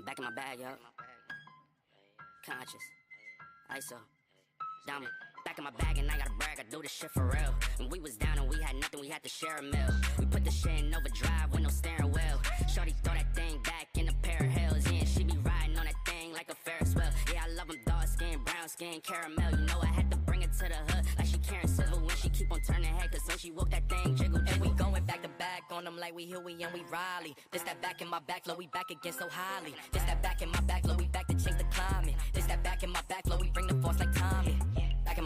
Back in my bag, yo. Conscious. ISO. Diamond. Back in my bag and I gotta brag, I do this shit for real. When we was down and we had nothing, we had to share a meal. We put the shit in overdrive with no steering wheel. Shorty throw that thing back in a pair of heels. Yeah, she be riding on that thing like a Ferris wheel. Yeah, I love them dark skin, brown skin, caramel. You know I had to bring it to the hood like she Karen Civil when she keep on turning head. Cause when she walk that thing jiggle, jiggle. And we going back to back on them like we Huey and we Riley. This that back in my back, low, we back again so highly. This that back in my back, low, we back to change the climate. This that back in my back, low, we bring the force like Tommy. Back in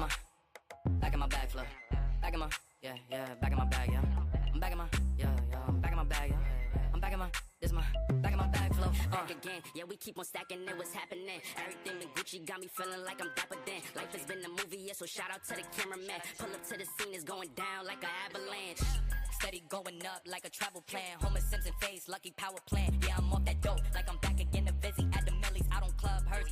my back flow. Back in my, yeah, back in my bag, yeah. I'm back in my, yeah, I'm back in my bag, yeah. I'm back in my, this my, back in my bag flow. Back again, yeah, we keep on stacking it, what's happening? Everything in Gucci got me feeling like I'm dapper then. Life has been a movie, yeah, so shout out to the cameraman. Pull up to the scene, it's going down like an avalanche. Steady going up like a travel plan. Homer Simpson face, lucky power plant. Yeah, I'm off that dope like I'm back again to busy at the millies out on Club Hearst.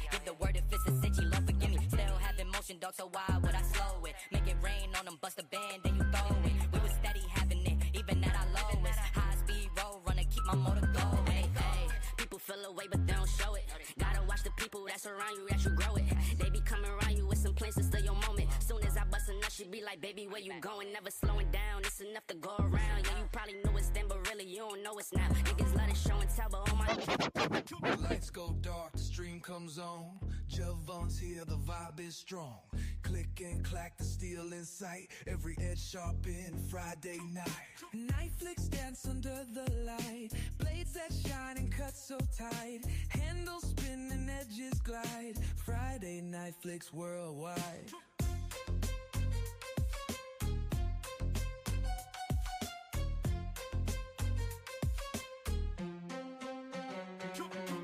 around you, as you grow it. They be coming around you with some plans to steal your moment. Soon as I bust a nut, she be like, baby, where you going? Never slowing down, it's enough to go around. Yeah, you probably knew it's then, but really you don't know it's now. Niggas let it show and tell, but oh my. The lights go dark, the stream comes on. Javon's here, the vibe is strong. Click and clack, the steel in sight. Every edge sharp in Friday night. Night flicks dance under the light. Blades that shine and cut so tight. Handles spin and edges glide. Friday night flicks worldwide.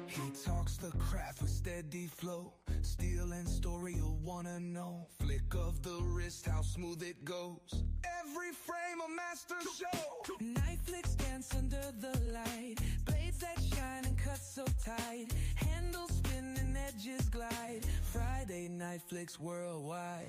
He talks the craft with steady flow. Steel and story you'll wanna know. Flick of the wrist, how smooth it goes. Every frame a master show. Night flicks dance under the light. Blades that shine and cut so tight. Handles spin and edges glide. Friday night flicks worldwide.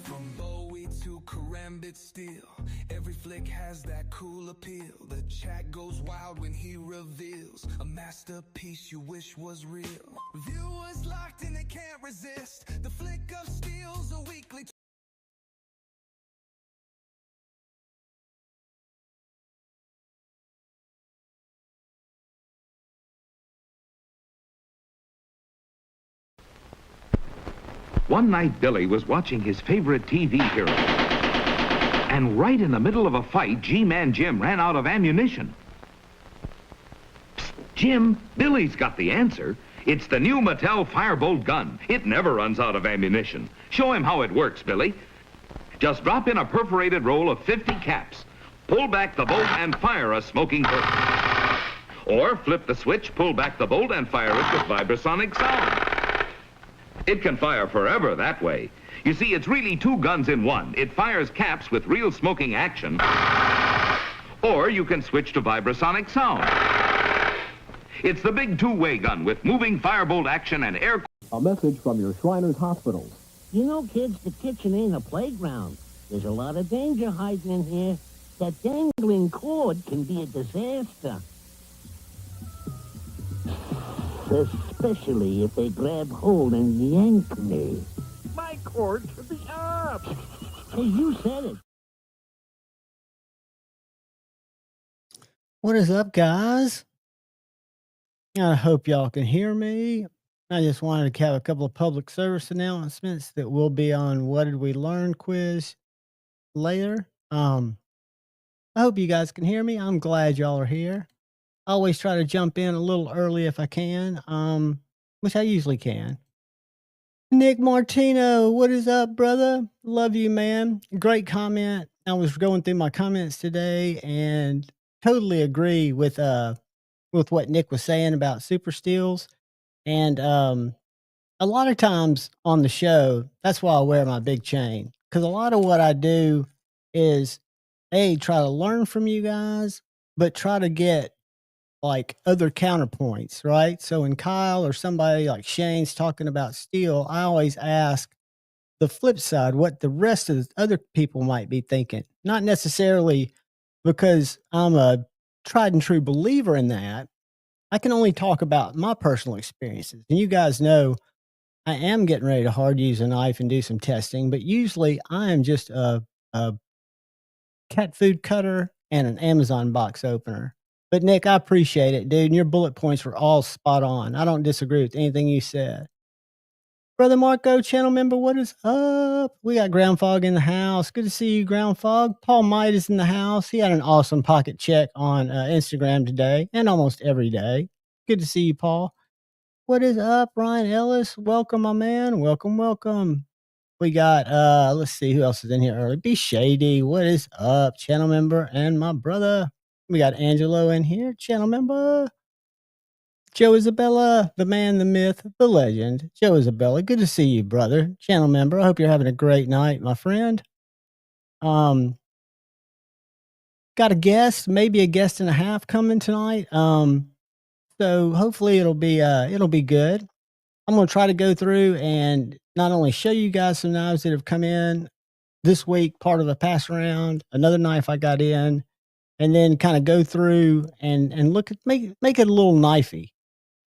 From Bowie to Karambit Steel, every flick has that cool appeal. The chat goes wild when he reveals a masterpiece you wish was real. Viewers locked in, they can't resist. The flick of steel's a weekly. One night, Billy was watching his favorite TV hero. And right in the middle of a fight, G-Man Jim ran out of ammunition. Psst, Jim, Billy's got the answer. It's the new Mattel Firebolt gun. It never runs out of ammunition. Show him how it works, Billy. Just drop in a perforated roll of 50 caps. Pull back the bolt and fire a smoking bolt. Or flip the switch, pull back the bolt, and fire it with vibrasonic sound. It can fire forever that way. You see, it's really two guns in one. It fires caps with real smoking action, or you can switch to vibrasonic sound. It's the big two-way gun with moving firebolt action and air... A message from your Shriners Hospitals. You know, kids, the kitchen ain't a playground. There's a lot of danger hiding in here. That dangling cord can be a disaster. Especially if they grab hold and yank me. My cord should be up. Hey, you said it. What is up, guys? I hope y'all can hear me. I just wanted to have a couple of public service announcements that will be on What Did We Learn quiz later. I hope you guys can hear me. I'm glad y'all are here. I always try to jump in a little early if I can, which I usually can. Nick Martino, what is up, brother? Love you, man. Great comment. I was going through my comments today and totally agree with what Nick was saying about super steels. And a lot of times on the show, that's why I wear my big chain. Because a lot of what I do is, A, try to learn from you guys, but try to get like other counterpoints, right? So when Kyle or somebody like Shane's talking about steel, I always ask the flip side, what the rest of the other people might be thinking. Not necessarily because I'm a tried and true believer in that. I can only talk about my personal experiences. And you guys know I am getting ready to hard use a knife and do some testing, but usually I am just a cat food cutter and an Amazon box opener. But Nick, I appreciate it, dude. And your bullet points were all spot on. I don't disagree with anything you said. Brother Marco, channel member, what is up? We got Ground Fog in the house. Good to see you, Ground Fog. Paul Might is in the house. He had an awesome pocket check on Instagram today and almost every day. Good to see you, Paul. What is up, Ryan Ellis? Welcome, my man. Welcome, welcome. We got, let's see who else is in here early. Be Shady. What is up, channel member and my brother? We got Angelo in here, channel member. Joe Isabella, the man, the myth, the legend. Joe Isabella, good to see you, brother. Channel member, I hope you're having a great night, my friend. Got a guest, maybe a guest and a half coming tonight. So hopefully it'll be good. I'm going to try to go through and not only show you guys some knives that have come in, this week, part of a pass around, another knife I got in, and then kind of go through and look at make it a little knifey.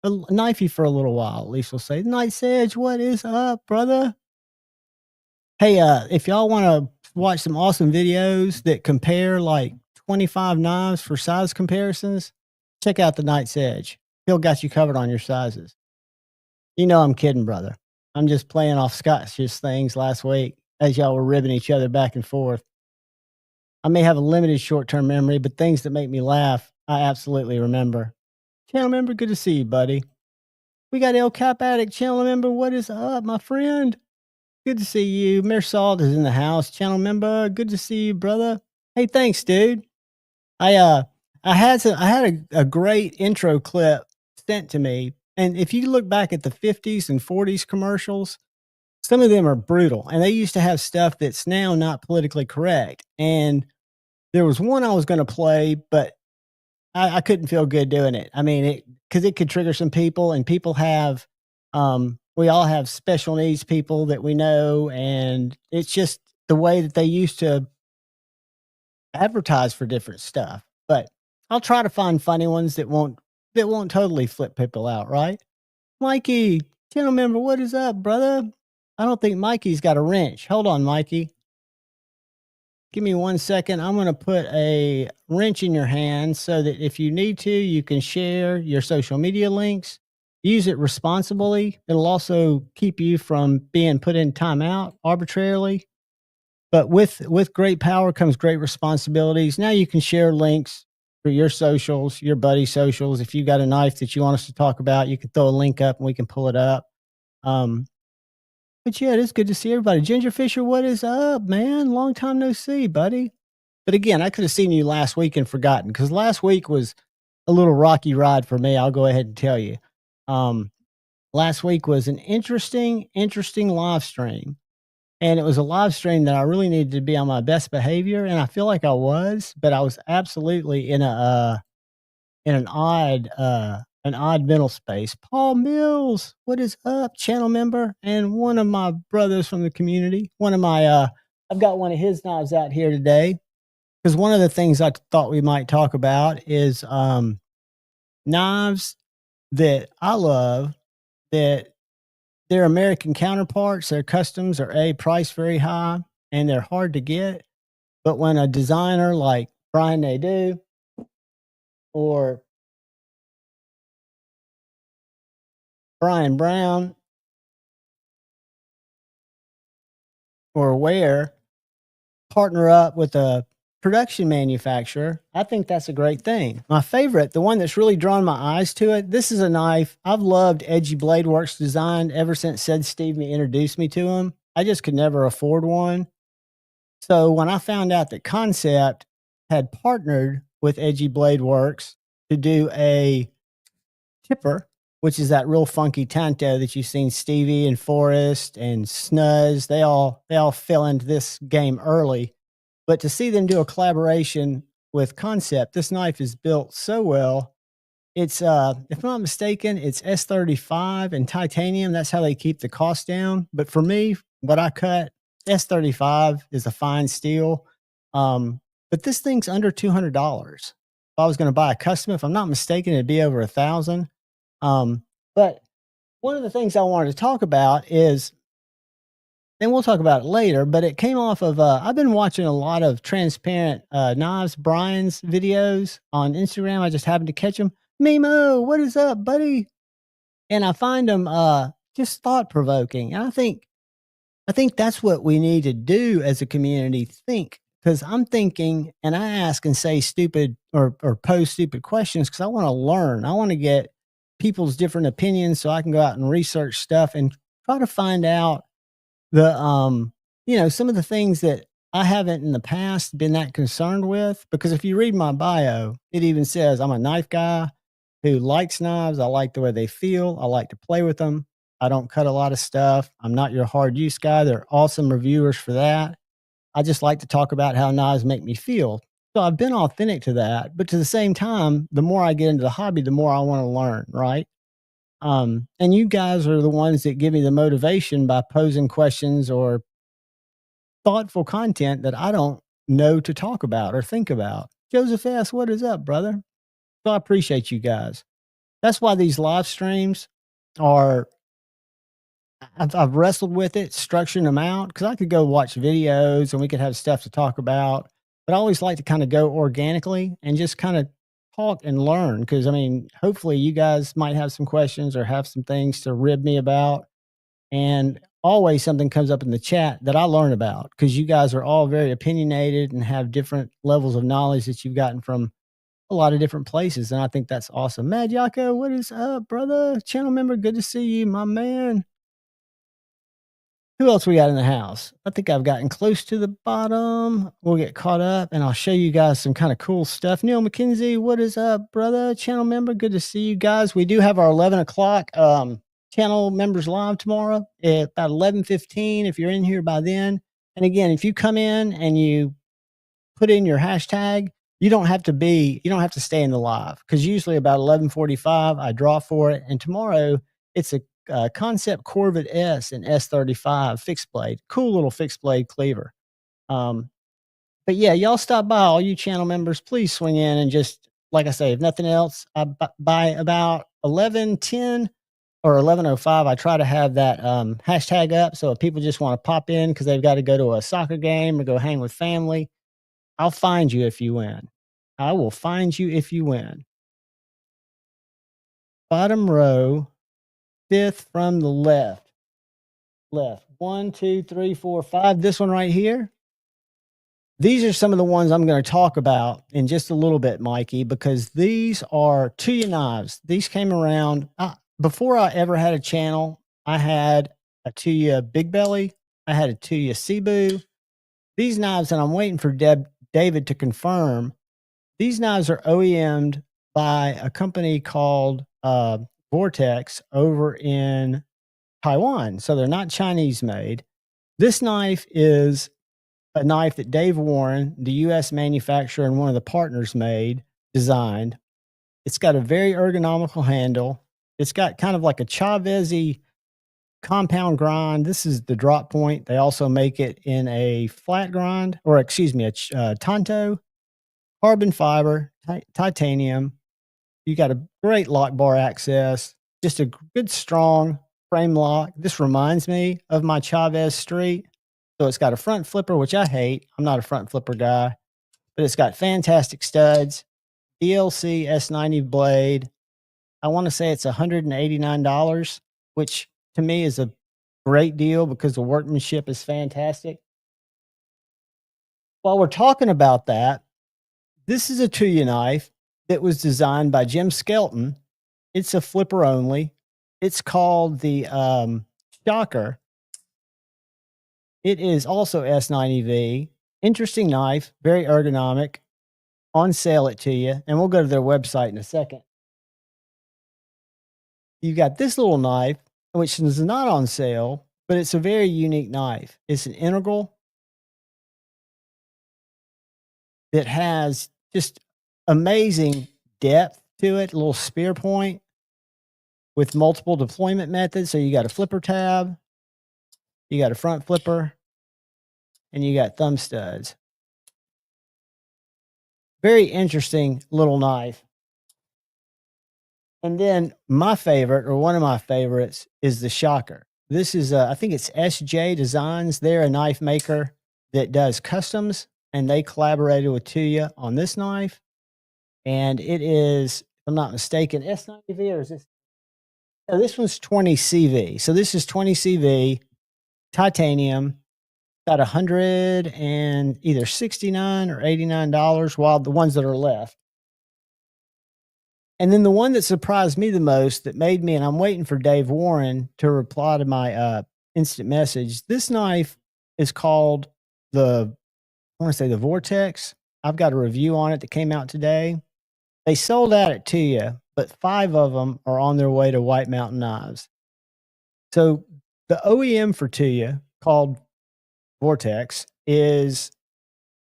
Knifey for a little while, at least we'll say. Night's Edge, what is up, brother? Hey, if y'all want to watch some awesome videos that compare like 25 knives for size comparisons, check out the Night's Edge. He'll got you covered on your sizes. You know I'm kidding, brother. I'm just playing off Scott's things last week as y'all were ribbing each other back and forth. I may have a limited short-term memory, but things that make me laugh, I absolutely remember. Channel member, good to see you, buddy. We got El Cap Addict, channel member. What is up, my friend? Good to see you. Mayor Salt is in the house, channel member. Good to see you, brother. Hey, thanks, dude. I had a great intro clip sent to me, and if you look back at the 50s and 40s commercials, some of them are brutal, and they used to have stuff that's now not politically correct. And there was one I was going to play, but I couldn't feel good doing it. I mean, because it could trigger some people, and people have, we all have special needs people that we know, and it's just the way that they used to advertise for different stuff. But I'll try to find funny ones that won't totally flip people out, right? Mikey, channel member, what is up, brother? I don't think Mikey's got a wrench. Hold on, Mikey. Give me 1 second. I'm going to put a wrench in your hand so that if you need to, you can share your social media links. Use it responsibly. It'll also keep you from being put in timeout arbitrarily. But with great power comes great responsibilities. Now you can share links for your socials, your buddy socials. If you got a knife that you want us to talk about, you can throw a link up and we can pull it up. But yeah, it is good to see everybody. Ginger Fisher, what is up, man? Long time no see, buddy. But again, I could have seen you last week and forgotten, because last week was a little rocky ride for me. I'll go ahead and tell you. Last week was an interesting live stream. And it was a live stream that I really needed to be on my best behavior. And I feel like I was, but I was absolutely in an odd mental space. Paul Mills, what is up, channel member? And one of my brothers from the community. One of my, I've got one of his knives out here today. Because one of the things I thought we might talk about is knives that I love, that their American counterparts, their customs are priced very high and they're hard to get. But when a designer like Brian Nadeau or Brian Brown or Ware partner up with a production manufacturer, I think that's a great thing. My favorite, the one that's really drawn my eyes to it, this is a knife I've loved Edgy Blade Works design ever since Said Steve introduced me to him. I just could never afford one. So when I found out that Concept had partnered with Edgy Blade Works to do a tipper, which is that real funky tanto that you've seen Stevie and Forrest and Snuzz, they all fell into this game early. But to see them do a collaboration with Concept, this knife is built so well. It's, if I'm not mistaken, it's S35 and titanium. That's how they keep the cost down. But for me, what I cut, S35 is a fine steel. But this thing's under $200. If I was going to buy a custom, if I'm not mistaken, it'd be over $1,000. But one of the things I wanted to talk about is, and we'll talk about it later, but it came off of, I've been watching a lot of Transparent Knives, Brian's videos on Instagram. I just happened to catch him. Mimo, what is up, buddy? And I find them just thought-provoking. And I think that's what we need to do as a community, think. Because I'm thinking, and I ask and say stupid or pose stupid questions because I want to learn. I want to get people's different opinions so I can go out and research stuff and try to find out the some of the things that I haven't in the past been that concerned with. Because if you read my bio, it even says I'm a knife guy who likes knives. I like the way they feel. I like to play with them. I don't cut a lot of stuff. I'm not your hard use guy. They're awesome reviewers for that. I just like to talk about how knives make me feel. So I've been authentic to that. But to the same time, the more I get into the hobby, the more I want to learn, right? And you guys are the ones that give me the motivation by posing questions or thoughtful content that I don't know to talk about or think about. Joseph S., what is up, brother? So I appreciate you guys. That's why these live streams are, I've wrestled with it, structuring them out, because I could go watch videos and we could have stuff to talk about. But I always like to kind of go organically and just kind of talk and learn. Because, I mean, hopefully you guys might have some questions or have some things to rib me about. And always something comes up in the chat that I learn about, because you guys are all very opinionated and have different levels of knowledge that you've gotten from a lot of different places. And I think that's awesome. Mad Yako, what is up, brother? Channel member, good to see you, my man. Who else we got in the house? I think I've gotten close to the bottom. We'll get caught up and I'll show you guys some kind of cool stuff. Neil McKenzie, what is up, brother? Channel member, good to see you guys. We do have our 11 o'clock channel members live tomorrow at about 11:15 if you're in here by then. And again, if you come in and you put in your hashtag, you don't have to stay in the live, because usually about 11:45 I draw for it. And tomorrow it's a Concept Corvette S and S35 fixed blade, cool little fixed blade cleaver. But yeah, y'all stop by, all you channel members, please swing in and just, like I say, if nothing else, by about 11:10 or 11:05, I try to have that hashtag up. So if people just want to pop in because they've got to go to a soccer game or go hang with family, I'll find you if you win. I will find you if you win. Bottom row, 5th from the left. 1, 2, 3, 4, 5. This one right here. These are some of the ones I'm going to talk about in just a little bit, Mikey, because these are Tuya knives. These came around before I ever had a channel. I had a Tuya Big Belly. I had a Tuya Cebu. These knives, and I'm waiting for David to confirm, these knives are OEM'd by a company called Vortex over in Taiwan. So they're not Chinese made. This knife is a knife that Dave Warren, the U.S. manufacturer and one of the partners, designed. It's got a very ergonomical handle. It's got kind of like a Chavez-y compound grind. This is the drop point. They also make it in a flat grind, or excuse me, a Tonto, carbon fiber, titanium. You got a great lock bar access, just a good, strong frame lock. This reminds me of my Chavez Street. So it's got a front flipper, which I hate. I'm not a front flipper guy, but it's got fantastic studs, DLC S90 blade. I want to say it's $189, which to me is a great deal because the workmanship is fantastic. While we're talking about that, this is a Tuya knife that was designed by Jim Skelton. It's a flipper only. It's called the Shocker. It is also S90V. Interesting knife, very ergonomic, on sale at Tuya. And we'll go to their website in a second. You've got this little knife, which is not on sale, but it's a very unique knife. It's an integral that has just amazing depth to it, a little spear point with multiple deployment methods. So you got a flipper tab, you got a front flipper, and you got thumb studs. Very interesting little knife. And then my favorite, or one of my favorites, is the Shocker. This is, I think it's SJ Designs. They're a knife maker that does customs, and they collaborated with Tuya on this knife. And it is, if I'm not mistaken, S90V, or is this? Oh, this one's 20CV. So this is 20CV, titanium, got $100 and either $69 or $89, while the ones that are left. And then the one that surprised me the most, that made me, and I'm waiting for Dave Warren to reply to my instant message. This knife is called the Vortex. I've got a review on it that came out today. They sold out at Tuya, but 5 of them are on their way to White Mountain Knives. So the OEM for Tuya, called Vortex, is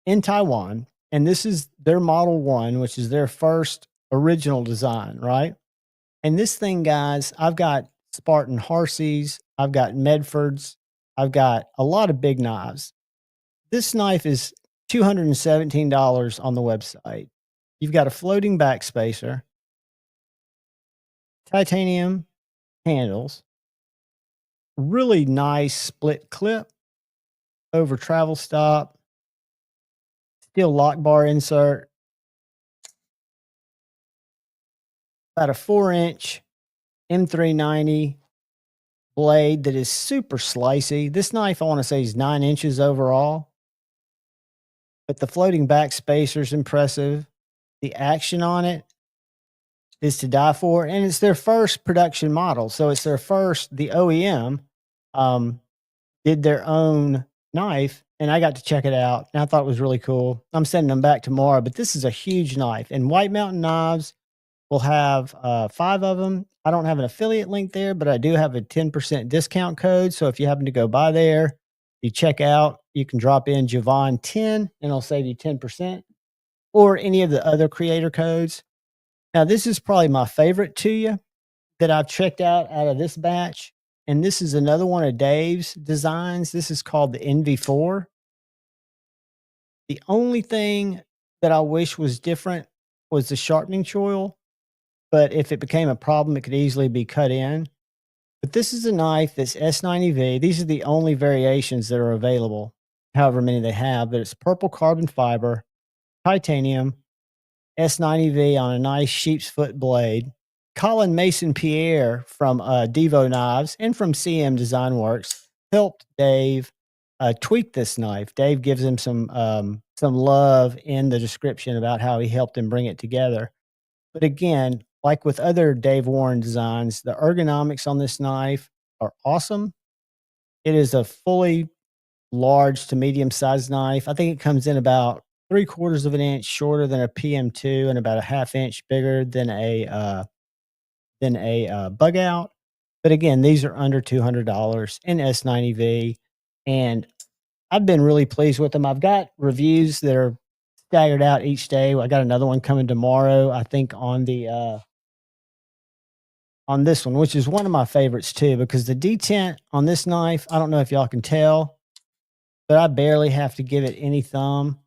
in Taiwan, and this is their Model 1, which is their first original design, right? And this thing, guys, I've got Spartan Harseys, I've got Medfords, I've got a lot of big knives. This knife is $217 on the website. You've got a floating back spacer, titanium handles, really nice split clip over travel stop, steel lock bar insert, about a 4-inch M390 blade that is super slicey. This knife, I want to say, is 9 inches overall, but the floating back spacer is impressive. The action on it is to die for, and it's their first production model. So it's their first, the OEM did their own knife, and I got to check it out, and I thought it was really cool. I'm sending them back tomorrow, but this is a huge knife, and White Mountain Knives will have 5 of them. I don't have an affiliate link there, but I do have a 10% discount code. So if you happen to go by there, you check out, you can drop in Javon10 and it'll save you 10%, or any of the other creator codes. Now, this is probably my favorite to you that I've checked out of this batch. And this is another one of Dave's designs. This is called the NV4. The only thing that I wish was different was the sharpening choil. But if it became a problem, it could easily be cut in. But this is a knife that's S90V. These are the only variations that are available, however many they have. But it's purple carbon fiber, titanium, S90V on a nice sheep's foot blade. Colin Mason Pierre from Devo Knives and from CM Design Works helped Dave tweak this knife. Dave gives him some love in the description about how he helped him bring it together. But again, like with other Dave Warren designs, the ergonomics on this knife are awesome. It is a fully large to medium sized knife. I think it comes in about 3/4 of an inch shorter than a PM2 and about a 1/2 inch bigger than a bug out. But again, these are under $200 in S90V, and I've been really pleased with them. I've got reviews that are staggered out each day. I got another one coming tomorrow, I think, on the on this one, which is one of my favorites too, because the detent on this knife, I don't know if y'all can tell, but I barely have to give it any thumb.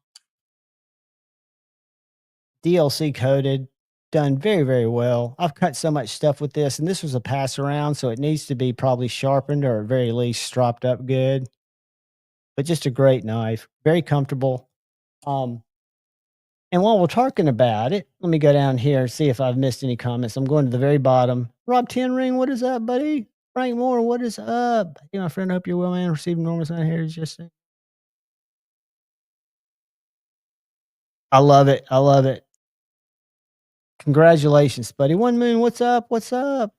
DLC coated, done very, very well. I've cut so much stuff with this, and this was a pass around, so it needs to be probably sharpened or at very least stropped up good. But just a great knife, very comfortable. And while we're talking about it, let me go down here and see if I've missed any comments. I'm going to the very bottom. Rob Tenring, what is up, buddy? Frank Moore, what is up? Hey, my friend, hope you're well, man. Received enormous amount of heritage yesterday. I love it. I love it. Congratulations, buddy. One Moon, what's up? What's up?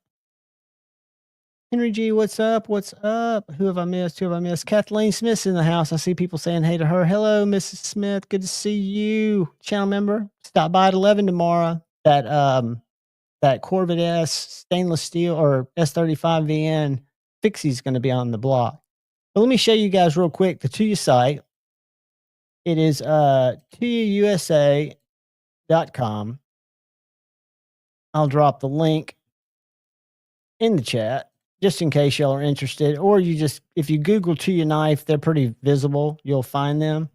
Henry G, what's up? What's up? Who have I missed? Who have I missed? Kathleen Smith's in the house. I see people saying hey to her. Hello, Mrs. Smith. Good to see you. Channel member. Stop by at 11 tomorrow. That Corvette S stainless steel or S35 VN Fixie's going to be on the block. But let me show you guys real quick the Tuya site. It is tuyausa.com. I'll drop the link in the chat just in case y'all are interested, or you just, if you Google Tuya knife, they're pretty visible. You'll find them.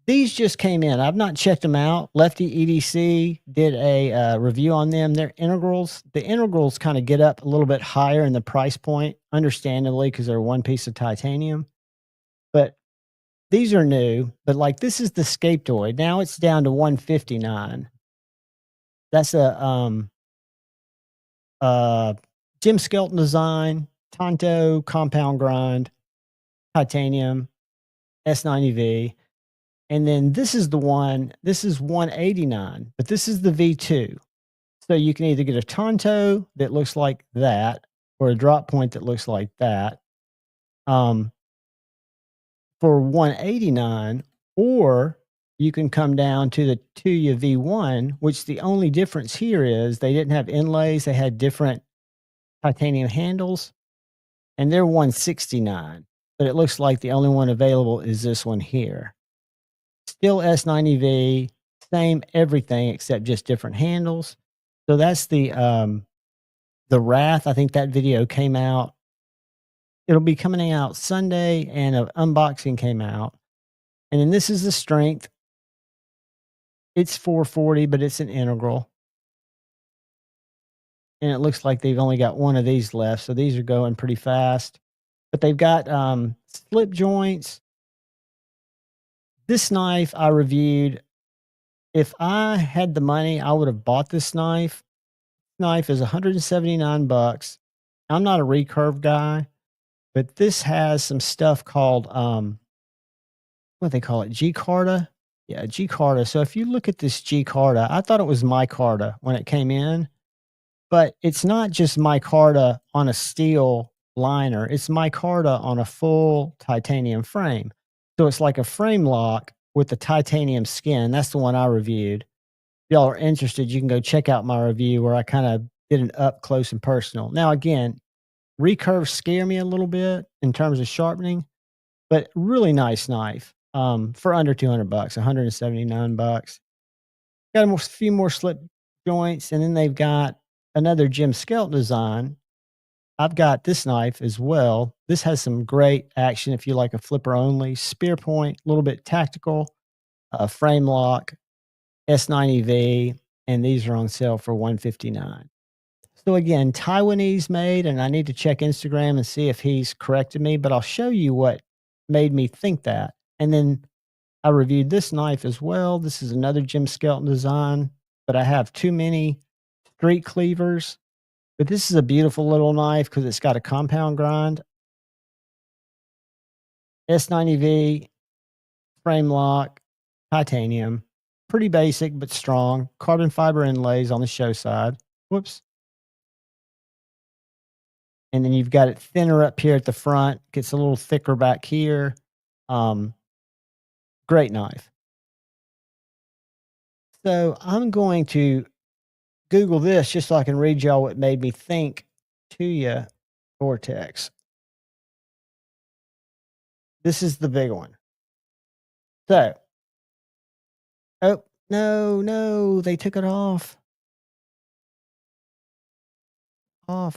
These just came in. I've not checked them out. Lefty EDC did a review on them. They're integrals. The integrals kind of get up a little bit higher in the price point, understandably, because they're one piece of titanium. But these are new. But like this is the Scaptoid. Now it's down to $159. That's a Jim Skelton design, Tonto compound grind, titanium, S90V. And then this is the one, this is $189, but this is the V2. So you can either get a Tonto that looks like that or a drop point that looks like that for $189, or you can come down to the Tuya V1, which the only difference here is they didn't have inlays. They had different titanium handles, and they're $169. But it looks like the only one available is this one here. Still S90V, same everything except just different handles. So that's the Wrath. I think that video came out it'll be coming out Sunday, and an unboxing came out. And then this is the strength. It's 440, but it's an integral. And it looks like they've only got one of these left, so these are going pretty fast. But they've got slip joints. This knife I reviewed. If I had the money, I would have bought this knife. This knife is $179. I'm not a recurve guy, but this has some stuff called what they call it, G-Carta. Yeah, G-Carta. So if you look at this G-Carta, I thought it was micarta when it came in, but it's not just micarta on a steel liner. It's micarta on a full titanium frame. So it's like a frame lock with the titanium skin. That's the one I reviewed. If y'all are interested, you can go check out my review where I kind of did an up close and personal. Now, again, recurves scare me a little bit in terms of sharpening, but really nice knife for under $200, $179. Got a few more slip joints, and then they've got another Jim Skelt design. I've got this knife as well. This has some great action if you like a flipper only. Spear point, a little bit tactical, frame lock, S90V, and these are on sale for $159. So again, Taiwanese made, and I need to check Instagram and see if he's corrected me, but I'll show you what made me think that. And then I reviewed this knife as well. This is another Jim Skelton design, but I have too many street cleavers. But this is a beautiful little knife because it's got a compound grind. S90V, frame lock, titanium. Pretty basic, but strong. Carbon fiber inlays on the show side. Whoops. And then you've got it thinner up here at the front. Gets a little thicker back here. Great knife. So I'm going to Google this just so I can read y'all what made me think to you, Vortex. This is the big one. So, oh, no, they took it off. Uh-oh.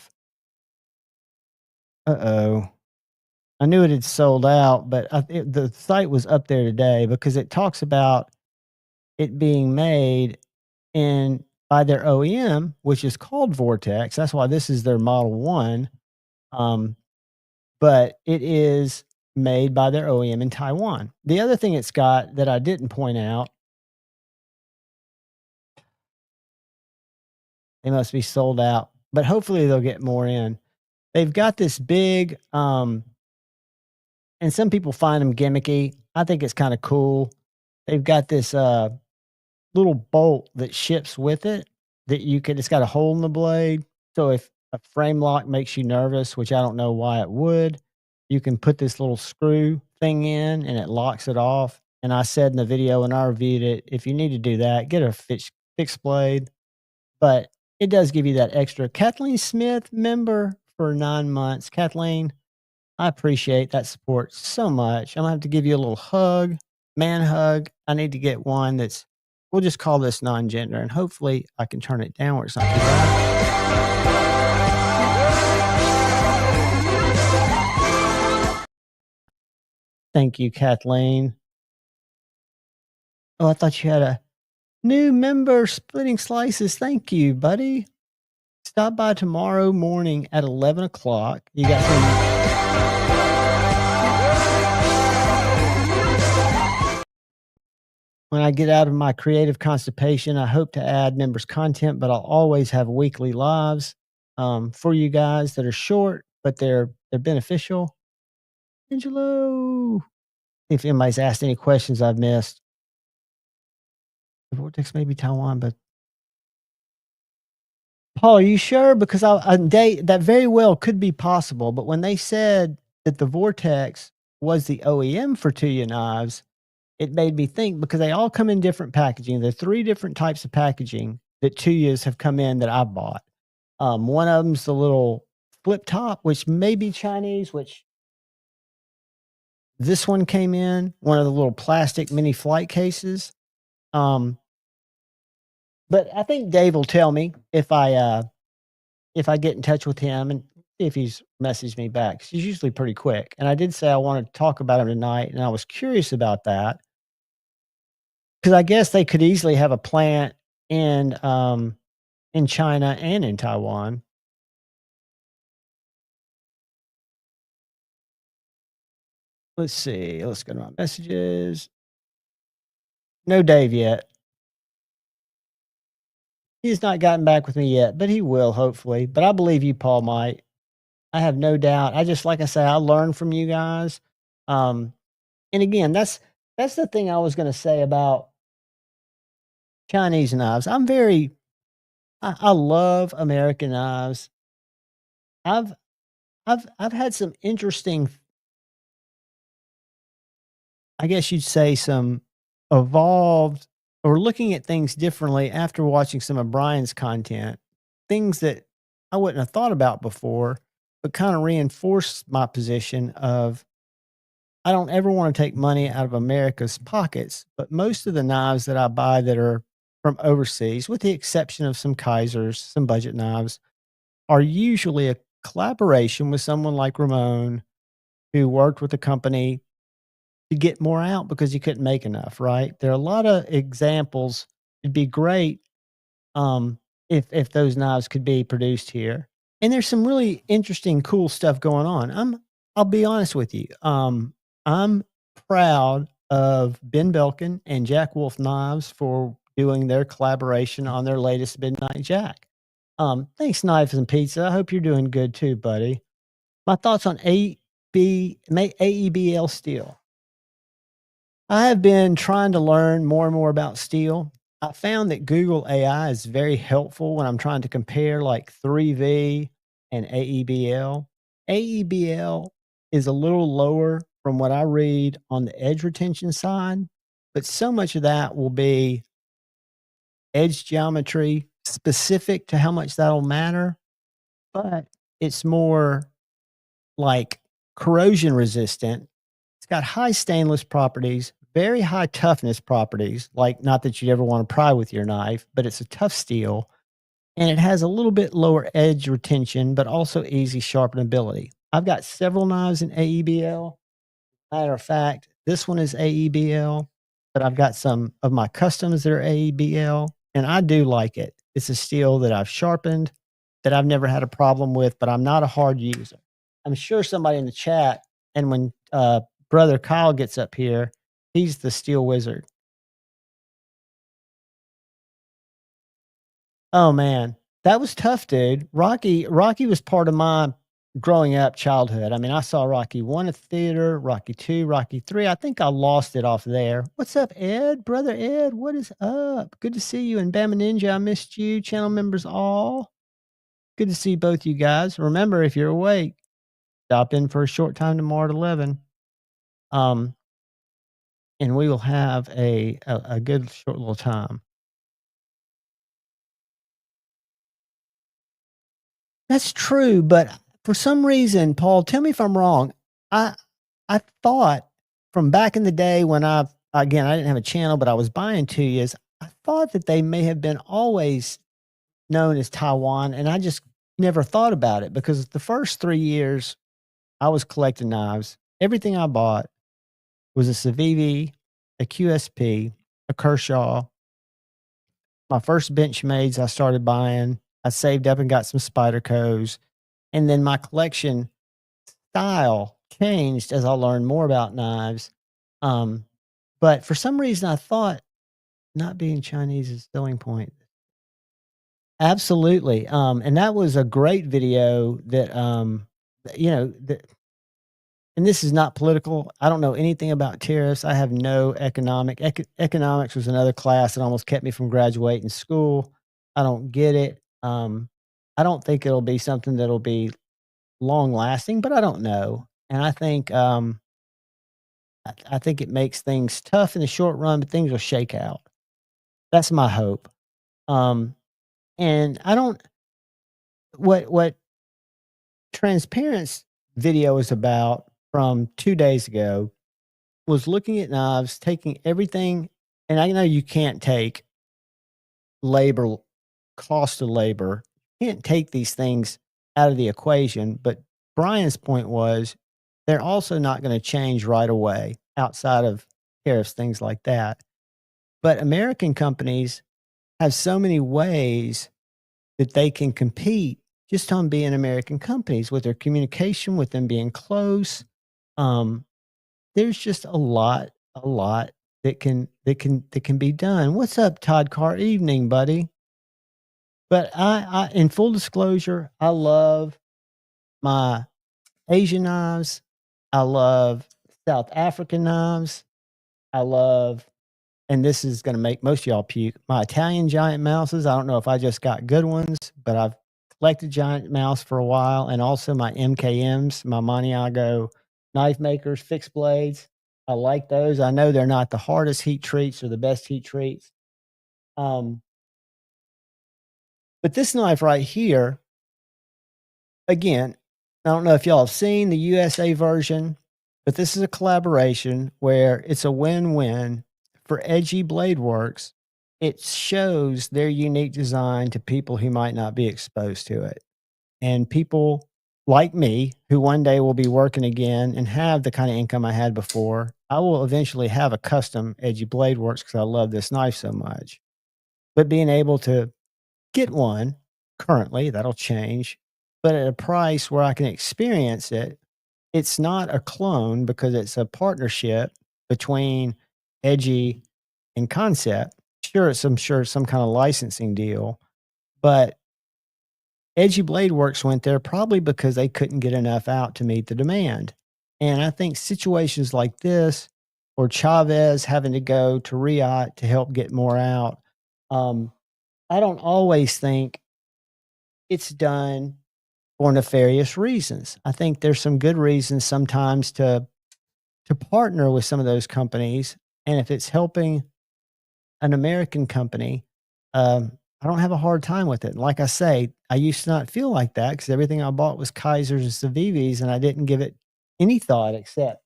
I knew it had sold out, but the site was up there today because it talks about it being made by their OEM, which is called Vortex. That's why this is their Model 1. But it is made by their OEM in Taiwan. The other thing it's got that I didn't point out, they must be sold out, but hopefully they'll get more in. They've got this big, and some people find them gimmicky. I think it's kind of cool. They've got this little bolt that ships with it that it's got a hole in the blade. So if a frame lock makes you nervous, which I don't know why it would, you can put this little screw thing in and it locks it off. And I said in the video when I reviewed it, if you need to do that, get a fixed blade. But it does give you that extra. Kathleen Smith, member for 9 months. Kathleen, I appreciate that support so much. I'm going to have to give you a little hug, man hug. I need to get one we'll just call this non-gender, and hopefully I can turn it down where it's not too loud. Thank you, Kathleen. Oh, I thought you had a new member, Splitting Slices. Thank you, buddy. Stop by tomorrow morning at 11 o'clock. You got some... When I get out of my creative constipation, I hope to add members content, but I'll always have weekly lives for you guys that are short, but they're beneficial. Angelo, if anybody's asked any questions I've missed. The Vortex may be Taiwan, but Paul, are you sure? Because that very well could be possible, but when they said that the Vortex was the OEM for Tuya knives, it made me think because they all come in different packaging. There are 3 different types of packaging that Tuyas have come in that I bought. One of them's the little flip top, which may be Chinese, which this one came in, one of the little plastic mini flight cases. But I think Dave will tell me if I get in touch with him and see if he's messaged me back. He's usually pretty quick. And I did say I wanted to talk about him tonight, and I was curious about that because I guess they could easily have a plant in China and in Taiwan. Let's see. Let's go to my messages. No Dave yet. He's not gotten back with me yet, but he will hopefully. But I believe you, Paul might. I have no doubt. I just, like I say, I learn from you guys. And again, that's the thing I was going to say about Chinese knives. I love American knives. I've I've had some interesting, I guess you'd say, some evolved or looking at things differently after watching some of Brian's content. Things that I wouldn't have thought about before, but kind of reinforced my position of I don't ever want to take money out of America's pockets, but most of the knives that I buy that are from overseas, with the exception of some Kaisers, some budget knives, are usually a collaboration with someone like Ramon who worked with a company to get more out because he couldn't make enough, right? There are a lot of examples. It'd be great if those knives could be produced here. And there's some really interesting, cool stuff going on. I'll be honest with you. I'm proud of Ben Belkin and Jack Wolf Knives for doing their collaboration on their latest Midnight Jack. Thanks, Knives and Pizza. I hope you're doing good too, buddy. My thoughts on AEBL steel. I have been trying to learn more and more about steel. I found that Google AI is very helpful when I'm trying to compare like 3V and AEBL. AEBL is a little lower from what I read on the edge retention side, but so much of that will be edge geometry specific to how much that'll matter, but it's more like corrosion resistant. It's got high stainless properties, very high toughness properties, like not that you'd ever want to pry with your knife, but it's a tough steel. And it has a little bit lower edge retention, but also easy sharpenability. I've got several knives in AEBL. Matter of fact, this one is AEBL, but I've got some of my customs that are AEBL, and I do like it. It's a steel that I've sharpened, that I've never had a problem with, but I'm not a hard user. I'm sure somebody in the chat, and when brother Kyle gets up here, he's the steel wizard. Oh man, that was tough, dude. Rocky was part of my growing up childhood. I mean, I saw Rocky 1 at the theater, Rocky 2, Rocky 3. I think I lost it off there. What's up, Ed? Brother Ed, what is up? Good to see you. And Bama Ninja, I missed you. Channel members all. Good to see both you guys. Remember, if you're awake, stop in for a short time tomorrow at 11. And we will have a good short little time. That's true, but for some reason, Paul, tell me if I'm wrong. I thought from back in the day when I didn't have a channel, but I was buying Tuyas, I thought that they may have been always known as Taiwan, and I just never thought about it because the first 3 years I was collecting knives. Everything I bought was a Civivi, a QSP, a Kershaw. My first Benchmades I started buying. I saved up and got some Spydercos. And then my collection style changed as I learned more about knives. But for some reason, I thought not being Chinese is a selling point. Absolutely. And that was a great video that, and this is not political. I don't know anything about tariffs. I have no economics was another class that almost kept me from graduating school. I don't get it. I don't think it'll be something that'll be long lasting, but I don't know. And I think I think it makes things tough in the short run, but things will shake out. That's my hope. And I don't what Transparent's video is about from 2 days ago was looking at knives, taking everything, and I know you can't take labor, cost of labor, you can't take these things out of the equation. But Brian's point was they're also not going to change right away outside of tariffs, things like that. But American companies have so many ways that they can compete just on being American companies with their communication, with them being close. Um, there's just a lot that can be done. What's up, Todd Carr? Evening, buddy. But in full disclosure, I love my Asian knives. I love South African knives. I love, and this is going to make most of y'all puke, my Italian giant mouses. I don't know if I just got good ones, but I've collected giant mouse for a while, and also my MKMs, my Maniago knife makers, fixed blades. I like those. I know they're not the hardest heat treats or the best heat treats. But this knife right here, again, I don't know if y'all have seen the USA version, but this is a collaboration where it's a win-win for Edgy Blade Works. It shows their unique design to people who might not be exposed to it. And people like me, who one day will be working again and have the kind of income I had before, I will eventually have a custom Edgy Blade Works because I love this knife so much. But being able to get one currently, that'll change, but at a price where I can experience it. It's not a clone because it's a partnership between Edgy and Concept. Sure, I'm sure some kind of licensing deal, but Edgy Blade Works went there probably because they couldn't get enough out to meet the demand. And I think situations like this, or Chavez having to go to Riyadh to help get more out, I don't always think it's done for nefarious reasons. I think there's some good reasons sometimes to partner with some of those companies, and if it's helping an American company, I don't have a hard time with it. Like I say, I used to not feel like that because everything I bought was Kaisers and Civivis, and I didn't give it any thought except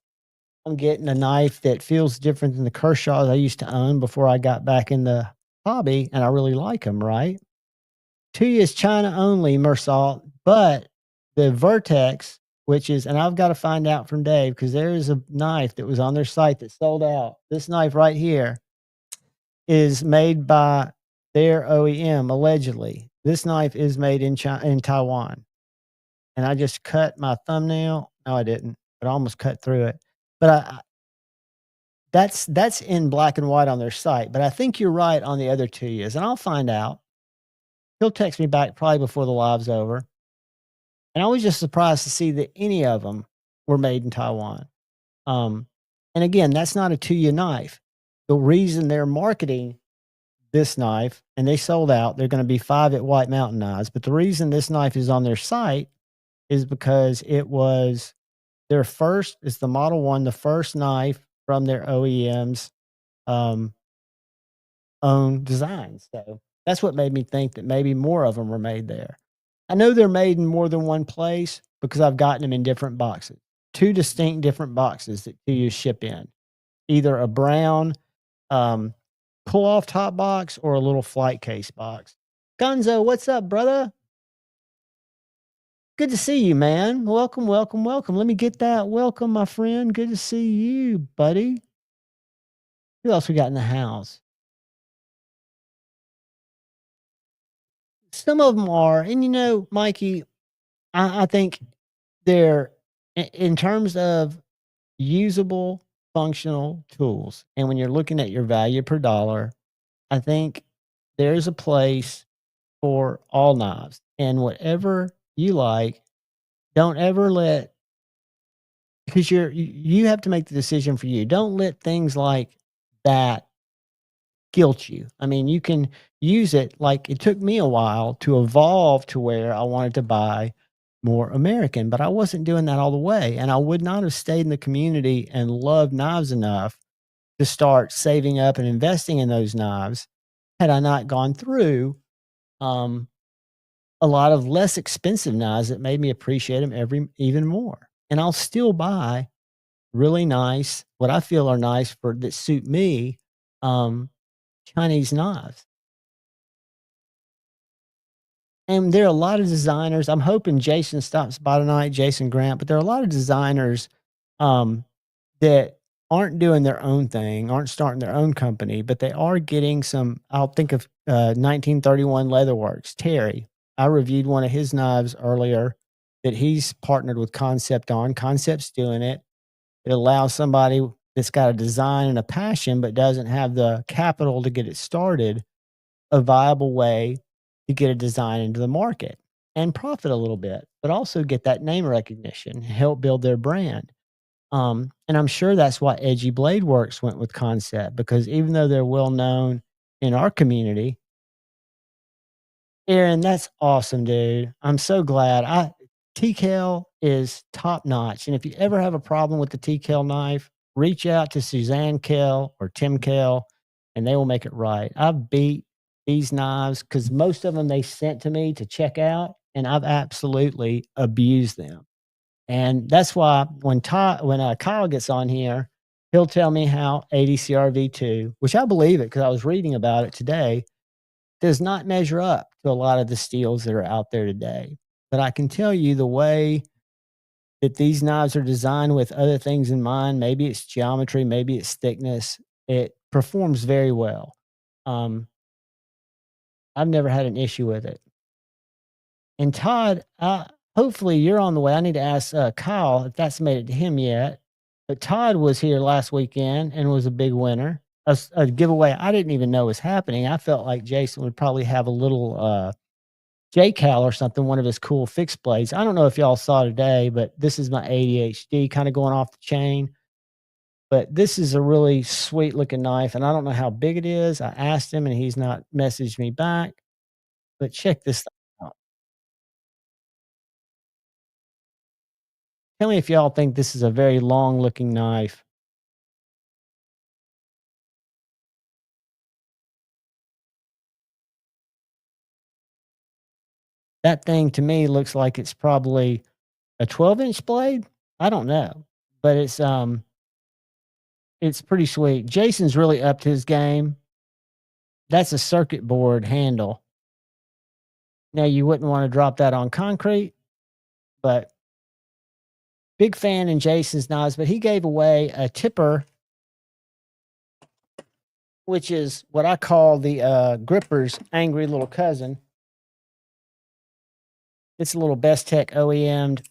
I'm getting a knife that feels different than the Kershaws I used to own before I got back in the hobby, and I really like them, right? Two is China only, Mersalt, but the Vertex, which is, and I've got to find out from Dave because there is a knife that was on their site that sold out. This knife right here is made by their OEM, allegedly. This knife is made in China, in Taiwan. And I just cut my thumbnail. No, I didn't, but I almost cut through it. But that's in black and white on their site. But I think you're right on the other two years, and I'll find out. He'll text me back probably before the live's over. And I was just surprised to see that any of them were made in Taiwan. And again, that's not a Tuya knife. The reason they're marketing this knife, and they sold out, they're going to be 5 at White Mountain Knives. But the reason this knife is on their site is because it was their first, it's the Model 1, the first knife from their OEM's own design. So that's what made me think that maybe more of them were made there. I know they're made in more than one place because I've gotten them in different boxes. 2 distinct different boxes that you ship in. Either a brown pull-off top box or a little flight case box. Gonzo, what's up, brother? Good to see you, man. Welcome, welcome, welcome. Let me get that. Welcome, my friend. Good to see you, buddy. Who else we got in the house? Some of them are, and you know, Mikey, I think they're in terms of usable, functional tools. And when you're looking at your value per dollar, I think there's a place for all knives. And whatever you like, don't ever let, because you have to make the decision for you. Don't let things like that guilt you. I mean, you can use it. Like, it took me a while to evolve to where I wanted to buy more American, but I wasn't doing that all the way. And I would not have stayed in the community and loved knives enough to start saving up and investing in those knives had I not gone through a lot of less expensive knives that made me appreciate them even more. And I'll still buy really nice, what I feel are nice that suit me, Chinese knives. And there are a lot of designers. I'm hoping Jason stops by tonight, Jason Grant, but there are a lot of designers um, that aren't doing their own thing, aren't starting their own company, but they are getting some. I'll think of 1931 Leatherworks. Terry, I reviewed one of his knives earlier that he's partnered with Concept on. Concept's doing it. It allows somebody that's got a design and a passion, but doesn't have the capital to get it started, a viable way to get a design into the market and profit a little bit, but also get that name recognition, help build their brand. And I'm sure that's why Edgy Blade Works went with Concept, because even though they're well known in our community, Aaron, that's awesome, dude. I'm so glad. TKL is top notch. And if you ever have a problem with the TKL knife, reach out to Suzanne Kell or Tim Kell and they will make it right. I've beat these knives because most of them they sent to me to check out, and I've absolutely abused them. And that's why when Kyle gets on here, he'll tell me how ADCR V2, which I believe it because I was reading about it today, does not measure up to a lot of the steels that are out there today. But I can tell you the way that these knives are designed with other things in mind, maybe it's geometry, maybe it's thickness, it performs very well. Um, I've never had an issue with it. And Todd, hopefully you're on the way. I need to ask Kyle if that's made it to him yet. But Todd was here last weekend and was a big winner. A giveaway I didn't even know was happening. I felt like Jason would probably have a little J-Cal or something, one of his cool fixed blades. I don't know if y'all saw today, but this is my ADHD kind of going off the chain. But this is a really sweet looking knife, and I don't know how big it is. I asked him, and he's not messaged me back. But check this thing out. Tell me if y'all think this is a very long looking knife. That thing to me looks like it's probably a 12-inch blade. I don't know, but it's pretty sweet. Jason's really upped his game. That's a circuit board handle. Now you wouldn't want to drop that on concrete, but big fan in Jason's knives. But he gave away a tipper, which is what I call the gripper's angry little cousin. It's a little Best Tech OEM'd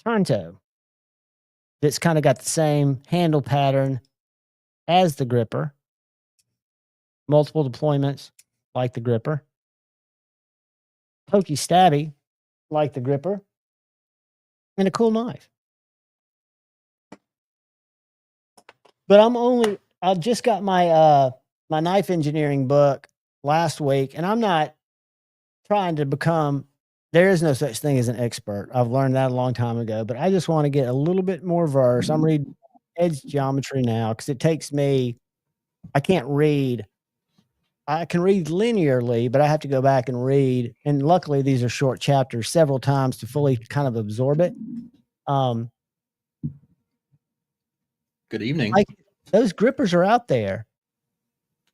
Tonto that's kind of got the same handle pattern as the gripper. Multiple deployments like the gripper. Pokey stabby like the gripper. And a cool knife. But I just got my my knife engineering book last week, and I'm not trying to become, there is no such thing as an expert. I've learned that a long time ago, but I just want to get a little bit more verse. I'm reading edge geometry now because it takes me, I can't read. I can read linearly, but I have to go back and read. And luckily, these are short chapters several times to fully kind of absorb it. Good evening. Like those grippers are out there.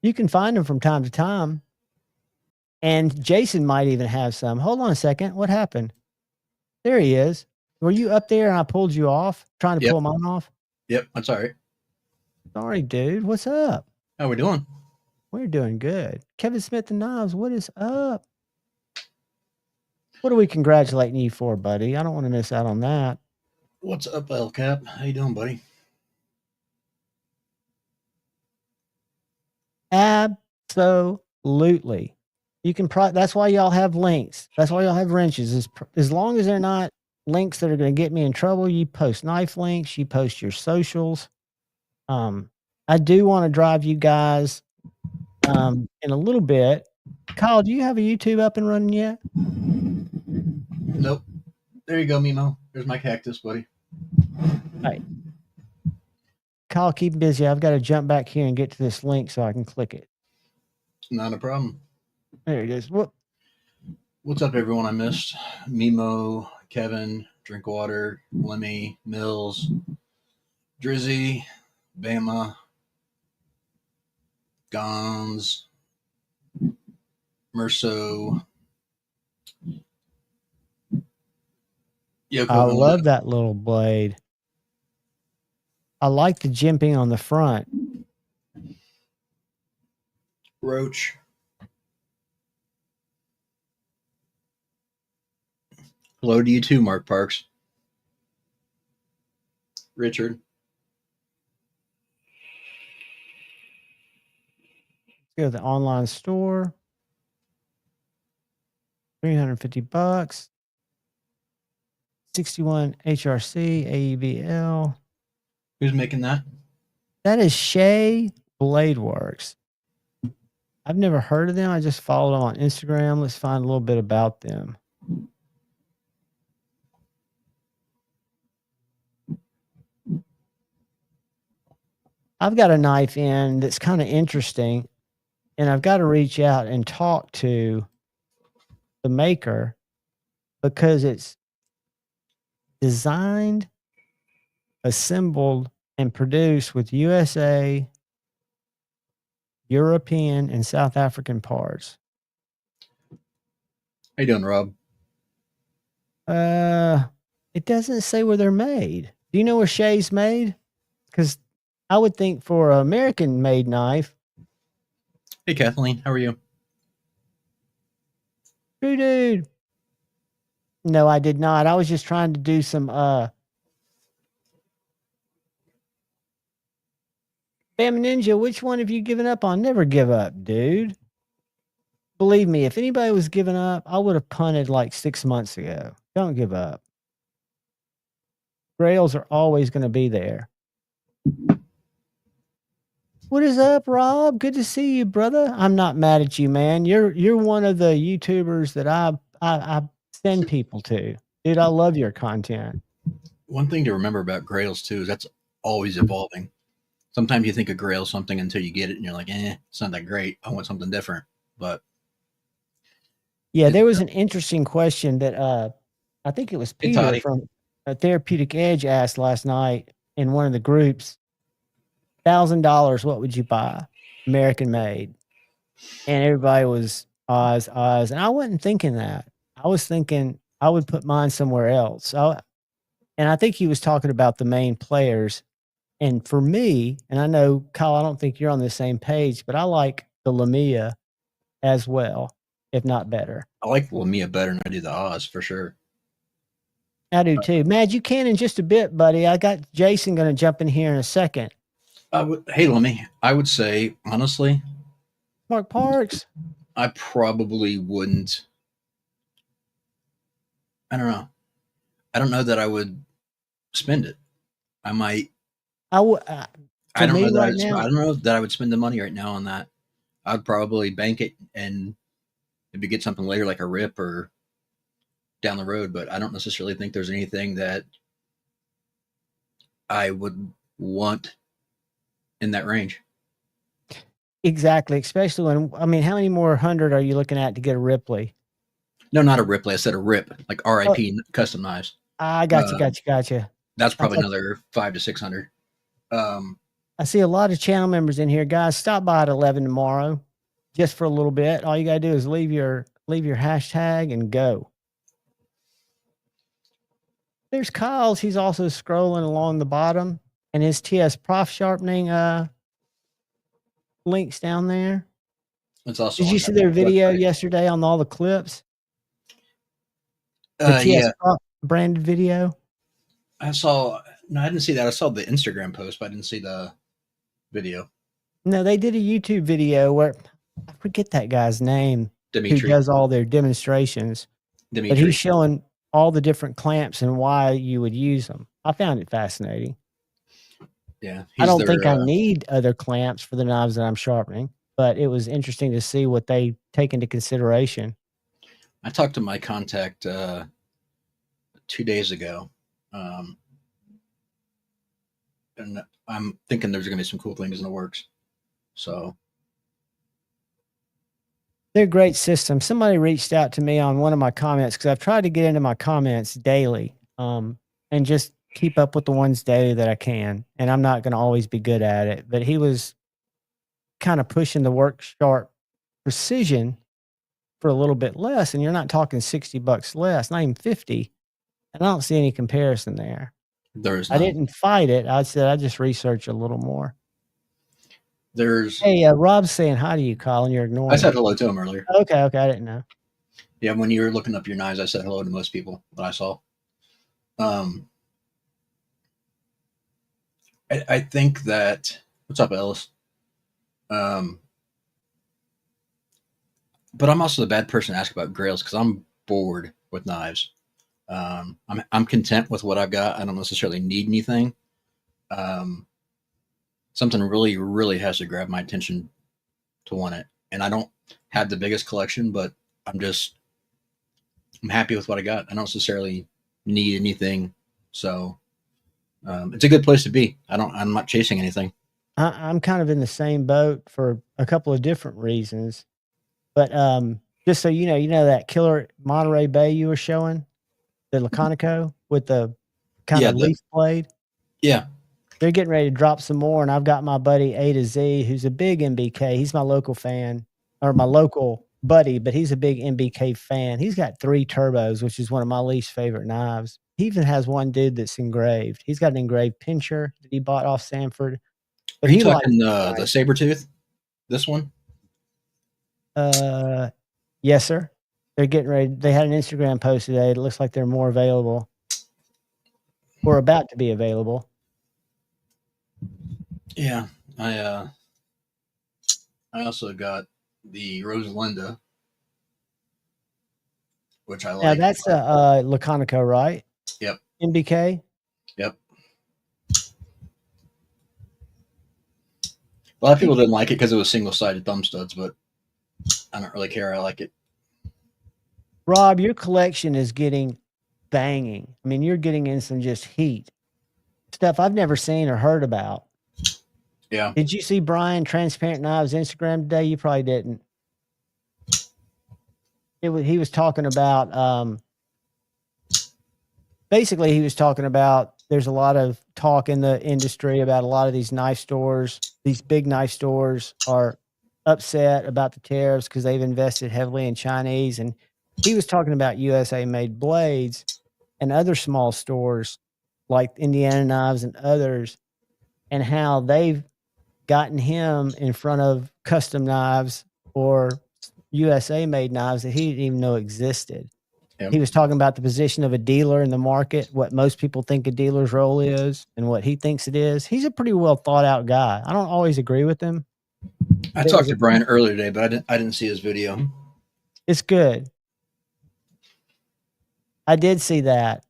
You can find them from time to time. And Jason might even have some. Hold on a second. What happened? There he is. Were you up there and I pulled you off, trying to pull mine off? Yep, I'm sorry. Sorry, dude. What's up? How we doing? We're doing good. Kevin Smith and Knives, what is up? What are we congratulating you for, buddy? I don't want to miss out on that. What's up, El Cap? How you doing, buddy? Absolutely. You can that's why y'all have links. That's why y'all have wrenches. As long as they're not links that are going to get me in trouble, you post knife links, you post your socials. I do want to drive you guys in a little bit. Kyle, do you have a YouTube up and running yet? Nope. There you go, Mimo. There's my cactus, buddy. All right. Kyle, keep busy. I've got to jump back here and get to this link so I can click it. Not a problem. There it is. What's up, everyone I missed? Mimo, Kevin, Drinkwater, Lemmy, Mills, Drizzy, Bama, Gons, Merso. I love that little blade. I like the jimping on the front. Roach. Hello to you too, Mark Parks. Richard. Go to the online store. $350. 61 HRC AEBL. Who's making that? That is Shea Blade Works. I've never heard of them. I just followed them on Instagram. Let's find a little bit about them. I've got a knife in that's kind of interesting, and I've got to reach out and talk to the maker because it's designed, assembled, and produced with USA, European, and South African parts. How you doing, Rob? It doesn't say where they're made. Do you know where Shea's made? Because I would think for an American-made knife. Hey, Kathleen, how are you? True dude. No, I did not. I was just trying to do some Bam Ninja, which one have you given up on? Never give up, dude. Believe me, if anybody was giving up, I would have punted like 6 months ago. Don't give up. Grails are always going to be there. What is up, Rob? Good to see you, brother. I'm not mad at you, man. You're one of the YouTubers that I send people to. Dude, I love your content. One thing to remember about Grails too is that's always evolving. Sometimes you think of Grail something until you get it and you're like, it's not that great. I want something different. But yeah, there was an interesting question that I think it was Peter from Therapeutic Edge asked last night in one of the groups. $1,000, what would you buy? American made. And everybody was Oz. And I wasn't thinking that. I was thinking I would put mine somewhere else. And I think he was talking about the main players. And for me, and I know, Kyle, I don't think you're on the same page, but I like the Lamia as well, if not better. I like the Lamia better than I do the Oz for sure. I do too. Mad, you can in just a bit, buddy. I got Jason going to jump in here in a second. Hey, Lemmy, I would say, honestly, Mark Parks. I probably wouldn't. I don't know. I don't know that I would spend it. I might. I would. I don't know that. I don't know that I would spend the money right now on that. I'd probably bank it and maybe get something later, like a rip or down the road. But I don't necessarily think there's anything that I would want in that range. Exactly, especially when, I mean, how many more 100 are you looking at to get a Ripley? No, not a Ripley. I said a rip, like RIP custom knives. I got you. That's probably another 500 to 600. I see a lot of channel members in here, guys. Stop by at 11 tomorrow, just for a little bit. All you gotta do is leave your hashtag and go. There's Kyle's. He's also scrolling along the bottom, and his TS Prof sharpening links down there. It's also. Did you see their video yesterday on all the clips? The TS Prof branded video. I saw. No, I didn't see that. I saw the Instagram post, but I didn't see the video. No, they did a YouTube video where I forget that guy's name. Dimitri. Who does all their demonstrations. Dimitri. But he's showing all the different clamps and why you would use them. I found it fascinating. Yeah. I don't think I need other clamps for the knives that I'm sharpening, but it was interesting to see what they take into consideration. I talked to my contact 2 days ago. And I'm thinking there's going to be some cool things in the works. So. They're a great system. Somebody reached out to me on one of my comments because I've tried to get into my comments daily and just keep up with the ones daily that I can. And I'm not going to always be good at it. But he was kind of pushing the work sharp precision for a little bit less, and you're not talking $60 less, not even 50. And I don't see any comparison there. There's I didn't fight it. I said I just researched a little more. Hey, Rob's saying hi to you, Colin. You're ignoring I said him. hello to him earlier. Okay, I didn't know. Yeah, when you were looking up your knives, I said hello to most people that I saw. I think that what's up, Ellis? But I'm also the bad person to ask about grails because I'm bored with knives. I'm content with what I've got. I don't necessarily need anything. Something really, really has to grab my attention to want it, and I don't have the biggest collection, but I'm happy with what I got. I don't necessarily need anything, so it's a good place to be. I'm not chasing anything. I'm kind of in the same boat for a couple of different reasons, but just so you know that killer Monterey Bay you were showing, the Laconico with the kind of leaf blade. Yeah, they're getting ready to drop some more, and I've got my buddy A to Z, who's a big MBK. He's my local fan, or my local buddy, but he's a big MBK fan. He's got 3 turbos, which is one of my least favorite knives. He even has one dude that's engraved. He's got an engraved pincher that he bought off Sanford. But Are you talking the Sabertooth? This one? Yes, sir. They're getting ready. They had an Instagram post today. It looks like they're more available, or about to be available. Yeah, I also got the Rosalinda, which I like. Now that's a Laconico, right? Yep. MBK. Yep. A lot of people didn't like it because it was single-sided thumb studs, but I don't really care. I like it. Rob, your collection is getting banging. I mean, you're getting in some just heat stuff I've never seen or heard about. Yeah. Did you see Brian Transparent Knives Instagram today? You probably didn't. He was talking about basically he was talking about there's a lot of talk in the industry about a lot of these knife stores. These big knife stores are upset about the tariffs because they've invested heavily in Chinese. And he was talking about USA made blades and other small stores like Indiana Knives and others, and how they've gotten him in front of custom knives or USA made knives that he didn't even know existed. Yep. He was talking about the position of a dealer in the market, what most people think a dealer's role is and what he thinks it is. He's a pretty well thought out guy. I don't always agree with him. I talked to Brian earlier today, but I didn't see his video. It's good. I did see that.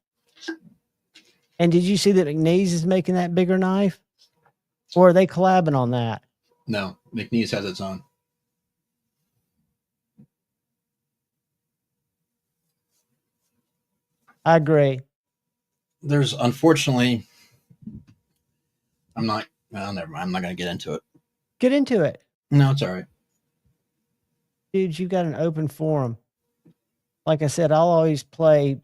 And did you see that McNeese is making that bigger knife? Or are they collabing on that? No, McNeese has its own. I agree. There's unfortunately, never mind. I'm not going to get into it. Get into it. No, it's all right. Dude, you've got an open forum. Like I said, I'll always play,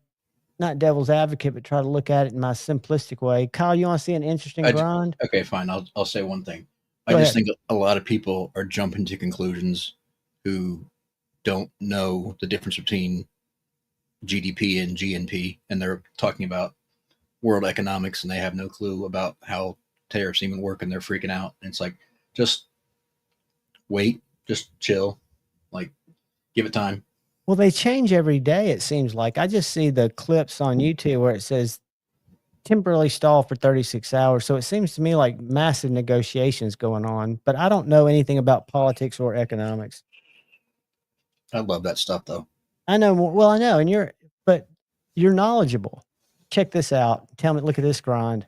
not devil's advocate, but try to look at it in my simplistic way. Kyle, you want to see an interesting grind? Okay, fine. I'll say one thing. I just think a lot of people are jumping to conclusions who don't know the difference between GDP and GNP, and they're talking about world economics, and they have no clue about how tariffs even work, and they're freaking out. And it's like, just wait, just chill, like give it time. Well, they change every day, it seems like. I just see the clips on YouTube where it says temporarily stall for 36 hours. So it seems to me like massive negotiations going on, but I don't know anything about politics or economics. I love that stuff though. I know. Well, I know. And you're knowledgeable. Check this out. Tell me, look at this grind.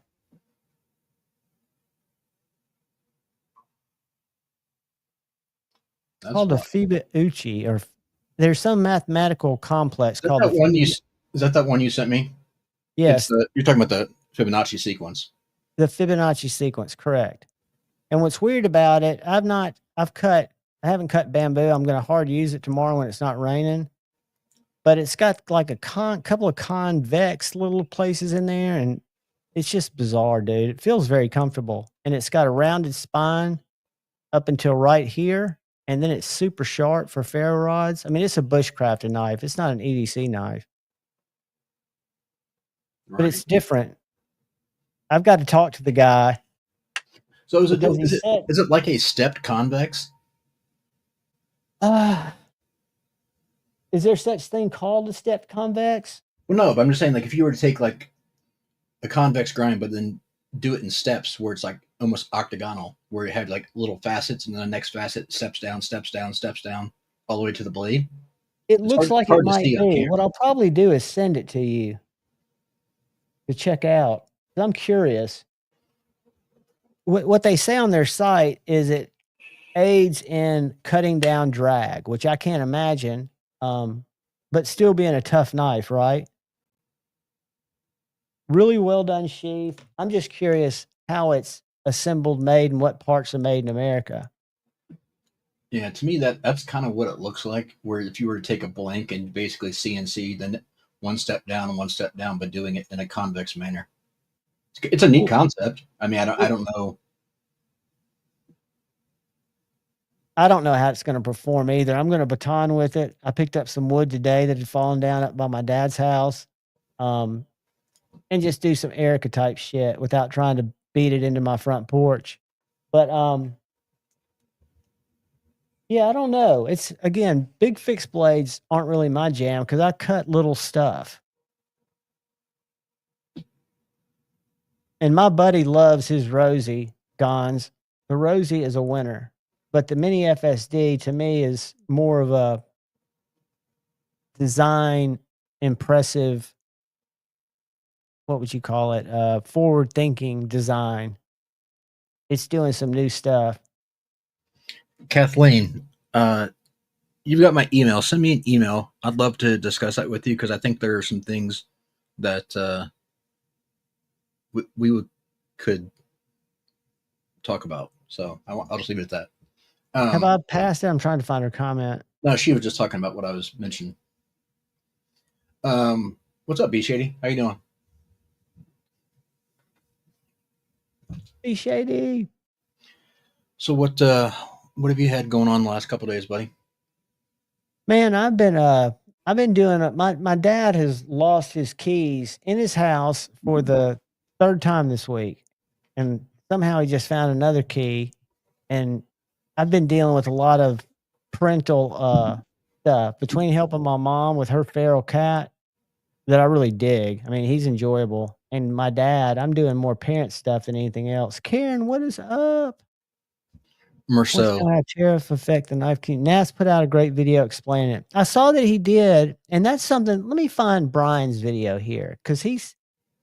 That's called a Fibonacci, or there's some mathematical complex called that one. Is that one you sent me? Yes. You're talking about the Fibonacci sequence. The Fibonacci sequence, correct. And what's weird about it, I haven't cut bamboo. I'm going to hard use it tomorrow when it's not raining. But it's got like a couple of convex little places in there, and it's just bizarre, dude. It feels very comfortable. And it's got a rounded spine up until right here. and then it's super sharp for ferro rods. I mean, it's a bushcrafted knife. It's not an EDC knife, but it's different. I've got to talk to the guy. So is it like a stepped convex? Is there such thing called a stepped convex? Well, no, but I'm just saying, like, if you were to take like a convex grind, but then do it in steps where it's like almost octagonal, where you have like little facets, and then the next facet steps down, all the way to the blade. It looks like it might be. What I'll probably do is send it to you to check out. I'm curious. What they say on their site is it aids in cutting down drag, which I can't imagine, but still being a tough knife, right? Really well done sheath. I'm just curious how it's assembled, made, and what parts are made in America. Yeah, to me that's kind of what it looks like. Where if you were to take a blank and basically CNC, then one step down, but doing it in a convex manner. It's a neat concept. I mean, I don't know. I don't know how it's going to perform either. I'm going to baton with it. I picked up some wood today that had fallen down up by my dad's house, and just do some Erica type shit without trying to beat it into my front porch. But yeah, I don't know. It's, again, big fixed blades aren't really my jam because I cut little stuff. And my buddy loves his Rosie Gons. The Rosie is a winner. But the Mini FSD to me is more of a design impressive, what would you call it? Forward thinking design. It's doing some new stuff. Kathleen, you've got my email. Send me an email. I'd love to discuss that with you because I think there are some things that we could talk about. So I'll just leave it at that. Have I passed it? I'm trying to find her comment. No, she was just talking about what I was mentioning. What's up, B Shady? How you doing? B Shady. So what have you had going on the last couple of days, buddy? Man, I've been doing my dad has lost his keys in his house for the third time this week. And somehow he just found another key. And I've been dealing with a lot of parental stuff between helping my mom with her feral cat that I really dig. I mean, he's enjoyable. And my dad, I'm doing more parent stuff than anything else. Karen, what is up? Marcel. What's going to have tariff affect the knife key? Nas put out a great video explaining it. I saw that he did, and that's something. Let me find Brian's video here because he's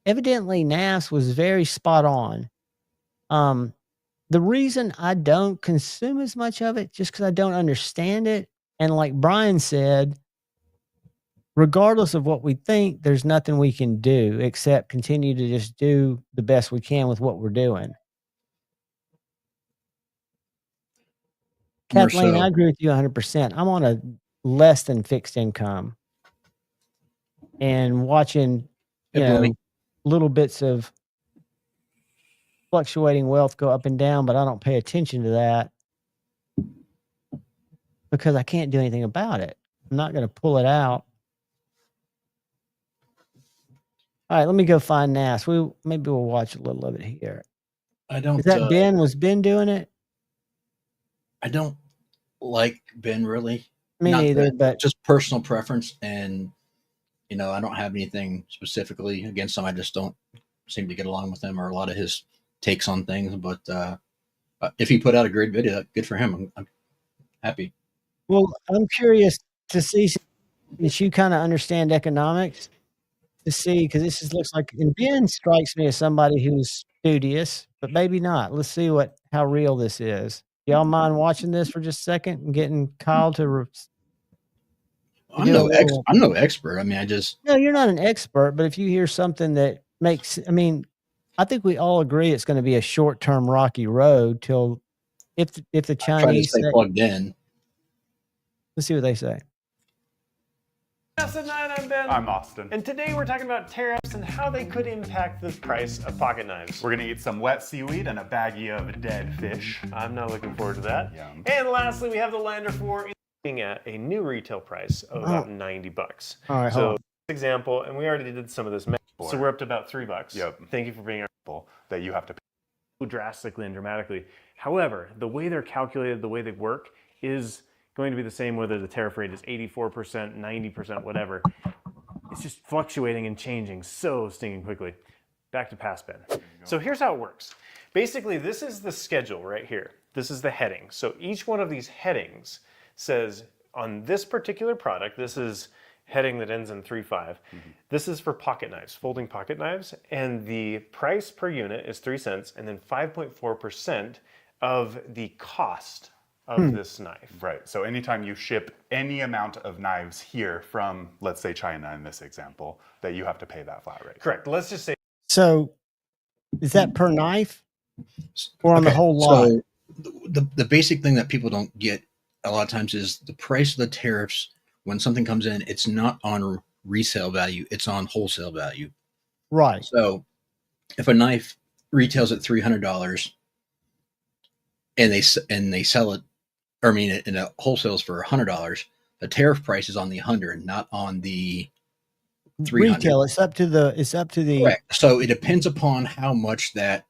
evidently Nas was very spot on. The reason I don't consume as much of it just because I don't understand it, and like Brian said, regardless of what we think, there's nothing we can do except continue to just do the best we can with what we're doing. Kathleen, I agree with you 100%. I'm on a less than fixed income and watching, little bits of fluctuating wealth go up and down, but I don't pay attention to that because I can't do anything about it. I'm not going to pull it out. All right, let me go find Nas. Maybe we'll watch a little of it here. I don't. Is that Ben? Was Ben doing it? I don't like Ben really. Me neither, but just personal preference, and I don't have anything specifically against him. I just don't seem to get along with him or a lot of his takes on things. But if he put out a great video, good for him. I'm happy. Well, I'm curious to see if you kind of understand economics. To see, because this looks like, and Ben strikes me as somebody who's studious, but maybe not. Let's see how real this is. Y'all mind watching this for just a second and getting Kyle to? I'm no expert. I mean, no, you're not an expert. But if you hear something that makes, I mean, I think we all agree it's going to be a short-term rocky road till if the Chinese try to stay plugged in. Let's see what they say. Episode 9, I'm Ben. I'm Austin. And today we're talking about tariffs and how they could impact the price of pocket knives. We're gonna eat some wet seaweed and a baggie of dead fish. I'm not looking forward to that. Yum. And lastly, we have the Lander 4 looking at a new retail price of about $90. All right, so, example, and we already did some of this math, so we're up to about $3. Yep. Thank you for being our people that you have to pay drastically and dramatically. However, the way they're calculated, the way they work, is going to be the same whether the tariff rate is 84%, 90%, whatever. It's just fluctuating and changing so stinging quickly. Back to past Ben. So here's how it works. Basically, this is the schedule right here. This is the heading. So each one of these headings says on this particular product, this is heading that ends in 3.5. This is for pocket knives, folding pocket knives, and the price per unit is 3 cents, and then 5.4% of the cost of this knife. Right. So anytime you ship any amount of knives here from, let's say, China in this example, that you have to pay that flat rate. Correct. Let's just say. So is that per knife or on the whole lot? So the basic thing that people don't get a lot of times is the price of the tariffs. When something comes in, it's not on resale value, it's on wholesale value. Right. So if a knife retails at $300 and they sell it, or I mean, in a wholesales for $100, the tariff price is on the 100, not on the 300. Retail. It's up to the. Correct. So it depends upon how much that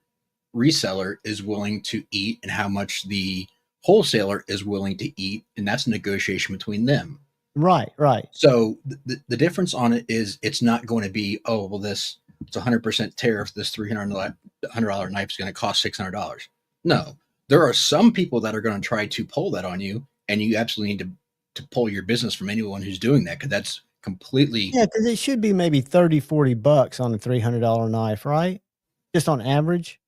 reseller is willing to eat and how much the wholesaler is willing to eat, and that's a negotiation between them. Right. So the difference on it is it's not going to be, oh, well, it's 100% tariff. This $100 knife is going to cost $600. No. There are some people that are going to try to pull that on you, and you absolutely need to pull your business from anyone who's doing that, because that's completely... Yeah, because it should be maybe $30-$40 on a $300 knife, right? Just on average?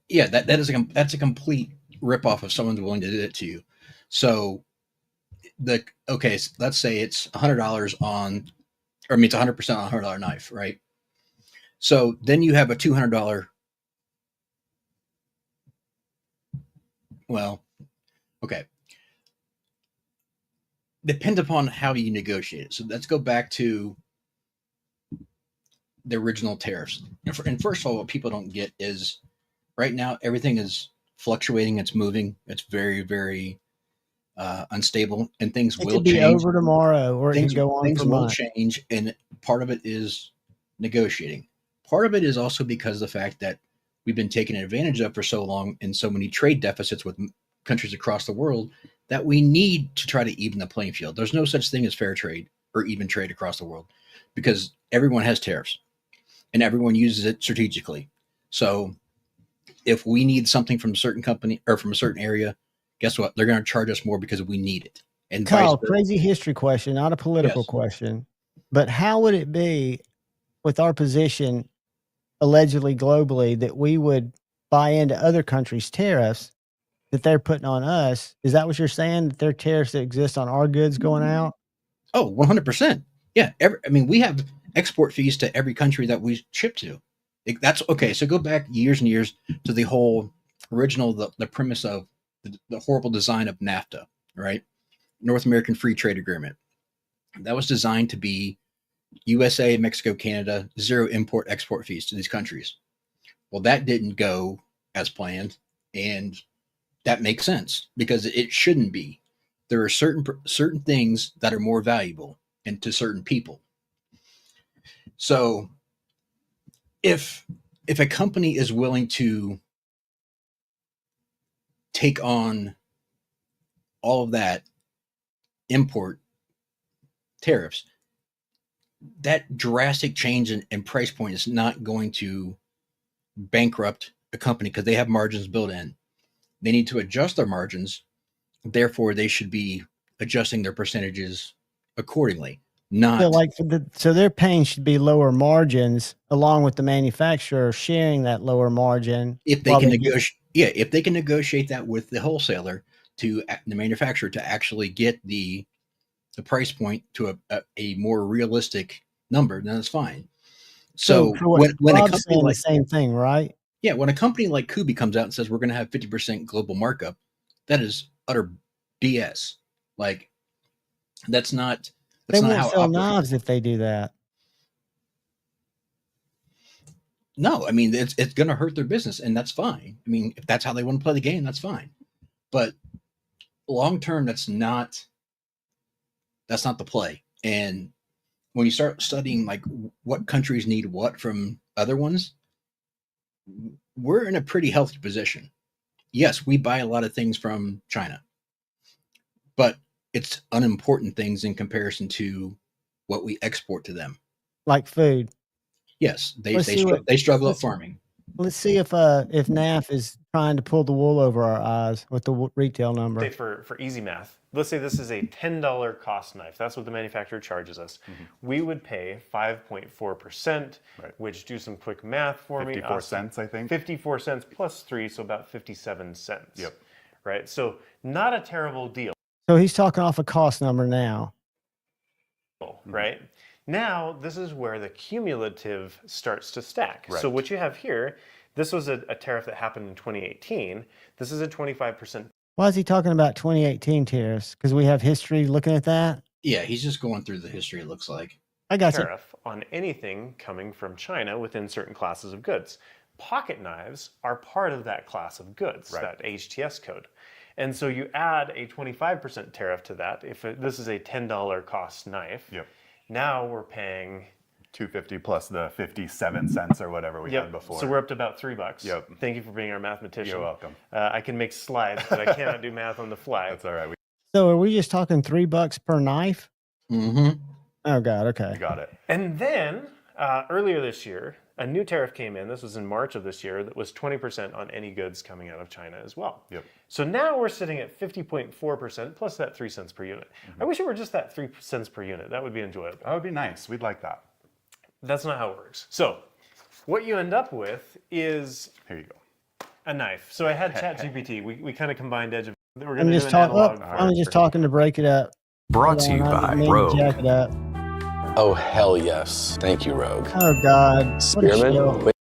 Yeah, that's a complete ripoff of someone willing to do it to you. So, so let's say it's $100 on, or I mean, it's 100% on a $100 knife, right? So then you have a $200... Well, okay. Depends upon how you negotiate it. So let's go back to the original tariffs. And first of all, what people don't get is right now, everything is fluctuating. It's moving. It's very, very unstable, and things will change. It could be over tomorrow, or it can go on things for will months. change, and part of it is negotiating. Part of it is also because of the fact that we've been taken advantage of for so long, and so many trade deficits with countries across the world, that we need to try to even the playing field. There's no such thing as fair trade or even trade across the world, because everyone has tariffs and everyone uses it strategically. So if we need something from a certain company or from a certain area, guess what? They're going to charge us more because we need it. And Kyle, crazy history question, not a political question, but how would it be with our position allegedly globally that we would buy into other countries' tariffs that they're putting on us? Is that what you're saying, that there are tariffs that exist on our goods going out? Oh, 100%. Yeah. We have export fees to every country that we ship to. That's okay. So go back years and years to the whole original, the premise of the horrible design of NAFTA, right? North American Free Trade Agreement. That was designed to be USA, Mexico, Canada, zero import-export fees to these countries. Well, that didn't go as planned, and that makes sense because it shouldn't be. There are certain things that are more valuable and to certain people. So if a company is willing to take on all of that import tariffs, that drastic change in price point is not going to bankrupt a company because they have margins built in. They need to adjust their margins. Therefore, they should be adjusting their percentages accordingly. So their pain should be lower margins along with the manufacturer sharing that lower margin. If they can negotiate, if they can negotiate that with the wholesaler to the manufacturer to actually get the price point to a more realistic number, then that's fine. So when a company like the same thing, right? Yeah, when a company like Kubi comes out and says we're going to have 50% global markup, that is utter BS. Like, that's not They not won't how it sell operates. knives if they do that. No, I mean, it's going to hurt their business, and that's fine. I mean, if that's how they want to play the game, that's fine. But long term, that's not the play. And when you start studying like what countries need what from other ones, we're in a pretty healthy position. Yes, we buy a lot of things from China, but it's unimportant things in comparison to what we export to them. Like food. Yes, they struggle at farming. Let's see if NAF is trying to pull the wool over our eyes with the retail number. Say for easy math, let's say this is a $10 cost knife. That's what the manufacturer charges us. We would pay 5.4%, which, do some quick math for 54 me. cents, I think. 54 cents plus 3, so about 57 cents. Yep. Right? So not a terrible deal. So he's talking off a cost number now. Right? Now, this is where the cumulative starts to stack. Right. So what you have here, this was a tariff that happened in 2018. This is a 25%. Why is he talking about 2018 tariffs? Because we have history looking at that? Yeah, he's just going through the history, it looks like. I got you. Tariff on anything coming from China within certain classes of goods. Pocket knives are part of that class of goods, that HTS code. And so you add a 25% tariff to that. If this is a $10 cost knife, now we're paying $2.50 plus the 57 cents or whatever we had before. So we're up to about $3. Yep. Thank you for being our mathematician. You're welcome. I can make slides, but I cannot do math on the fly. That's all right. So are we just talking $3 per knife? Mm-hmm. Oh God, okay. You got it. And then earlier this year, a new tariff came in. This was in March of this year. That was 20% on any goods coming out of China as well. Yep. So now we're sitting at 50.4% plus that 3 cents per unit. I wish it were just that 3 cents per unit. That would be enjoyable. That would be nice. We'd like that. That's not how it works. So what you end up with is here you go, a knife. So I had ChatGPT. We kind of combined edge of. I'm just talking to break it up. Brought to you by Rogue. Jack it up. Oh, hell yes. Thank you, Rogue. Oh, God. Spearman?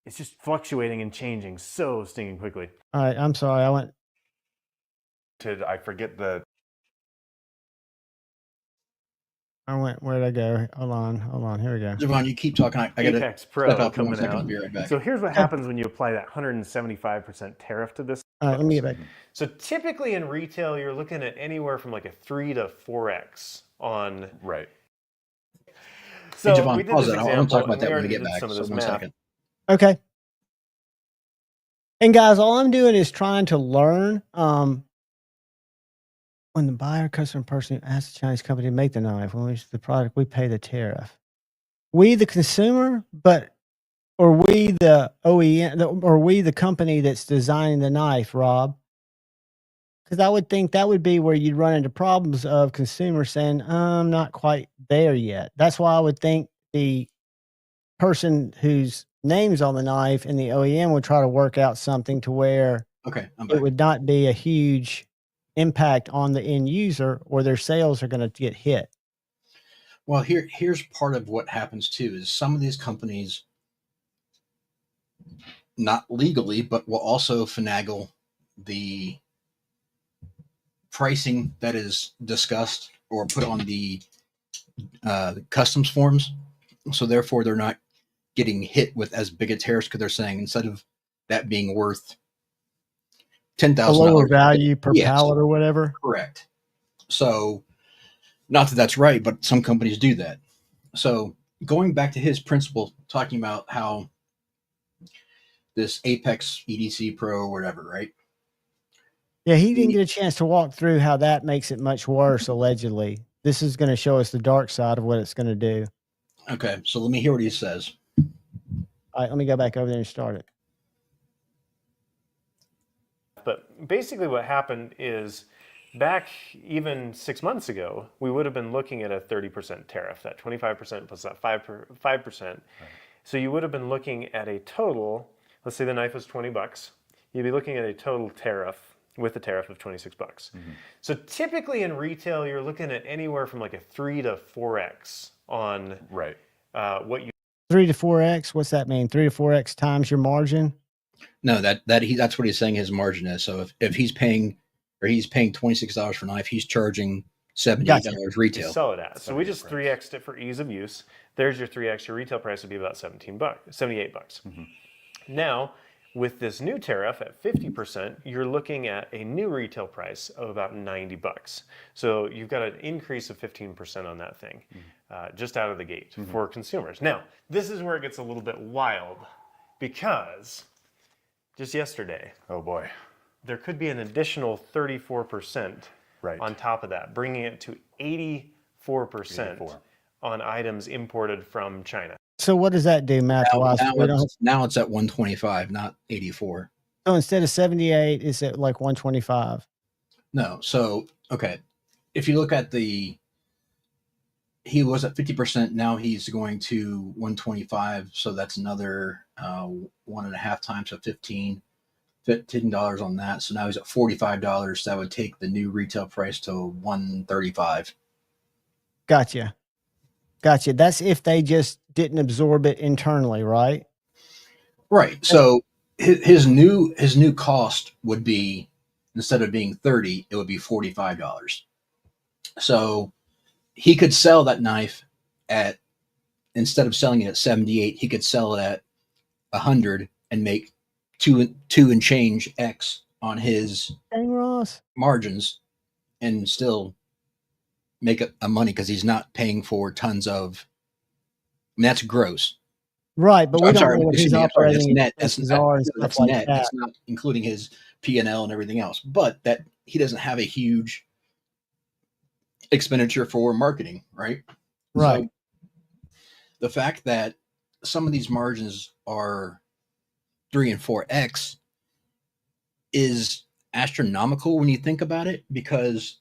It's just fluctuating and changing so stinging quickly. All right, I'm sorry. I forget the... Where'd I go? Hold on. Here we go. Javon, you keep talking. I got to Apex Pro step coming out. I'll be right back. So here's what happens when you apply that 175% tariff to this. All right, let me get back. So typically in retail, you're looking at anywhere from like a 3 to 4x on... Right. So hey, Javon, we did pause this that. I want example, to talk about and that we when we already get did back. some of So this 1 math. second. Okay. And guys, all I'm doing is trying to learn. When the buyer, customer, person asks the Chinese company to make the knife, when we use the product, we pay the tariff. We, the consumer, or we, the OEM, or we, the company that's designing the knife, Rob? Because I would think that would be where you'd run into problems of consumers saying, I'm not quite there yet. That's why I would think the person whose name's on the knife and the OEM would try to work out something to where it would not be a huge impact on the end user or their sales are going to get hit. Well, here's part of what happens too is some of these companies, not legally, but will also finagle the pricing that is discussed or put on the customs forms. So therefore, they're not getting hit with as big a tariffs because they're saying instead of that being worth $10,000, a lower value per pallet or whatever. Correct. So, not that that's right, but some companies do that. So, going back to his principle, talking about how this Apex EDC Pro or whatever, right? Yeah, he didn't get a chance to walk through how that makes it much worse, allegedly. This is going to show us the dark side of what it's going to do. Okay, so let me hear what he says. All right, let me go back over there and start it. But basically what happened is back even 6 months ago, we would have been looking at a 30% tariff, that 25% plus that 5%. Right. So you would have been looking at a total, let's say the knife was $20. You'd be looking at a total tariff with a tariff of $26. Mm-hmm. So typically in retail, you're looking at anywhere from like a 3 to 4x on what you... 3 to 4x? What's that mean? 3 to 4x times your margin? No, that's what he's saying his margin is. So if he's paying $26 for a knife, he's charging $78 retail. You sell it at. So we just 3x'd it for ease of use. There's your 3x. Your retail price would be about $78. Mm-hmm. Now, with this new tariff at 50%, you're looking at a new retail price of about $90. So you've got an increase of 15% on that thing, just out of the gate for consumers. Now, this is where it gets a little bit wild, because just yesterday, oh boy, there could be an additional 34% on top of that, bringing it to 84% on items imported from China. So what does that do math-wise? Now it's at 125, not 84. So instead of 78, it's at like 125. No. So, okay. If you look at he was at 50%. Now he's going to 125. So that's another 1.5 times, so $15 on that. So now he's at $45. That would take the new retail price to 135. Gotcha. That's if they just didn't absorb it internally, right? Right. So his new cost would be, instead of being $30, it would be $45. So he could sell that knife at, instead of selling it at 78, he could sell it at 100 and make two and change X on his margins, and still make a money, because he's not paying for tons of. I mean, that's gross. Right, but we don't know what his operating net. expenses are and stuff like that. That's not including his P&L and everything else. But that he doesn't have a huge expenditure for marketing, right? Right. So the fact that some of these margins are 3 and 4x is astronomical when you think about it, because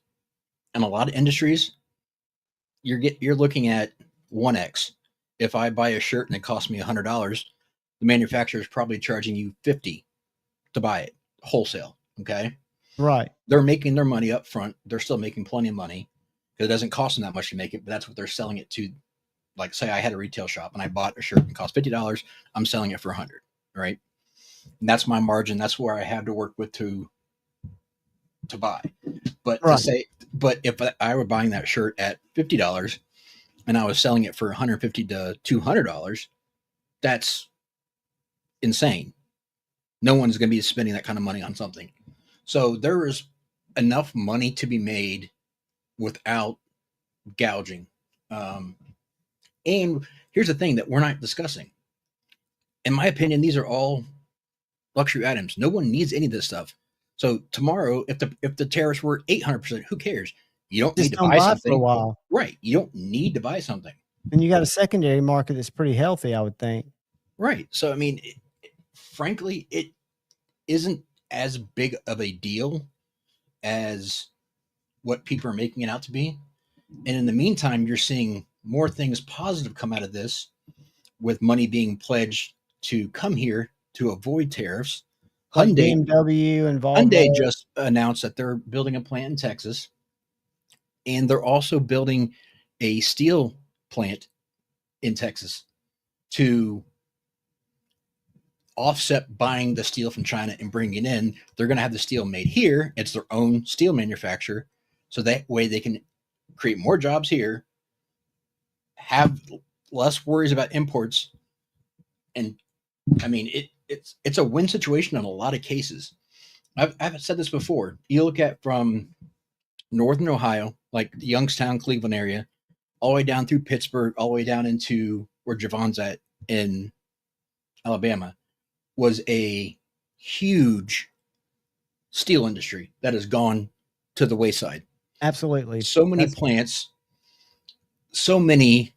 in a lot of industries, you're looking at 1x. If I buy a shirt and it costs me $100, the manufacturer is probably charging you $50 to buy it wholesale. Okay. Right. They're making their money up front. They're still making plenty of money, because it doesn't cost them that much to make it, but that's what they're selling it to. Like, say I had a retail shop and I bought a shirt and it cost $50. I'm selling it for $100. Right. And that's my margin. That's where I have to work with to buy. But but if I were buying that shirt at $50 and I was selling it for $150 to $200, that's insane. No one's going to be spending that kind of money on something. So there is enough money to be made without gouging. And here's the thing that we're not discussing. In my opinion, these are all luxury items. No one needs any of this stuff. So tomorrow, if the tariffs were 800%, who cares? You don't need to buy something for a while. Right. You don't need to buy something. And you got a secondary market that's pretty healthy, I would think. Right. So, I mean, frankly, it isn't as big of a deal as what people are making it out to be. And in the meantime, you're seeing more things positive come out of this, with money being pledged to come here to avoid tariffs. Like BMW and Volvo. Hyundai just announced that they're building a plant in Texas, and they're also building a steel plant in Texas to offset buying the steel from China and bringing it in. They're going to have the steel made here. It's their own steel manufacturer. So that way they can create more jobs here, have less worries about imports. And I mean, it's a win situation in a lot of cases. I've said this before. You look at from northern Ohio, like the Youngstown, Cleveland area, all the way down through Pittsburgh, all the way down into where Javon's at in Alabama, was a huge steel industry that has gone to the wayside. Absolutely. So many plants, so many,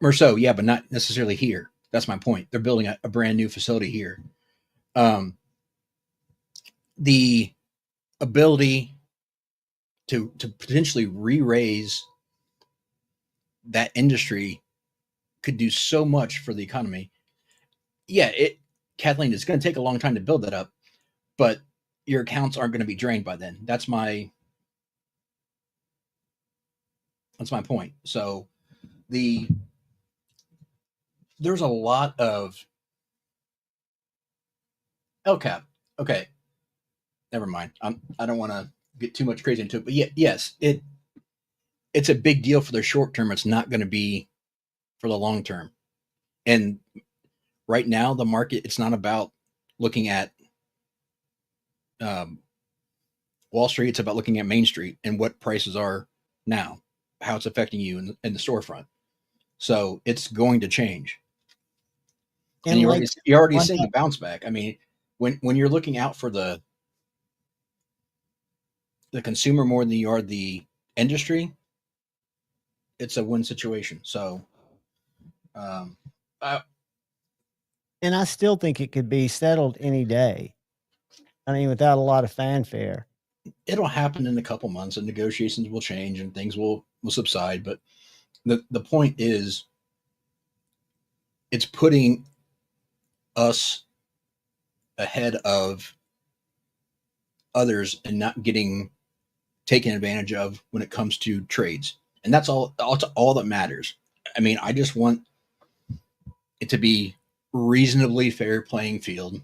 or so, yeah, but not necessarily here. That's my point. They're building a brand new facility here. The ability to potentially re-raise that industry could do so much for the economy. Yeah, Kathleen, it's going to take a long time to build that up, but your accounts aren't going to be drained by then. That's my point. So there's a lot of LCAP. Okay. Never mind. I don't want to get too much crazy into it. But yes, it's a big deal for the short term. It's not going to be for the long term. And right now, the market, it's not about looking at Wall Street. It's about looking at Main Street and what prices are now, how it's affecting you in the storefront. So it's going to change. And you're already seeing a bounce back. I mean, when you're looking out for the consumer more than you are the industry, it's a win situation. So, and I still think it could be settled any day. I mean, without a lot of fanfare. It'll happen in a couple months, and negotiations will change, and things will subside. But the point is, it's putting us ahead of others and not getting taken advantage of when it comes to trades. And that's all that matters. I mean, I just want it to be reasonably fair playing field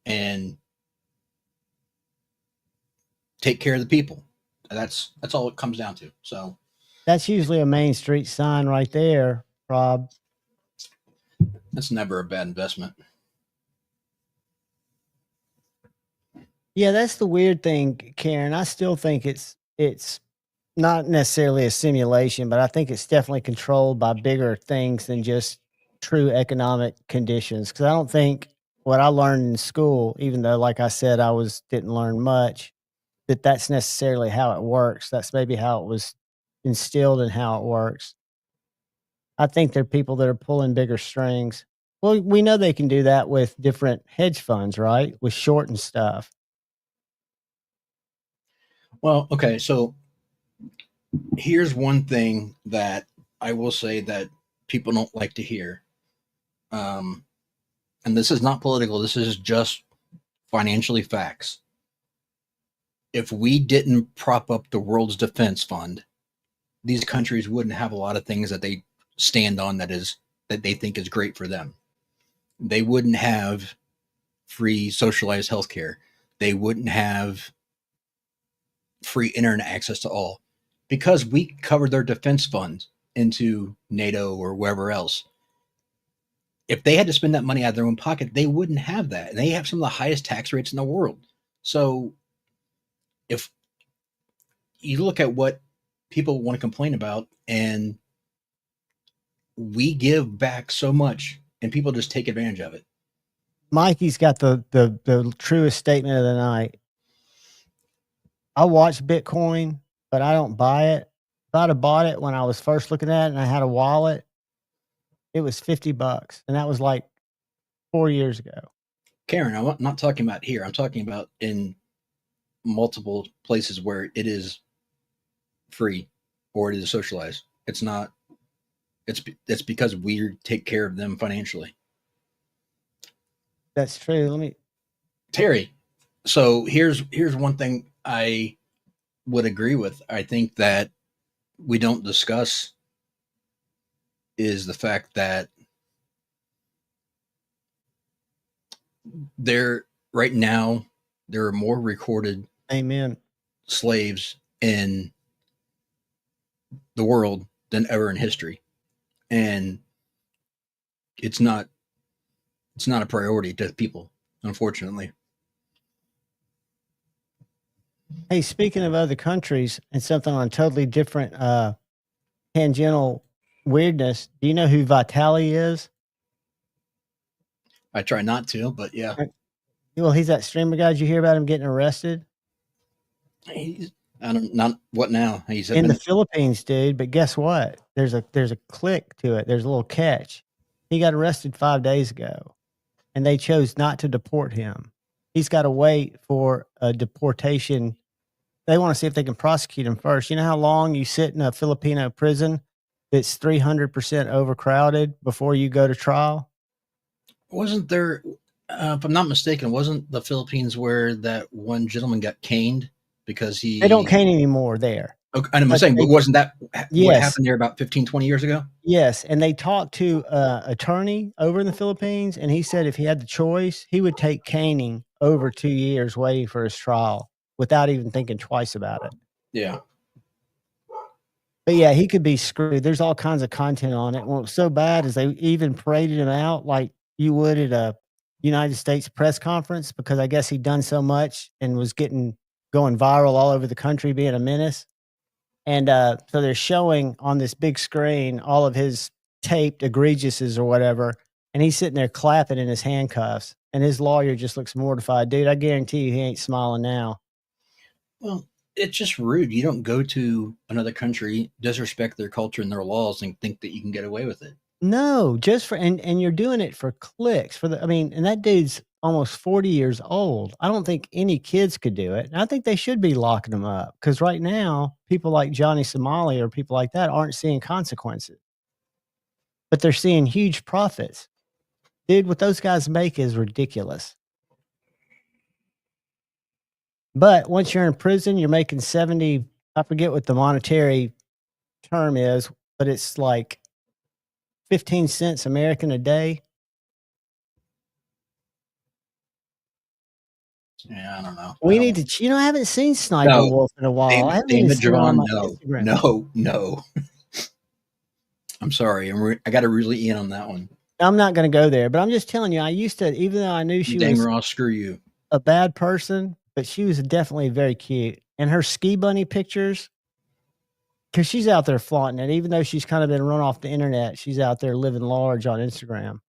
and take care of the people. That's all it comes down to. So that's usually a Main Street sign right there, Rob. That's never a bad investment. Yeah, that's the weird thing, Karen. I still think it's not necessarily a simulation, but I think it's definitely controlled by bigger things than just true economic conditions. Because I don't think what I learned in school, even though, like I said, didn't learn much, that's necessarily how it works. That's maybe how it was instilled in how it works. I think there are people that are pulling bigger strings. Well, we know they can do that with different hedge funds, right? With short and stuff. Well, okay, so here's one thing that I will say that people don't like to hear. And this is not political. This is just financially facts. If we didn't prop up the world's defense fund, these countries wouldn't have a lot of things that they stand on that they think is great for them. They wouldn't have free socialized healthcare. They wouldn't have free internet access to all, because we covered their defense funds into NATO or wherever else. If they had to spend that money out of their own pocket, they wouldn't have that. And they have some of the highest tax rates in the world. So if you look at what people want to complain about, and we give back so much and people just take advantage of it. Mikey's got the truest statement of the night. I watch Bitcoin, but I don't buy it. If I'd have bought it when I was first looking at it and I had a wallet, it was $50. And that was like 4 years ago. Karen, I'm not talking about here. I'm talking about in multiple places where it is free or it is socialized. It's not. It's because we take care of them financially. That's true. Terry. So here's one thing I would agree with. I think that we don't discuss is the fact that right now there are more recorded slaves in the world than ever in history. And it's not a priority to people, unfortunately. Hey, speaking of other countries and something on totally different tangential weirdness, do you know who Vitali is? I try not to, but yeah. Well, he's that streamer guy. Did you hear about him getting arrested? Not what now? He's in the Philippines, dude. But guess what? There's a click to it. There's a little catch. He got arrested 5 days ago, and they chose not to deport him. He's got to wait for a deportation. They want to see if they can prosecute him first. You know how long you sit in a Filipino prison that's 300% overcrowded before you go to trial? Wasn't there, if I'm not mistaken, wasn't the Philippines where that one gentleman got caned because he... They don't cane anymore there. Okay, I'm saying, but wasn't that what happened there about 15, 20 years ago? Yes, and they talked to an attorney over in the Philippines, and he said if he had the choice, he would take caning over 2 years waiting for his trial. without even thinking twice about it. Yeah. But yeah, he could be screwed. There's all kinds of content on it. What was so bad is they even paraded him out like you would at a United States press conference, because I guess he'd done so much and was going viral all over the country being a menace. And so they're showing on this big screen all of his taped egregious's or whatever, and he's sitting there clapping in his handcuffs, and his lawyer just looks mortified. Dude, I guarantee you he ain't smiling now. Well, it's just rude. You don't go to another country, disrespect their culture and their laws, and think that you can get away with it. No, just for and you're doing it for clicks. And that dude's almost 40 years old. I don't think any kids could do it. And I think they should be locking them up, because right now people like Johnny Somali or people like that aren't seeing consequences, but they're seeing huge profits. Dude, what those guys make is ridiculous. But once you're in prison, you're making 70, I forget what the monetary term is, but it's like 15 cents American a day. Yeah, I don't know. We need to, I haven't seen Sniper Wolf in a while. I haven't even seen him on my Instagram. No. I'm sorry. I got to really in on that one. I'm not going to go there, but I'm just telling you, I used to, even though I knew she was Ross, screw you, a bad person, but she was definitely very cute. And her ski bunny pictures, because she's out there flaunting it, even though she's kind of been run off the internet, she's out there living large on Instagram.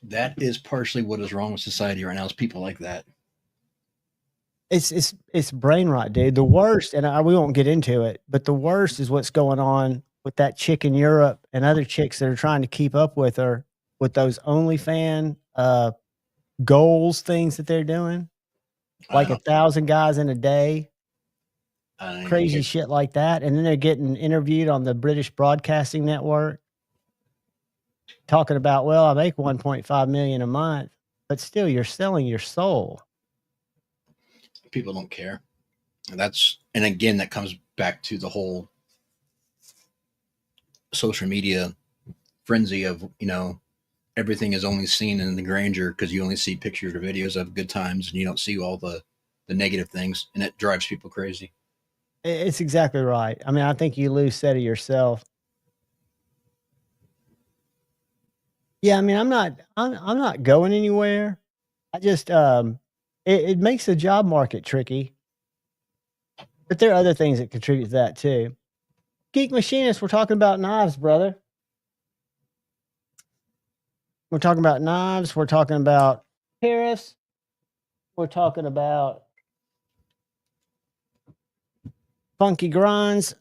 That is partially what is wrong with society right now, is people like that. It's brain rot, dude. The worst, and we won't get into it, but the worst is what's going on with that chick in Europe and other chicks that are trying to keep up with her with those OnlyFans goals things that they're doing, like 1,000 guys in a day, crazy shit like that, and then they're getting interviewed on the British Broadcasting Network, talking about, well, I make 1.5 million a month, but still, you're selling your soul. People don't care. And again, that comes back to the whole social media frenzy of, everything is only seen in the grandeur, because you only see pictures or videos of good times, and you don't see all the negative things, and it drives people crazy. It's exactly right. I mean, I think you lose sight of yourself. Yeah, I mean, I'm not going anywhere. I just it makes the job market tricky. But there are other things that contribute to that too. Geek Machinist, we're talking about knives, brother. We're talking about knives. We're talking about tariffs. We're talking about funky grinds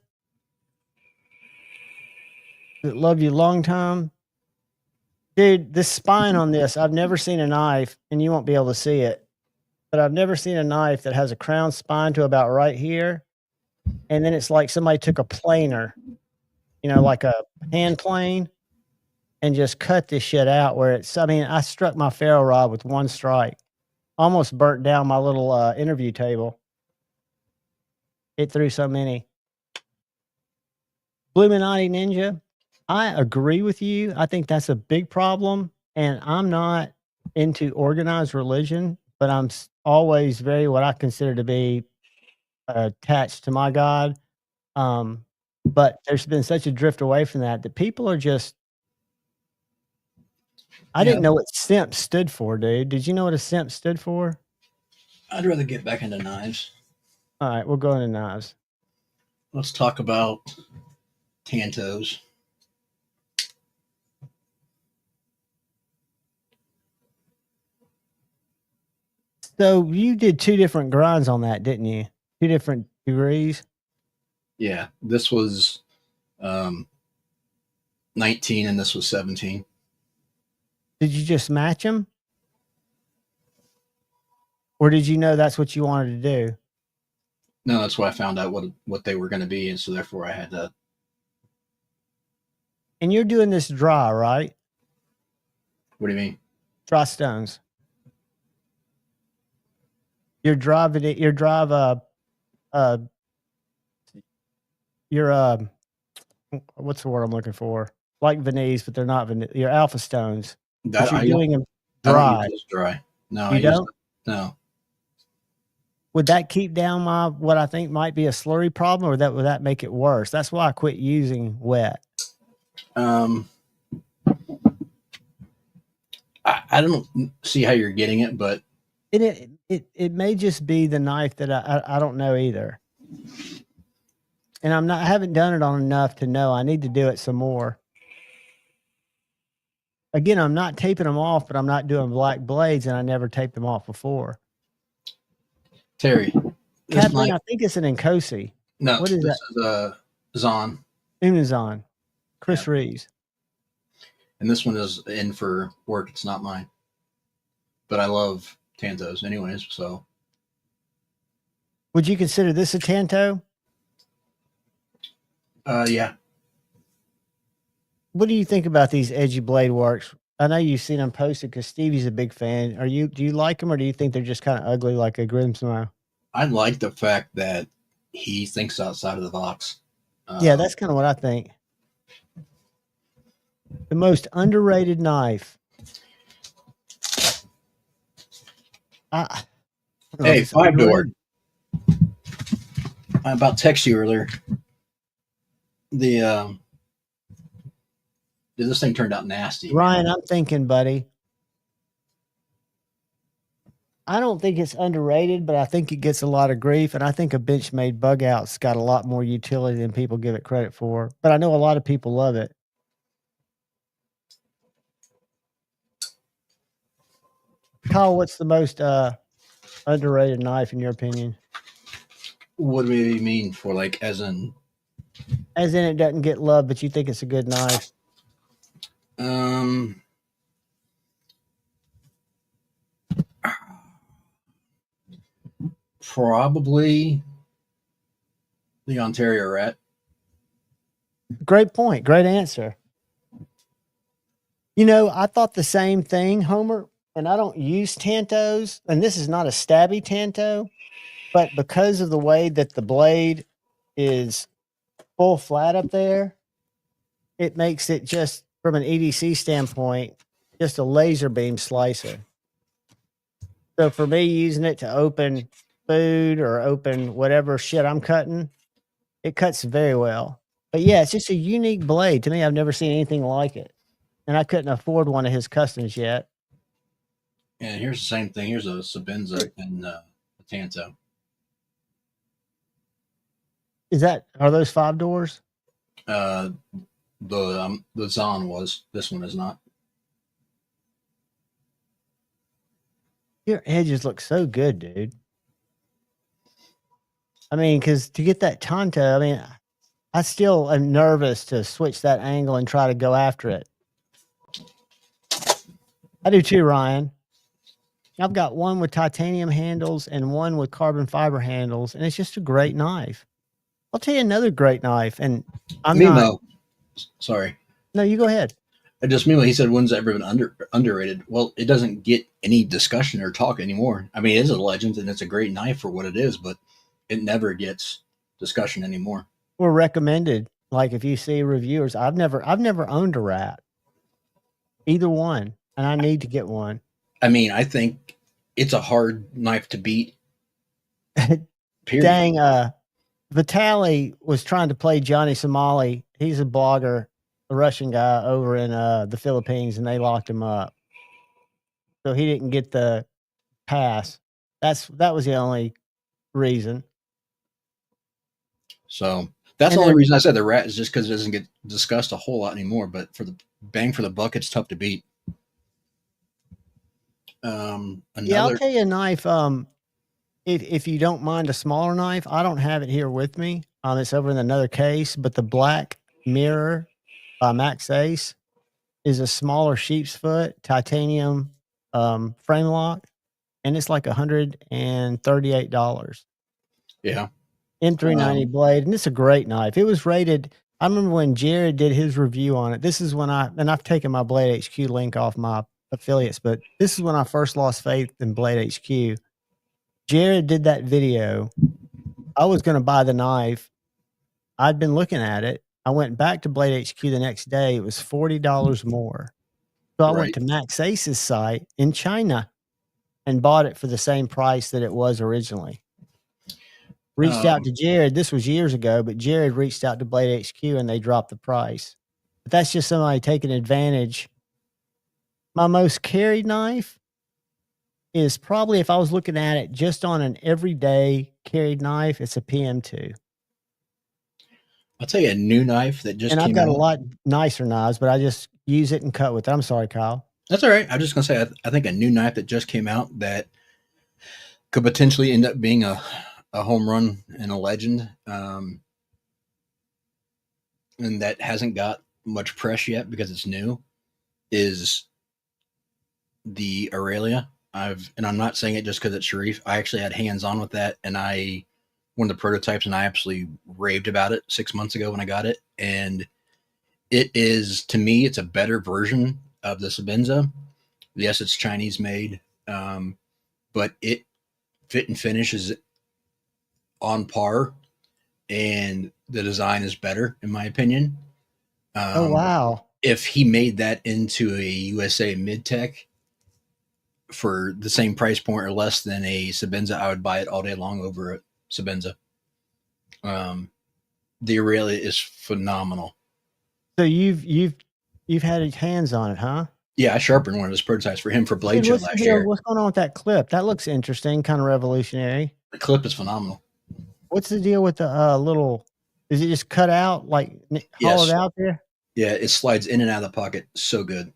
that love you long time. Dude, this spine on this, I've never seen a knife, and you won't be able to see it, but I've never seen a knife that has a crown spine to about right here, and then it's like somebody took a planer, like a hand plane, and just cut this shit out where I struck my ferro rod with one strike. Almost burnt down my little interview table. It threw so many. Bluminati Ninja, I agree with you. I think that's a big problem, and I'm not into organized religion, but I'm always very what I consider to be attached to my God. But there's been such a drift away from that people are just. I didn't know what simp stood for, dude. Did you know what a simp stood for? I'd rather get back into knives. All right, we'll go into knives. Let's talk about Tantos. So you did 2 different grinds on that, didn't you? 2 different degrees? Yeah, this was 19 and this was 17. Did you just match them? Or did you know that's what you wanted to do? No, that's why I found out what they were going to be, and so therefore I had to. And you're doing this dry, right? What do you mean? Dry stones. You're driving it. You're what's the word I'm looking for? Like Venice, but they're not Venice. You're alpha stones. You're doing them. I don't Dry. use this dry. No, You don't? No. Would that keep down my what I think might be a slurry problem, or would that make it worse? That's why I quit using wet. I don't see how you're getting it, but it may just be the knife that I don't know either. And I haven't done it on enough to know. I need to do it some more. Again, I'm not taping them off, but I'm not doing black blades, and I never taped them off before. Terry, Kathleen, I think it's an Nkosi. No, what is this that? is Zahn. Unizon. Chris Reeves. And this one is in for work. It's not mine. But I love Tantos anyways, so. Would you consider this a Tanto? Yeah. What do you think about these edgy blade works? I know you've seen them posted because Stevie's a big fan. Do you like them, or do you think they're just kind of ugly like a Grimsmo? I like the fact that he thinks outside of the box. Yeah, that's kind of what I think. The most underrated knife. Hey, 5-door. I about text you earlier. This thing turned out nasty. Ryan, I'm thinking, buddy. I don't think it's underrated, but I think it gets a lot of grief, and I think a Benchmade bug out's got a lot more utility than people give it credit for. But I know a lot of people love it. Kyle, what's the most underrated knife in your opinion? What do you mean for, like, as in it doesn't get love, but you think it's a good knife? Probably the Ontario Rat. Great point. Great answer. You know, I thought the same thing, Homer, and I don't use Tantos, and this is not a stabby Tanto, but because of the way that the blade is full flat up there, it makes it just, from an EDC standpoint, just a laser beam slicer. So for me, using it to open food or open whatever shit I'm cutting, it cuts very well. But yeah, it's just a unique blade. To me, I've never seen anything like it. And I couldn't afford one of his customs yet. Yeah, here's the same thing. Here's a Sabenza and a Tanto. Are those 5 doors? The Zahn was. This one is not. Your edges look so good, dude. I mean, because to get that Tanto, I mean, I still am nervous to switch that angle and try to go after it. I do too, Ryan. I've got one with titanium handles and one with carbon fiber handles, and it's just a great knife. I'll tell you another great knife, and Sorry. No, you go ahead. Just Mimo, he said, when's it ever been underrated? Well, it doesn't get any discussion or talk anymore. I mean, it is a legend, and it's a great knife for what it is, but it never gets discussion anymore. Or recommended. Like if you see reviewers, I've never owned a Rat. Either one. And I need to get one. I mean, I think it's a hard knife to beat. Period. Dang, Vitaly was trying to play Johnny Somali. He's a blogger, a Russian guy over in the Philippines, and they locked him up. So he didn't get the pass. That was the only reason. So that's the only reason I said the Rat is just because it doesn't get discussed a whole lot anymore. But for the bang for the buck, it's tough to beat. Yeah, I'll tell you a knife. If you don't mind a smaller knife, I don't have it here with me. It's over in another case. But the Black Mirror by Max Ace is a smaller sheep's foot titanium frame lock, and it's like $138. Yeah. M390 blade, and it's a great knife. It was rated. I remember when Jared did his review on it. This is when I've taken my Blade HQ link off my affiliates, but this is when I first lost faith in Blade HQ. Jared did that video. I was going to buy the knife. I'd been looking at it. I went back to Blade HQ the next day. It was $40 more. So I went to Max Ace's site in China and bought it for the same price that it was originally. Reached out to Jared. This was years ago, but Jared reached out to Blade HQ and they dropped the price. But that's just somebody taking advantage. My most carried knife is probably, if I was looking at it just on an everyday carried knife, it's a PM2. I'll tell you a new knife that just came out. And I've got a lot nicer knives, but I just use it and cut with it. I'm sorry, Kyle. That's all right. I'm just going to say, I think a new knife that just came out that could potentially end up being a home run and a legend, and that hasn't got much press yet because it's new, is the Aurelia. And I'm not saying it just because it's Sharif. I actually had hands-on with that, and one of the prototypes, and I absolutely raved about it 6 months ago when I got it. And it is, to me, it's a better version of the Sabenza. Yes, it's Chinese made, but it fit and finish is on par, and the design is better, in my opinion. Oh, wow. If he made that into a USA mid-tech for the same price point or less than a Sabenza, I would buy it all day long over a Sabenza. The Aurelia is phenomenal. So you've had hands on it, huh? Yeah, I sharpened one of his prototypes for him for Blade Show last year. What's going on with that clip? That looks interesting, kind of revolutionary. The clip is phenomenal. What's the deal with the little? Is it just cut out, like hollowed out there? Yeah, it slides in and out of the pocket. So good.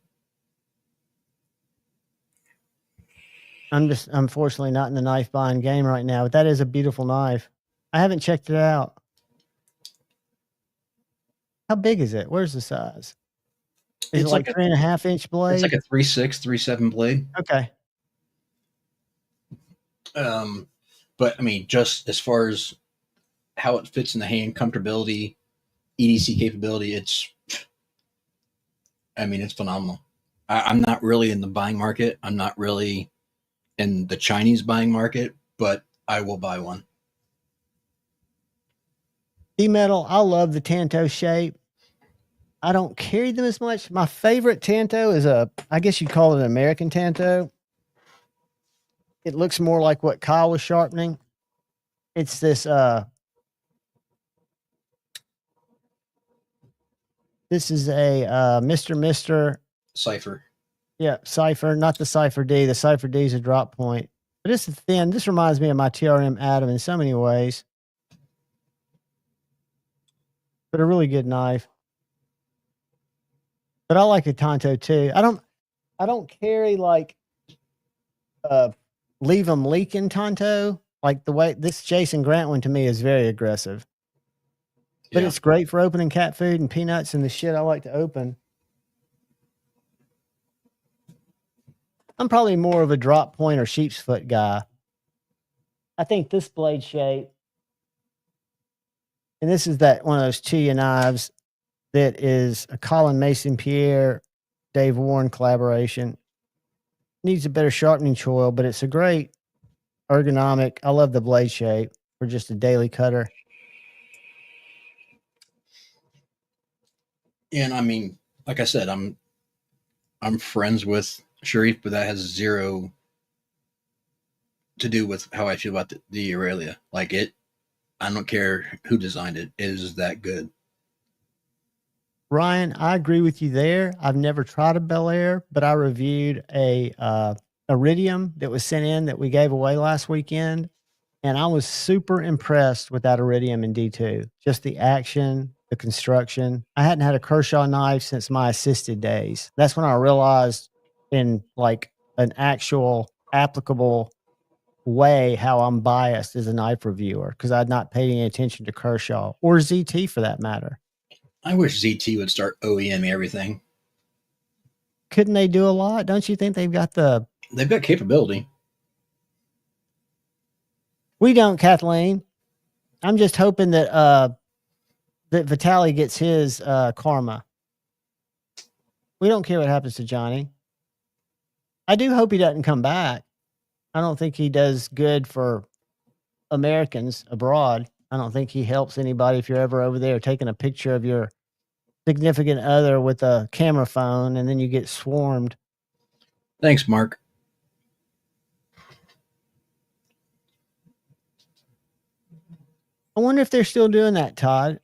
I'm just unfortunately not in the knife buying game right now, but that is a beautiful knife. I haven't checked it out. How big is it? Where's the size? Is it like 3.5 inch blade? It's like a 3.6, 3.7 blade. Okay. But I mean, just as far as how it fits in the hand, comfortability, EDC capability, it's phenomenal. I'm not really in the buying market. I'm not really in the Chinese buying market, but I will buy one. D-Metal, I love the Tanto shape. I don't carry them as much. My favorite Tanto is I guess you'd call it an American Tanto. It looks more like what Kyle was sharpening. It's this, this is a Mr. Cypher. Yeah, Cypher, not the Cypher D. The Cypher D is a drop point. But it's thin. This reminds me of my TRM Atom in so many ways. But a really good knife. But I like a Tanto too. I don't carry like leave them leaking Tanto. Like the way this Jason Grant one to me is very aggressive. But it's great for opening cat food and peanuts and the shit I like to open. I'm probably more of a drop point or sheep's foot guy. I think this blade shape, and this is that one of those Chia knives that is a Colin Mason Pierre, Dave Warren collaboration. Needs a better sharpening choil, but it's a great ergonomic. I love the blade shape for just a daily cutter. And I mean, like I said, I'm friends with Sharif, but that has zero to do with how I feel about the Aurelia. Like it, I don't care who designed it. It is that good. Ryan, I agree with you there. I've never tried a Bel Air, but I reviewed a Iridium that was sent in that we gave away last weekend, and I was super impressed with that Iridium in D2. Just the action, the construction. I hadn't had a Kershaw knife since my assisted days. That's when I realized in like an actual applicable way how I'm biased as a knife reviewer because I'd not paid any attention to Kershaw or ZT for that matter. I wish ZT would start OEM everything. Couldn't they do a lot? Don't you think they've got capability? We don't, Kathleen. I'm just hoping that that Vitaly gets his karma. We don't care what happens to Johnny. I do hope he doesn't come back. I don't think he does good for Americans abroad. I don't think he helps anybody if you're ever over there taking a picture of your significant other with a camera phone, and then you get swarmed. Thanks, Mark. I wonder if they're still doing that, Todd.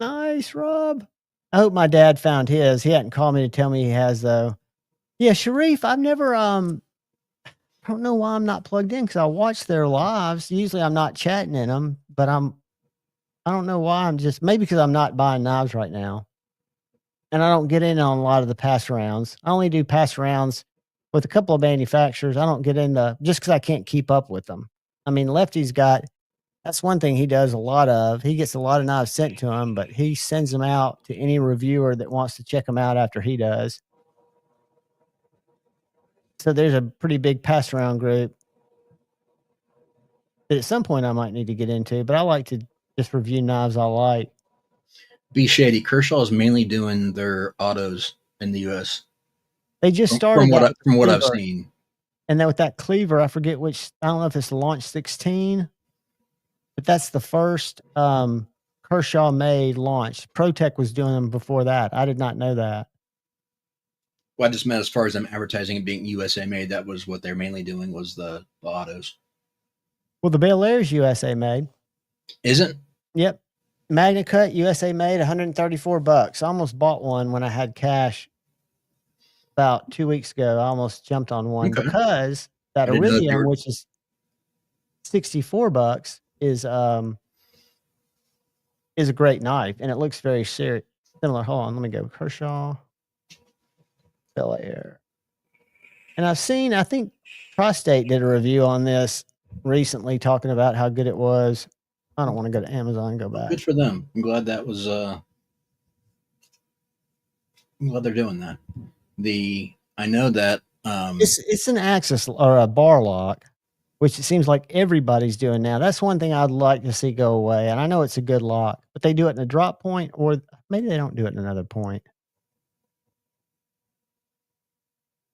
Nice, Rob. I hope my dad found his. He hadn't called me to tell me he has, though. Yeah, Sharif, I've never, I don't know why I'm not plugged in because I watch their lives. Usually I'm not chatting in them, but I don't know why. I'm just, maybe because I'm not buying knives right now. And I don't get in on a lot of the pass rounds. I only do pass rounds with a couple of manufacturers. I don't get into just because I can't keep up with them. I mean, Lefty's got, that's one thing he does a lot of. He gets a lot of knives sent to him, but he sends them out to any reviewer that wants to check them out after he does. So there's a pretty big pass around group that at some point I might need to get into, but I like to just review knives I like. Be Shady. Kershaw is mainly doing their autos in the U.S. They just started from what I've seen. And then with that cleaver, I forget which, I don't know if it's Launch 16, but that's the first Kershaw made launch. ProTech was doing them before that. I did not know that. Well, I just meant as far as them advertising it being USA made, that was what they're mainly doing was the autos. Well, the Bel Air's USA made. Isn't? Yep. Magna Cut USA made, $134. I almost bought one when I had cash about 2 weeks ago. I almost jumped on one because that Iridium, which is $64, is a great knife, and it looks very similar. Hold on, let me go. Kershaw, Bel Air. And I've seen, I think Tri-State did a review on this recently, talking about how good it was. I don't want to go to Amazon and go back. Good for them. I'm glad that was. I'm glad they're doing that. I know that it's an axis or a bar lock, which it seems like everybody's doing now. That's one thing I'd like to see go away. And I know it's a good lock, but they do it in a drop point, or maybe they don't do it in another point.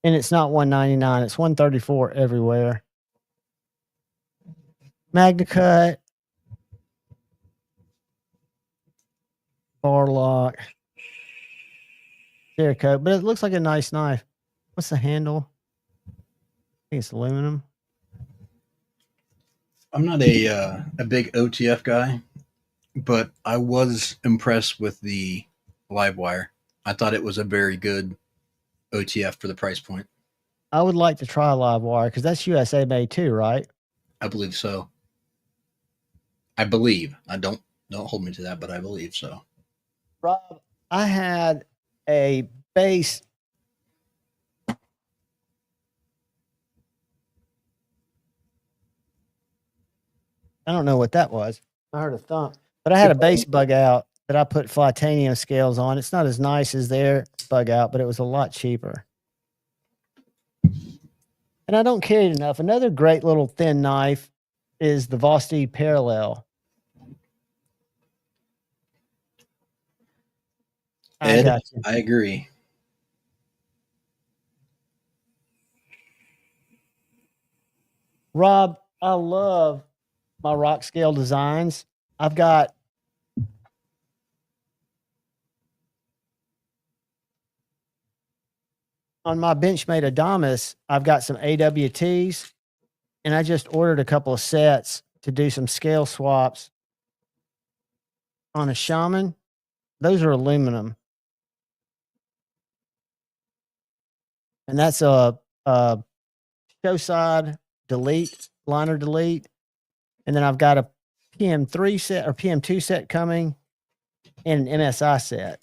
And it's not $199; it's $134 everywhere. Magna Cut, bar lock, Cerakote, but it looks like a nice knife. What's the handle? I think it's aluminum. I'm not a big OTF guy, but I was impressed with the live wire. I thought it was a very good OTF for the price point. I would like to try live wire because that's USA made too, right? I believe so. I believe. I don't hold me to that, but I believe so. Rob, I had a base. I don't know what that was. I heard a thump, but I had a base bug out that I put Flytanium scales on. It's not as nice as their bug out, but it was a lot cheaper. And I don't carry it enough. Another great little thin knife is the Vosti Parallel. Ed, I agree. Rob, I love my rock scale designs. I've got on my Benchmade Adamas, I've got some AWTs, and I just ordered a couple of sets to do some scale swaps on a Shaman. Those are aluminum. And that's a show side delete, liner delete. And then I've got a PM3 set or PM2 set coming and an MSI set.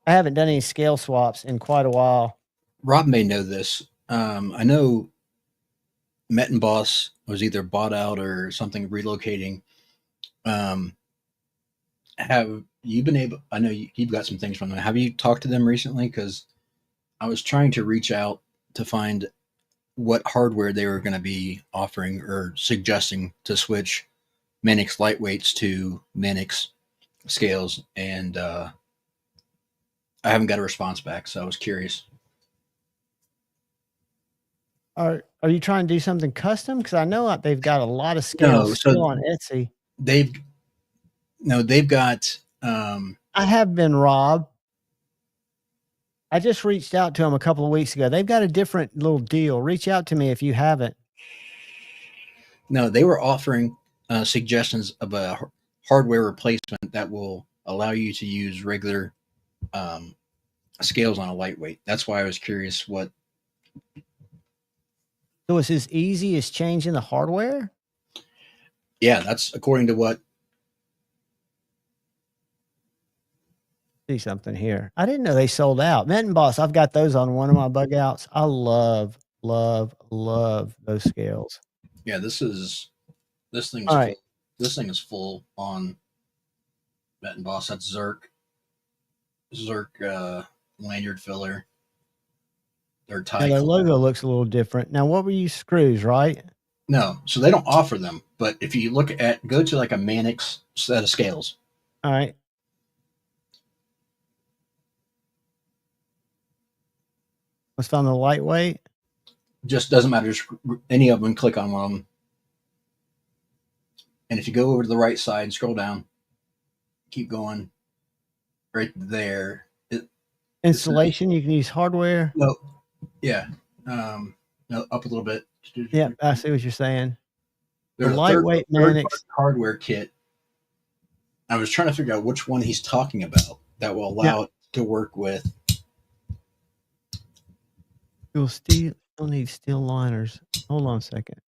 I haven't done any scale swaps in quite a while. Rob may know this. I know Met and Boss was either bought out or something relocating. Have you been able, I know you've got some things from them. Have you talked to them recently? Because I was trying to reach out to find what hardware they were going to be offering or suggesting to switch Manix lightweights to Manix scales. And I haven't got a response back, so I was curious. Are you trying to do something custom? Because I know they've got a lot of No, scales so still on Etsy. they've got I have been, Rob. I just reached out to them a couple of weeks ago. They've got a different little deal. Reach out to me if you haven't. No, they were offering suggestions of a hardware replacement that will allow you to use regular scales on a lightweight. That's why I was curious what. So it's as easy as changing the hardware? Yeah, that's according to what. See something here. I didn't know they sold out. Menton Boss, I've got those on one of my bug outs. I love those scales. Yeah, this thing is All full. right. This thing is full on Menton Boss. That's Zerk lanyard filler. Their tie. Their logo looks a little different. Now, what were you screws, right? No, so they don't offer them. But if you go to like a Mannix set of scales. All right. What's on the lightweight? Just doesn't matter. Just any of them, click on one of them. And if you go over to the right side and scroll down, keep going. Right there. Installation, you can use hardware. No, yeah. No, up a little bit. Yep, I see what you're saying. There's the lightweight Mannix hardware kit. I was trying to figure out which one he's talking about that will allow it to work with. You'll need steel liners. Hold on a second.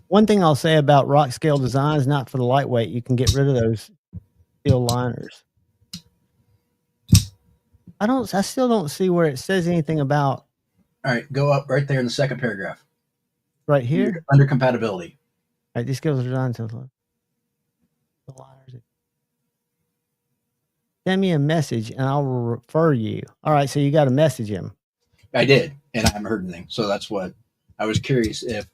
One thing I'll say about rock scale design is not for the lightweight. You can get rid of those steel liners. I still don't see where it says anything about. All right, go up right there in the second paragraph. Right here? Under compatibility. All right, these skills are designed to the liners. Send me a message and I'll refer you. All right, so you got to message him. I did, and I haven't heard anything. So that's what I was curious if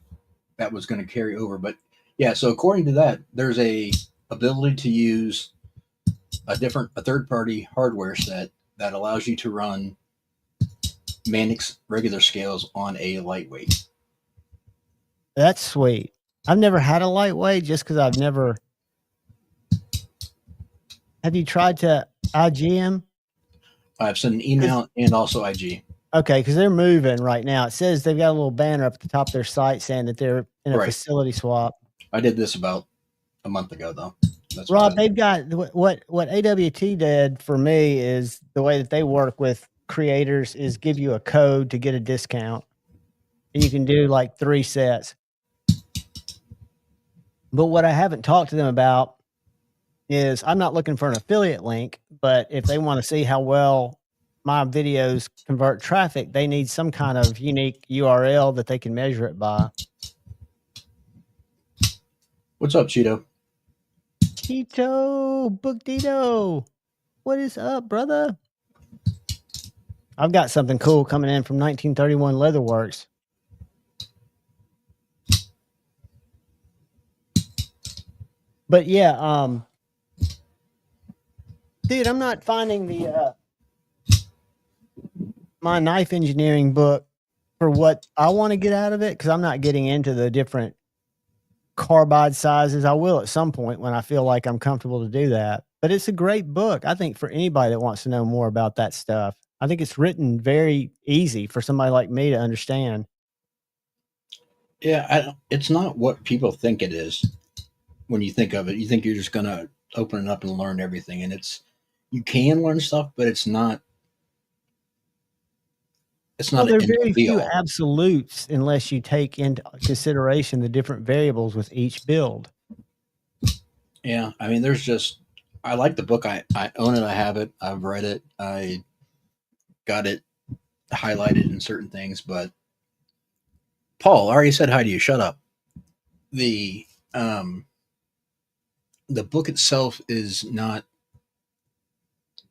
that was going to carry over. But yeah, so according to that, there's a ability to use a third-party hardware set that allows you to run Mannix regular scales on a lightweight. That's sweet. I've never had a lightweight just because I've never. Have you tried to IG him? I've sent an email and also IG. Okay, because they're moving right now. It says they've got a little banner up at the top of their site saying that they're in a facility swap. I did this about a month ago, though. That's Rob, they've got what AWT did for me is the way that they work with creators is give you a code to get a discount. And you can do like 3 sets. But what I haven't talked to them about is I'm not looking for an affiliate link, but if they want to see how well my videos convert traffic, they need some kind of unique URL that they can measure it by. What's up, Cheeto? Cheeto, Bookdito. What is up, brother? I've got something cool coming in from 1931 Leatherworks. But yeah, dude, I'm not finding the my knife engineering book for what I want to get out of it because I'm not getting into the different carbide sizes. I will at some point when I feel like I'm comfortable to do that. But it's a great book, I think, for anybody that wants to know more about that stuff. I think it's written very easy for somebody like me to understand. Yeah, it's not what people think it is. When you think of it, you think you're just going to open it up and learn everything. And you can learn stuff, but it's not. Well, there are very few absolutes unless you take into consideration the different variables with each build. Yeah, I mean, I like the book. I own it. I have it. I've read it. I got it highlighted in certain things. But Paul, I already said hi to you. Shut up. The book itself is not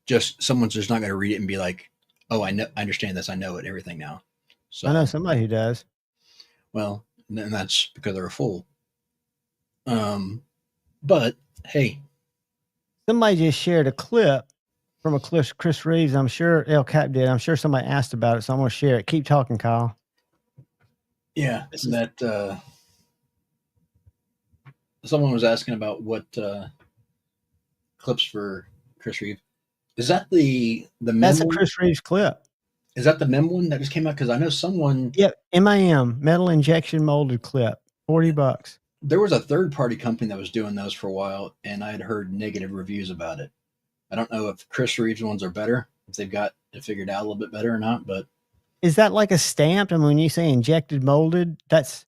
just someone's just not going to read it and be like, oh, I understand this. I know it, everything now. So I know somebody who does. Well, and that's because they're a fool. But hey, somebody just shared a clip from a Chris Reeves. I'm sure El Cap did. I'm sure somebody asked about it, so I'm going to share it. Keep talking, Kyle. Yeah, someone was asking about what clips for Chris Reeve. Is that the That's mem a one? Chris Reeves clip. Is that the mem one that just came out? Because I know someone. Yep, MIM, metal injection molded clip, $40. There was a third party company that was doing those for a while, and I had heard negative reviews about it. I don't know if Chris Reeves ones are better, if they've got it figured out a little bit better or not. But is that like a stamped? I mean, when you say injected molded, that's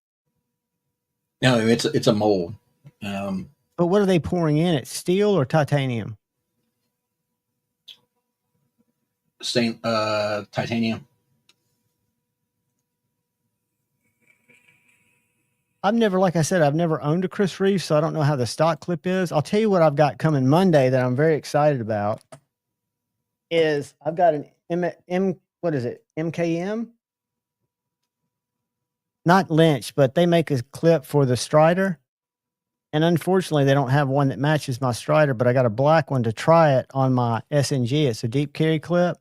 no, it's a mold. But what are they pouring in it? Steel or titanium? Titanium. Like I said, I've never owned a Chris Reeves, so I don't know how the stock clip is. I'll tell you what I've got coming Monday that I'm very excited about. Is I've got an what is it? MKM? Not Lynch, but they make a clip for the Strider. And unfortunately, they don't have one that matches my Strider, but I got a black one to try it on my SNG. It's a deep carry clip.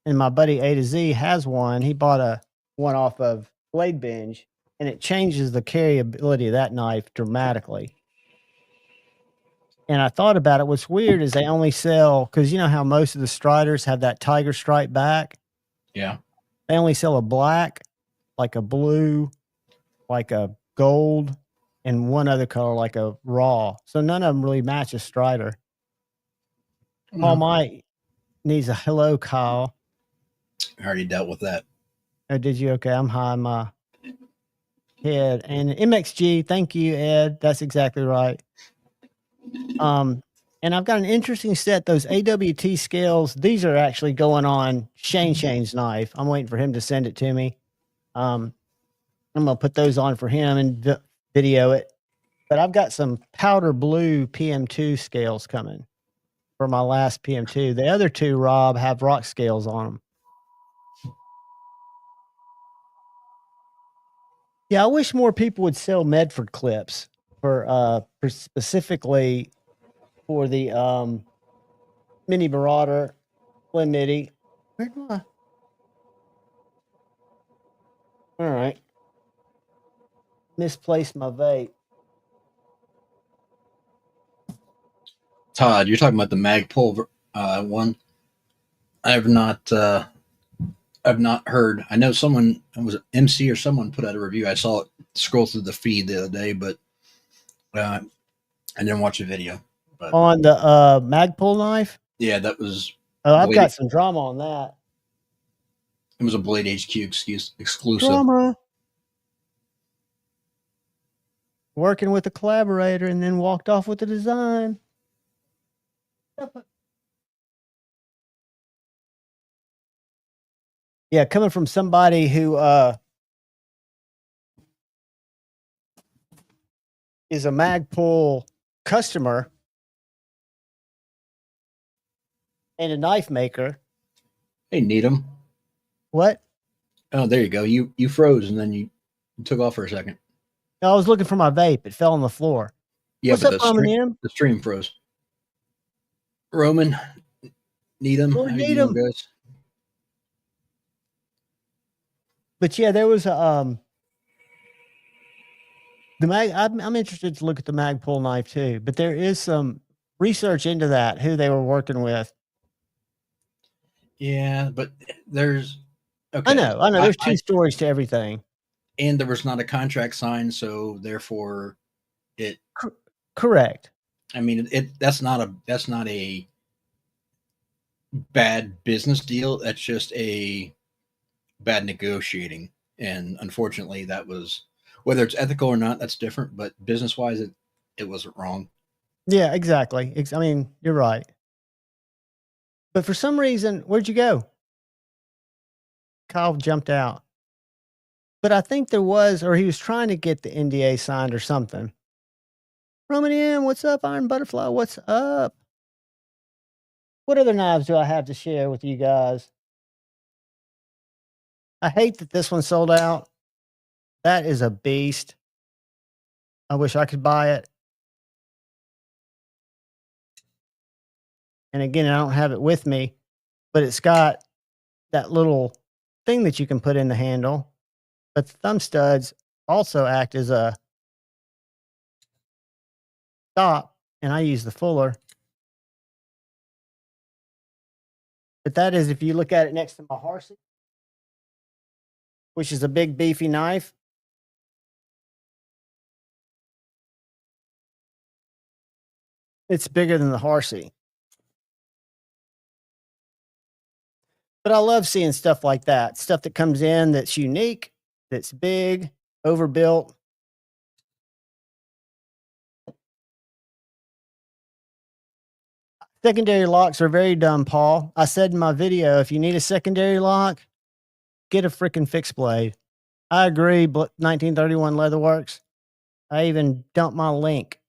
And my buddy A to Z has one. He bought one off of Blade Binge, and it changes the carryability of that knife dramatically. And I thought about it. What's weird is they only sell, because you know how most of the Striders have that tiger stripe back? Yeah. They only sell a black, like a blue, like a gold, and one other color, like a raw. So none of them really match a Strider. Paul Mike needs a hello, Kyle. I already dealt with that. Oh, did you? Okay, I'm high in my head. And MXG, thank you, Ed. That's exactly right. And I've got an interesting set. Those AWT scales, these are actually going on Shane's knife. I'm waiting for him to send it to me. I'm going to put those on for him and video it. But I've got some powder blue PM2 scales coming for my last PM2. The other two, Rob, have rock scales on them. Yeah, I wish more people would sell Medford clips for specifically for the Mini Marauder, Slim Midi. Where do I? All right. Misplaced my vape. Todd, you're talking about the Magpul one. I've not heard. I know someone, it was MC or someone put out a review. I saw it scroll through the feed the other day, but I didn't watch the video. But on the Magpul knife? Yeah, that was. Oh, I've got some drama on that. It was a Blade HQ exclusive. Drama. Working with a collaborator and then walked off with the design. Yeah, coming from somebody who is a Magpul customer and a knife maker. Hey, Needham. What? Oh, there you go. You froze and then you took off for a second. I was looking for my vape. It fell on the floor. Yeah, what's but up, Roman? the stream froze. Roman, Needham, how you doing, guys? But yeah, there was a the mag. I'm interested to look at the Magpul knife too. But there is some research into that, who they were working with. Yeah, but there's. Okay. I know. There's two stories to everything. And there was not a contract signed, so therefore, it. Correct. I mean, that's not a bad business deal. That's just a bad negotiating, and unfortunately, that was, whether it's ethical or not, that's different. But business wise, it wasn't wrong. Yeah, exactly. I mean, you're right. But for some reason, where'd you go? Kyle jumped out. But I think there was, or he was trying to get the NDA signed or something. Roman M, what's up? Iron Butterfly, what's up? What other knives do I have to share with you guys? I hate that this one sold out. That is a beast. I wish I could buy it. And again, I don't have it with me, but it's got that little thing that you can put in the handle. But the thumb studs also act as a stop, and I use the fuller. But that is, if you look at it next to my Harsey, which is a big beefy knife. It's bigger than the Harsey. But I love seeing stuff like that. Stuff that comes in that's unique, that's big, overbuilt. Secondary locks are very dumb, Paul. I said in my video, if you need a secondary lock, get a freaking fixed blade. I agree, 1931 Leatherworks. I even dumped my link.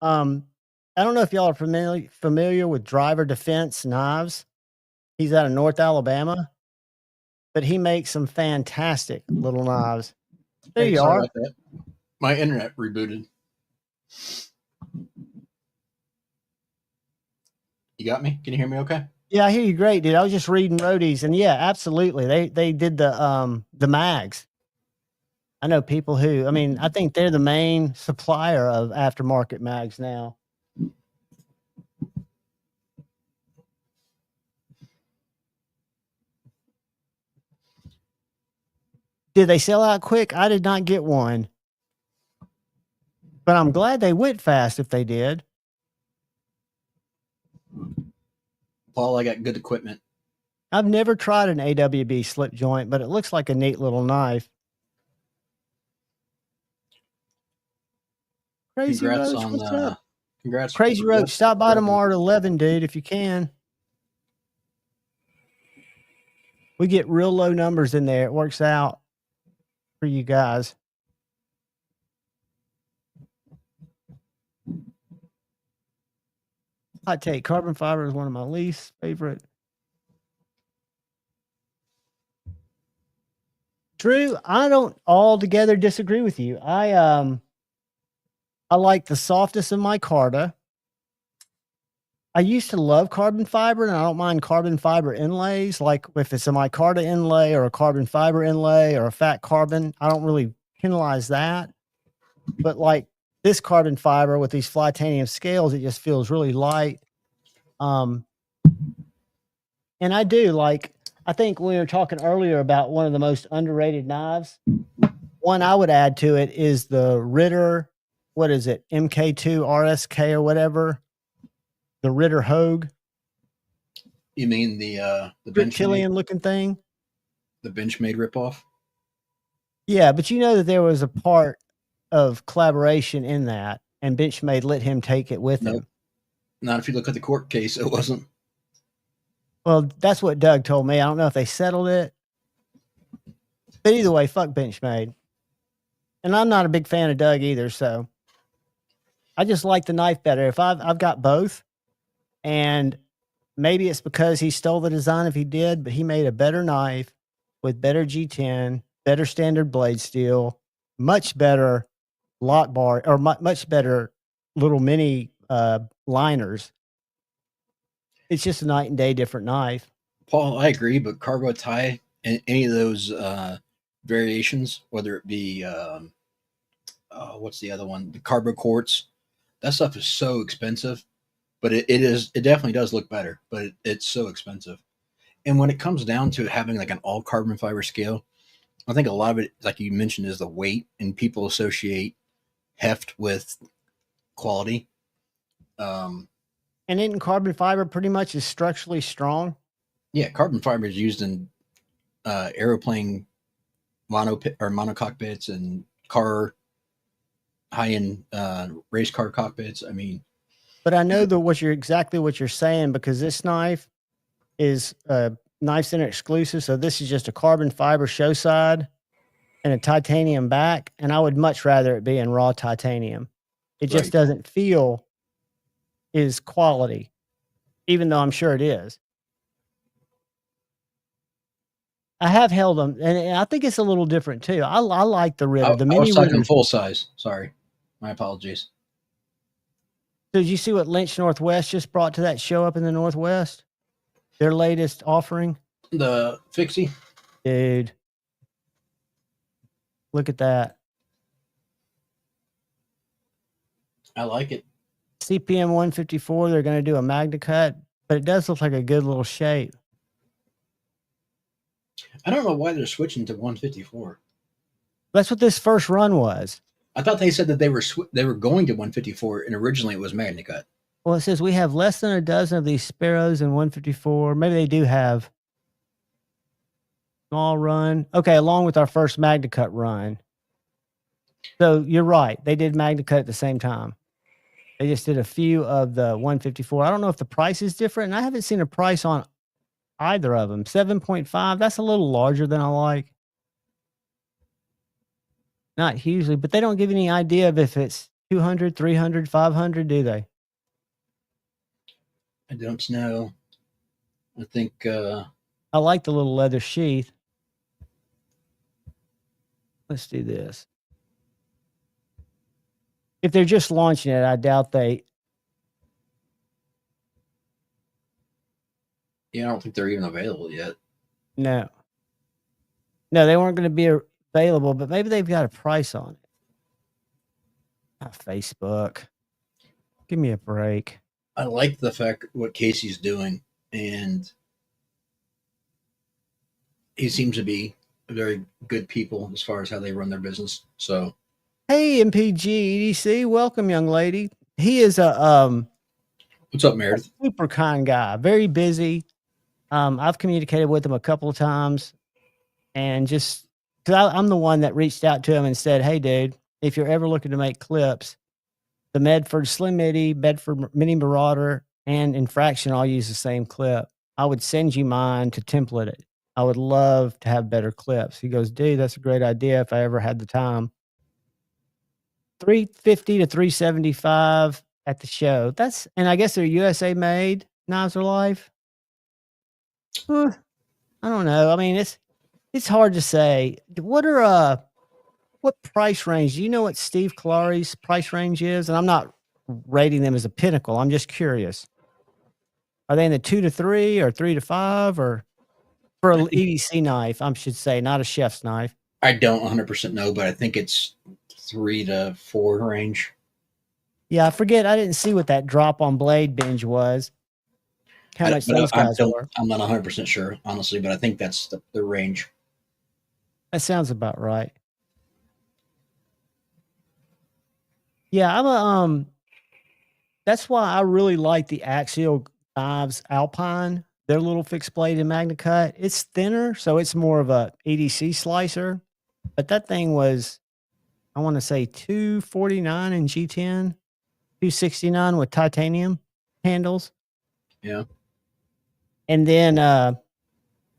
I don't know if y'all are familiar with Driver Defense Knives. He's out of North Alabama, but he makes some fantastic little knives. There you are. My internet rebooted. You got me? Can you hear me okay? Yeah, I hear you great, dude. I was just reading Roadies, and yeah, absolutely. They did the mags. I know people who, I mean, I think they're the main supplier of aftermarket mags now. Did they sell out quick? I did not get one. But I'm glad they went fast if they did. Paul, I got good equipment. I've never tried an AWB slip joint, but it looks like a neat little knife. Crazy Roach, what's up? Congrats. Crazy Roach, stop by tomorrow at 11, dude, if you can. We get real low numbers in there. It works out for you guys. Hot take, carbon fiber is one of my least favorite. Drew, I don't altogether disagree with you. I like the softness of micarta. I used to love carbon fiber, and I don't mind carbon fiber inlays. Like if it's a micarta inlay or a carbon fiber inlay or a fat carbon, I don't really penalize that. But like this carbon fiber with these flytanium scales, it just feels really light. And I do like, I think we were talking earlier about one of the most underrated knives. One I would add to it is the Ritter, what is it, MK2 RSK or whatever, the Ritter Hogue. You mean the reptilian looking thing? The Benchmade ripoff? Yeah, but you know that there was a part of collaboration in that, and Benchmade let him take it with him. Not if you look at the court case, it wasn't. Well, that's what Doug told me. I don't know if they settled it. But either way, fuck Benchmade. And I'm not a big fan of Doug either, so I just like the knife better. If I've got both, and maybe it's because he stole the design if he did, but he made a better knife with better G10, better standard blade steel, much better lock bar, or much better little mini liners. It's just a night and day different knife. Paul, I agree, but carbo tie and any of those variations, whether it be what's the other one, the carbo quartz, that stuff is so expensive. But it definitely does look better, but it's so expensive. And when it comes down to having like an all carbon fiber scale, I think a lot of it, like you mentioned, is the weight, and people associate heft with quality. And isn't carbon fiber pretty much as structurally strong? Yeah, carbon fiber is used in aeroplane monocockpits and car high-end race car cockpits. I mean, but I know that exactly what you're saying, because this knife is Knife Center exclusive. So this is just a carbon fiber show side and a titanium back. And I would much rather it be in raw titanium. It just doesn't feel is quality, even though I'm sure it is. I have held them, and I think it's a little different too. I like the Ritter. I was talking full size. Sorry, my apologies. So did you see what Lynch Northwest just brought to that show up in the Northwest? Their latest offering? The Fixie? Dude. Look at that. I like it. CPM 154, they're going to do a Magna Cut, but it does look like a good little shape. I don't know why they're switching to 154. That's what this first run was. I thought they said that they were going to 154, and originally it was Magna Cut. Well, it says we have less than a dozen of these Sparrows in 154. Maybe they do have small run. Okay, along with our first Magna Cut run. So you're right. They did Magna Cut at the same time. They just did a few of the 154. I don't know if the price is different, and I haven't seen a price on either of them. 7.5, that's a little larger than I like. Not hugely, but they don't give any idea of if it's 200, 300, 500, do they? I don't know. I think I like the little leather sheath. Let's do this. If they're just launching it, I doubt they. Yeah, I don't think they're even available yet. No. No, they weren't going to be available, but maybe they've got a price on it. Facebook. Give me a break. I like the fact what Casey's doing, and he seems to be very good people as far as how they run their business. So, hey, MPG EDC, welcome, young lady. He is a what's up, Meredith? Super kind guy, very busy. I've communicated with him a couple of times, and just because I'm the one that reached out to him and said, "Hey, dude, if you're ever looking to make clips, the Medford Slim Midi, Bedford Mini Marauder, and Infraction all use the same clip. I would send you mine to template it. I would love to have better clips." He goes, "Dude, that's a great idea if I ever had the time." $350 to $375 at the show. And I guess they're USA made. Knives are Life. I don't know. I mean, it's hard to say. What price range? Do you know what Steve Kalari's price range is? And I'm not rating them as a pinnacle. I'm just curious. Are they in the 2 to 3 or 3 to 5 or for an EDC knife? I should say, not a chef's knife. I don't 100% know, but I think it's 3 to 4 range. Yeah, I forget. I didn't see what that drop on blade binge was. How much those guys were. I'm not 100% sure, honestly, but I think that's the range. That sounds about right. Yeah, that's why I really like the Axial Knives Alpine. Their little fixed blade in Magna Cut. It's thinner, so it's more of a EDC slicer. But that thing was, I want to say $249 in G10, $269 with titanium handles. Yeah. And then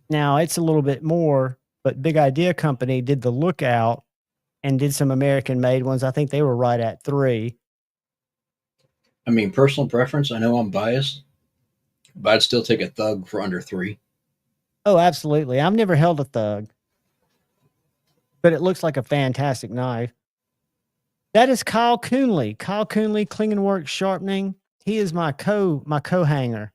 now it's a little bit more, but Big Idea Company did the Lookout and did some American made ones. I think they were right at $3. I mean, personal preference, I know I'm biased, but I'd still take a Thug for under $3. Oh, absolutely. I've never held a Thug, but it looks like a fantastic knife. That is Kyle Coonley. Kyle Coonley, Klingenwek Sharpening. He is my co-hanger.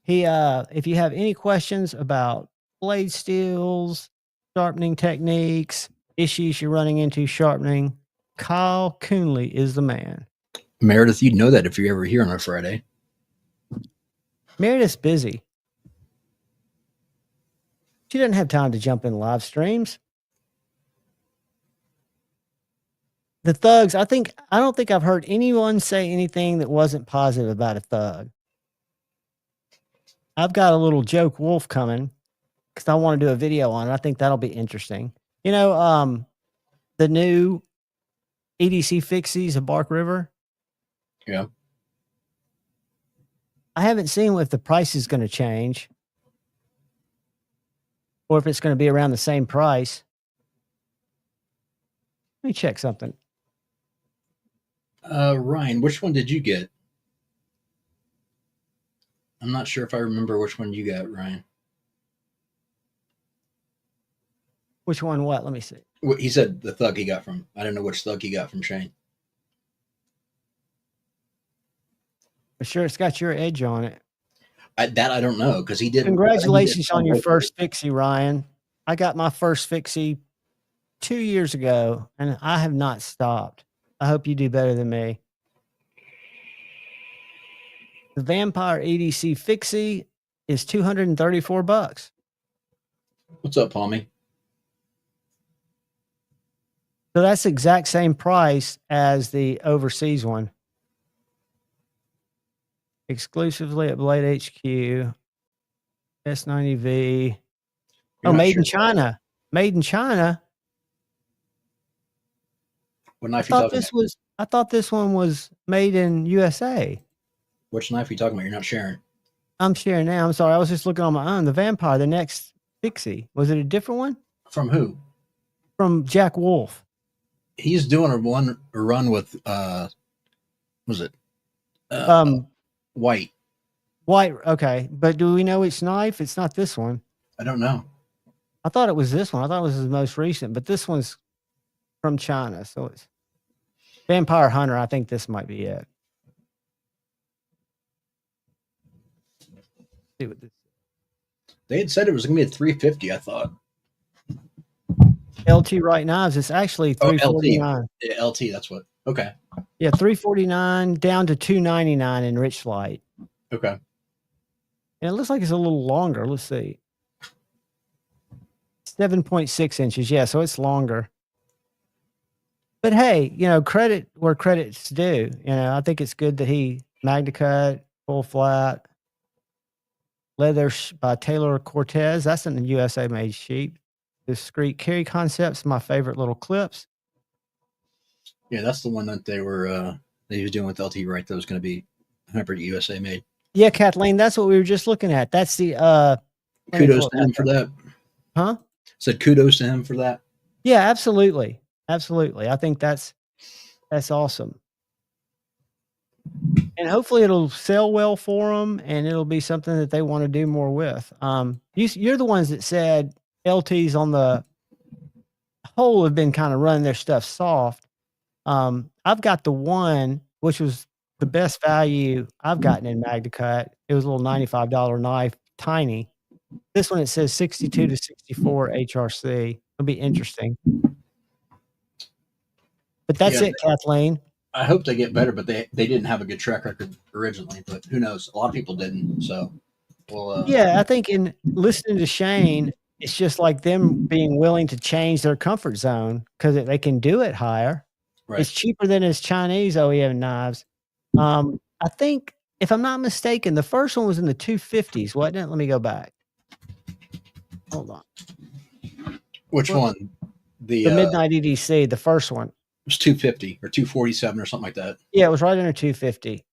He, if you have any questions about blade steels, sharpening techniques, issues you're running into sharpening, Kyle Coonley is the man. Meredith, you'd know that if you're ever here on a Friday. Meredith's busy. She doesn't have time to jump in live streams. The Thugs, I don't think I've heard anyone say anything that wasn't positive about a Thug. I've got a little joke wolf coming because I want to do a video on it. I think that'll be interesting. You know, the new EDC Fixies of Bark River. Yeah. I haven't seen if the price is going to change or if it's going to be around the same price. Let me check something. Ryan, which one did you get? I'm not sure if I remember which one you got, Ryan. Which one? What? Let me see. He said the Thug he got from. I don't know which Thug he got from Shane. For sure, it's got your edge on it. I don't know because he did. Congratulations on your first Fixie, Ryan. I got my first Fixie 2 years ago, and I have not stopped. I hope you do better than me. The Vampire EDC Fixie is $234. What's up, Palmy? So that's the exact same price as the overseas one. Exclusively at Blade HQ. S90V. You're Made in sure China. Made in China. What knife you talking about? I thought this one was made in USA. Which knife are you talking about? You're not sharing. I'm sharing now. I'm sorry. I was just looking on my own. The Vampire, the next Fixie. Was it a different one? From who? From Jack Wolf. He's doing a run with was it White. White, okay. But do we know which knife? It's not this one. I don't know. I thought it was this one. I thought it was his most recent, but this one's from China. So it's Vampire Hunter. I think this might be it. See what this. They had said it was going to be at 350, I thought. LT Right Knives. It's actually $349. Yeah, LT, that's what. Okay. Yeah, $349 down to $299 in Rich Light. Okay. And it looks like it's a little longer. Let's see. 7.6 inches. Yeah, so it's longer. But hey, credit where credit's due. I think it's good that he MagnaCut, full flat, leather by Taylor Cortez. That's in the USA made sheep. Discreet carry concepts, my favorite little clips. Yeah, that's the one that they was doing with LT Wright that was going to be 100% USA made. Yeah, Kathleen, that's what we were just looking at. That's the kudos to him for that. Huh? Said kudos to him for that. Yeah, absolutely. Absolutely. I think that's awesome. And hopefully it'll sell well for them and it'll be something that they want to do more with. You're the ones that said LTs on the whole have been kind of running their stuff soft. I've got the one, which was the best value I've gotten in MagnaCut. It was a little $95 knife, tiny. This one, it says 62 to 64 HRC. It'll be interesting. But that's it, Kathleen. I hope they get better, but they didn't have a good track record originally. But who knows? A lot of people didn't. So, yeah, I think in listening to Shane, it's just like them being willing to change their comfort zone because they can do it higher. Right. It's cheaper than his Chinese OEM knives. I think, if I'm not mistaken, the first one was in the 250s, wasn't it? Let me go back. Hold on. Which one? The Midnight EDC, the first one. It was 250 or 247 or something like that. Yeah, it was right under 250.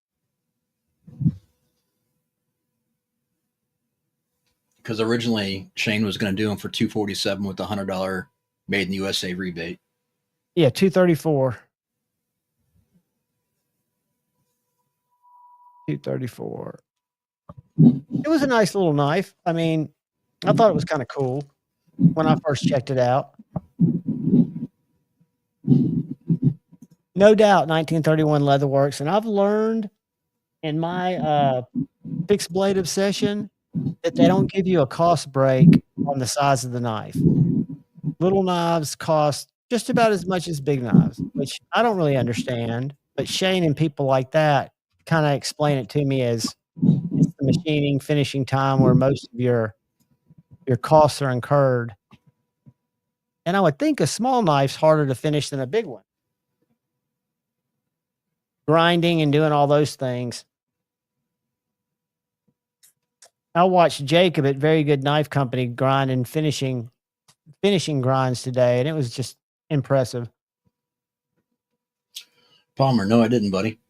Because originally Shane was going to do them for $247 with the $100 made in the USA rebate. Yeah, 234. 234. It was a nice little knife. I mean, I thought it was kind of cool when I first checked it out. No doubt 1931 Leatherworks. And I've learned in my fixed blade obsession that they don't give you a cost break on the size of the knife. Little knives cost just about as much as big knives, which I don't really understand. But Shane and people like that kind of explain it to me as it's the machining, finishing time where most of your costs are incurred. And I would think a small knife's harder to finish than a big one. Grinding and doing all those things. I watched Jacob at Very Good Knife Company grind and finishing grinds today, and it was just impressive. Palmer, no, I didn't, buddy.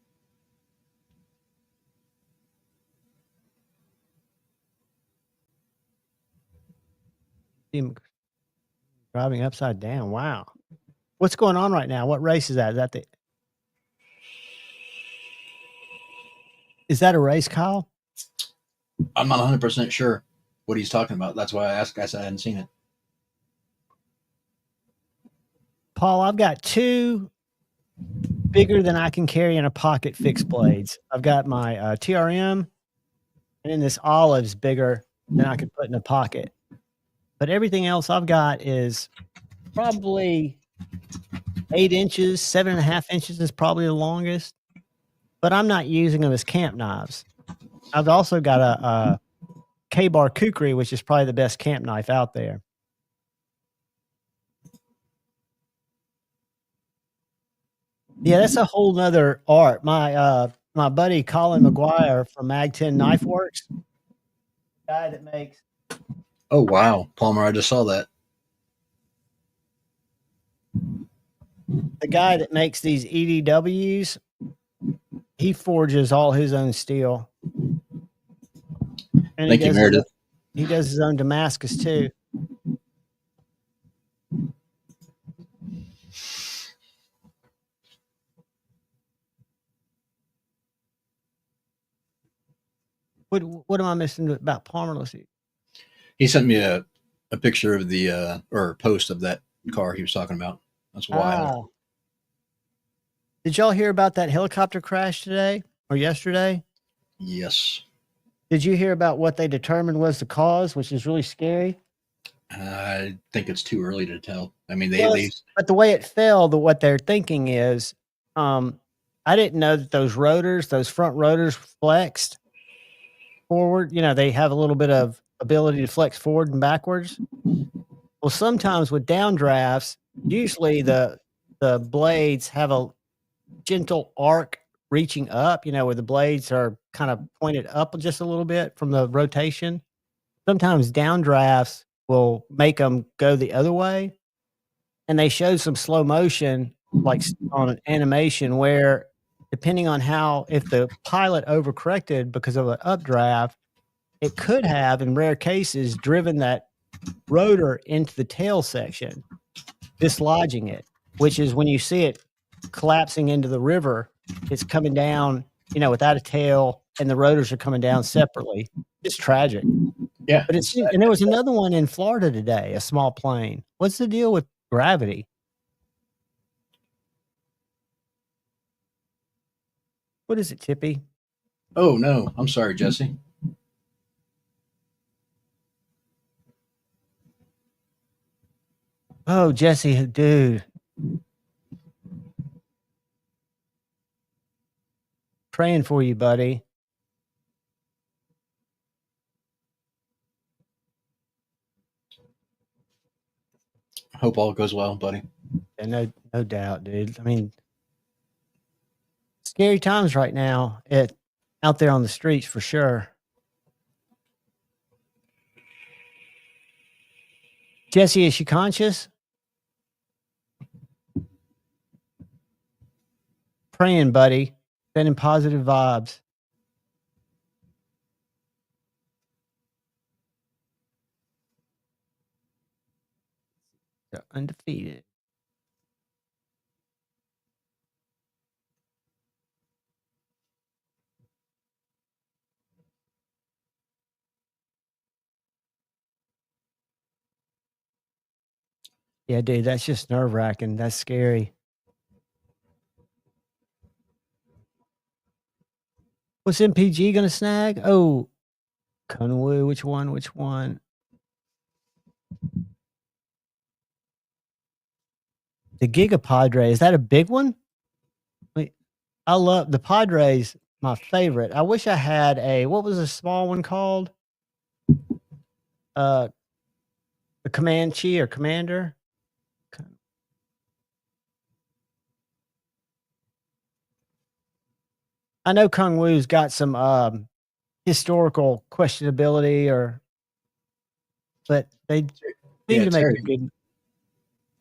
Driving upside down. Wow. What's going on right now? What race is that? Is that a race, Kyle? I'm not 100% sure what he's talking about. That's why I asked. I said I hadn't seen it. Paul, I've got two bigger than I can carry in a pocket fixed blades. I've got my TRM, and then this olive's bigger than I could put in a pocket. But everything else I've got is probably 8 inches, 7.5 inches is probably the longest. But I'm not using them as camp knives. I've also got a K-bar kukri, which is probably the best camp knife out there. Yeah, that's a whole nother art. My buddy Colin McGuire from Mag 10 Knife Works, guy that makes. Oh wow, Palmer! I just saw that. The guy that makes these EDWs, he forges all his own steel. And Thank you, Meredith. He does his own Damascus too. What am I missing about Palmer? Let's see. He sent me a picture of the or a post of that car he was talking about. That's wild. Did y'all hear about that helicopter crash today or yesterday? Yes. Did you hear about what they determined was the cause, which is really scary? I think it's too early to tell. I mean, but the way it fell, what they're thinking is, I didn't know that those front rotors flexed forward. You know, they have a little bit of ability to flex forward and backwards. Well, sometimes with downdrafts, usually the blades have a gentle arc reaching up, you know, where the blades are kind of pointed up just a little bit from the rotation. Sometimes downdrafts will make them go the other way. And they showed some slow motion, like on an animation, where depending on if the pilot overcorrected because of an updraft, it could have, in rare cases, driven that rotor into the tail section, dislodging it, which is when you see it collapsing into the river, it's coming down, you know, without a tail, and the rotors are coming down separately. It's tragic. Yeah. But and there was another one in Florida today, a small plane. What's the deal with gravity? What is it, Tippy? Oh no, I'm sorry, Jesse. Oh, Jesse, dude. Praying for you, buddy. Hope all goes well, buddy. Yeah, no doubt, dude. I mean, scary times right now out there on the streets for sure. Jesse, is she conscious? Praying, buddy. Sending positive vibes. They're undefeated. Yeah, dude, that's just nerve-wracking. That's scary. What's MPG gonna snag? Oh, Kunwu, which one? The Giga Padre, is that a big one? I love the Padre's my favorite. I wish I had what was a small one called? The Comanche or Commander? I know Kung Wu's got some historical questionability, but they seem to make a good.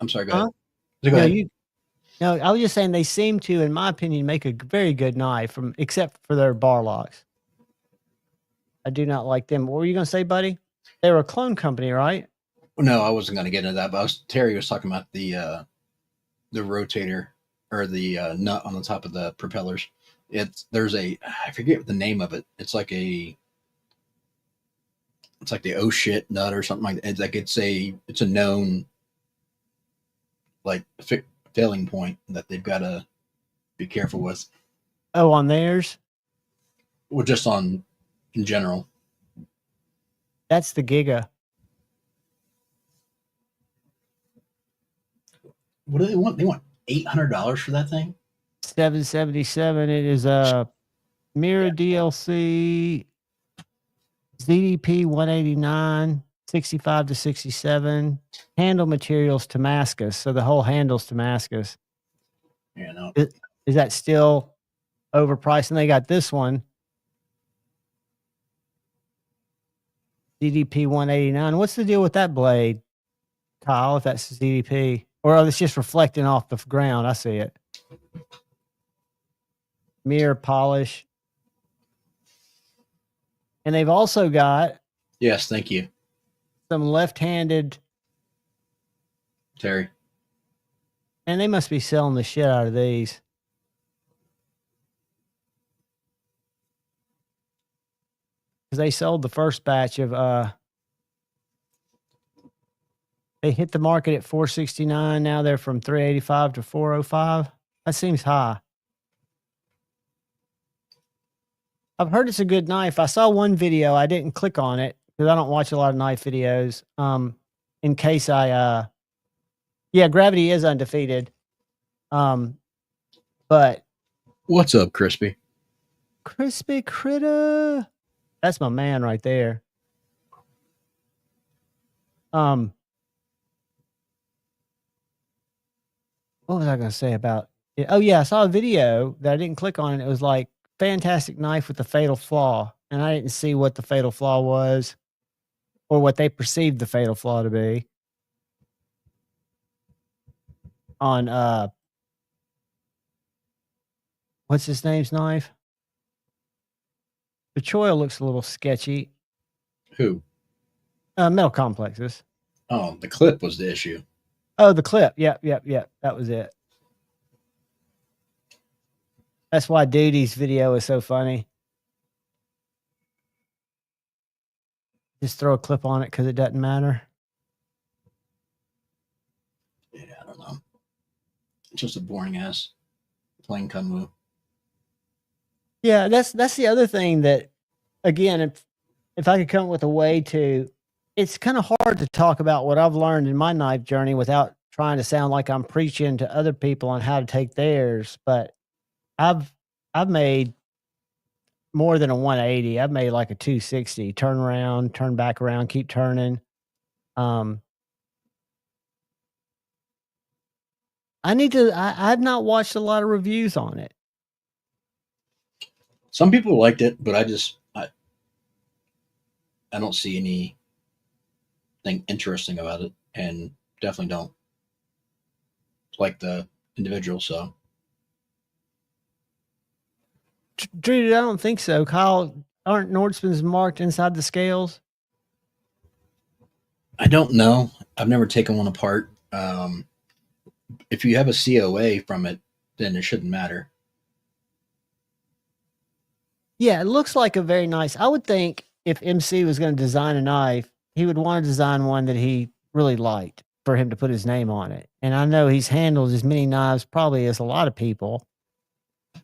I'm sorry, go ahead. Go ahead. No, I was just saying they seem to, in my opinion, make a very good knife, except for their bar locks. I do not like them. What were you going to say, buddy? They were a clone company, right? No, I wasn't going to get into that, but Terry was talking about the rotator or the nut on the top of the propellers. I forget the name of it. It's like the oh shit nut or something like that. It's a known like failing point that they've got to be careful with. Oh, on theirs? Well, just in general. That's the Giga. What do they want? They want $800 for that thing? $777. It is a Mirror DLC, ZDP 189, 65 to 67. Handle materials Damascus. So the whole handle's Damascus. Yeah, no. Is that still overpriced? And they got this one, ZDP 189. What's the deal with that blade, Kyle, if that's ZDP? Or it's just reflecting off the ground? I see it. Mirror polish. And they've also got... Yes, thank you. Some left-handed... Terry. And they must be selling the shit out of these. Because they sold the first batch of... They hit the market at $469. Now they're from $385 to $405. That seems high. I've heard it's a good knife. I saw one video. I didn't click on it because I don't watch a lot of knife videos. In case I... Yeah, Gravity is undefeated. But... What's up, Crispy? Crispy Critter. That's my man right there. What was I going to say about it? Oh, yeah, I saw a video that I didn't click on, and it was like, fantastic knife with the fatal flaw. And I didn't see what the fatal flaw was or what they perceived the fatal flaw to be. On, what's his name's knife? The choil looks a little sketchy. Who? Metal Complexes. Oh, the clip was the issue. Oh, the clip. Yep. That was it. That's why Duty's video is so funny. Just throw a clip on it because it doesn't matter. Yeah, I don't know. It's just a boring ass plain Kunwu. Yeah, that's the other thing that, again, if I could come up with a way to, it's kind of hard to talk about what I've learned in my knife journey without trying to sound like I'm preaching to other people on how to take theirs. But I've made more than a 180. I've made like a 260. Turn around, turn back around, keep turning. I've not watched a lot of reviews on it. Some people liked it, but I don't see anything interesting about it, and definitely don't like the individual. So, Drew, I don't think so. Kyle, aren't Nordspens marked inside the scales? I don't know. I've never taken one apart. If you have a COA from it, then it shouldn't matter. Yeah, it looks like a very nice. I would think if MC was going to design a knife, he would want to design one that he really liked for him to put his name on it. And I know he's handled as many knives probably as a lot of people.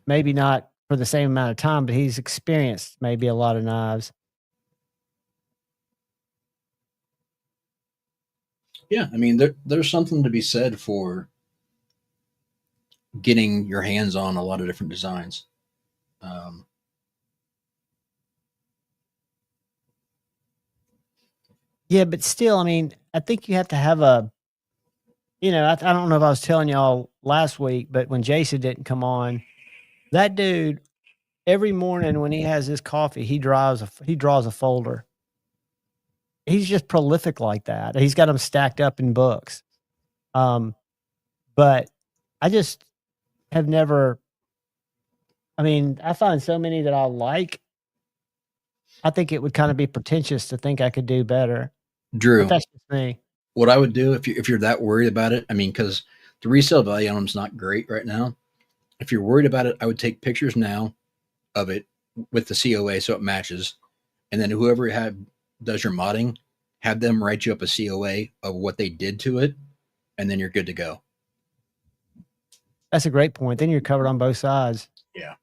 Maybe not for the same amount of time, but he's experienced maybe a lot of knives. Yeah, I mean, there's something to be said for getting your hands on a lot of different designs. Yeah, but still, I mean, I think you have to have a, I don't know if I was telling y'all last week, but when Jason didn't come on, that dude, every morning when he has his coffee, he draws a folder. He's just prolific like that. He's got them stacked up in books. But I just have never, I find so many that I like. I think it would kind of be pretentious to think I could do better. Drew, but that's just me. What I would do if you're that worried about it, because the resale value on them is not great right now. If you're worried about it, I would take pictures now of it with the COA so it matches, and then whoever does your modding, have them write you up a COA of what they did to it, and then you're good to go. That's a great point. Then you're covered on both sides. Yeah.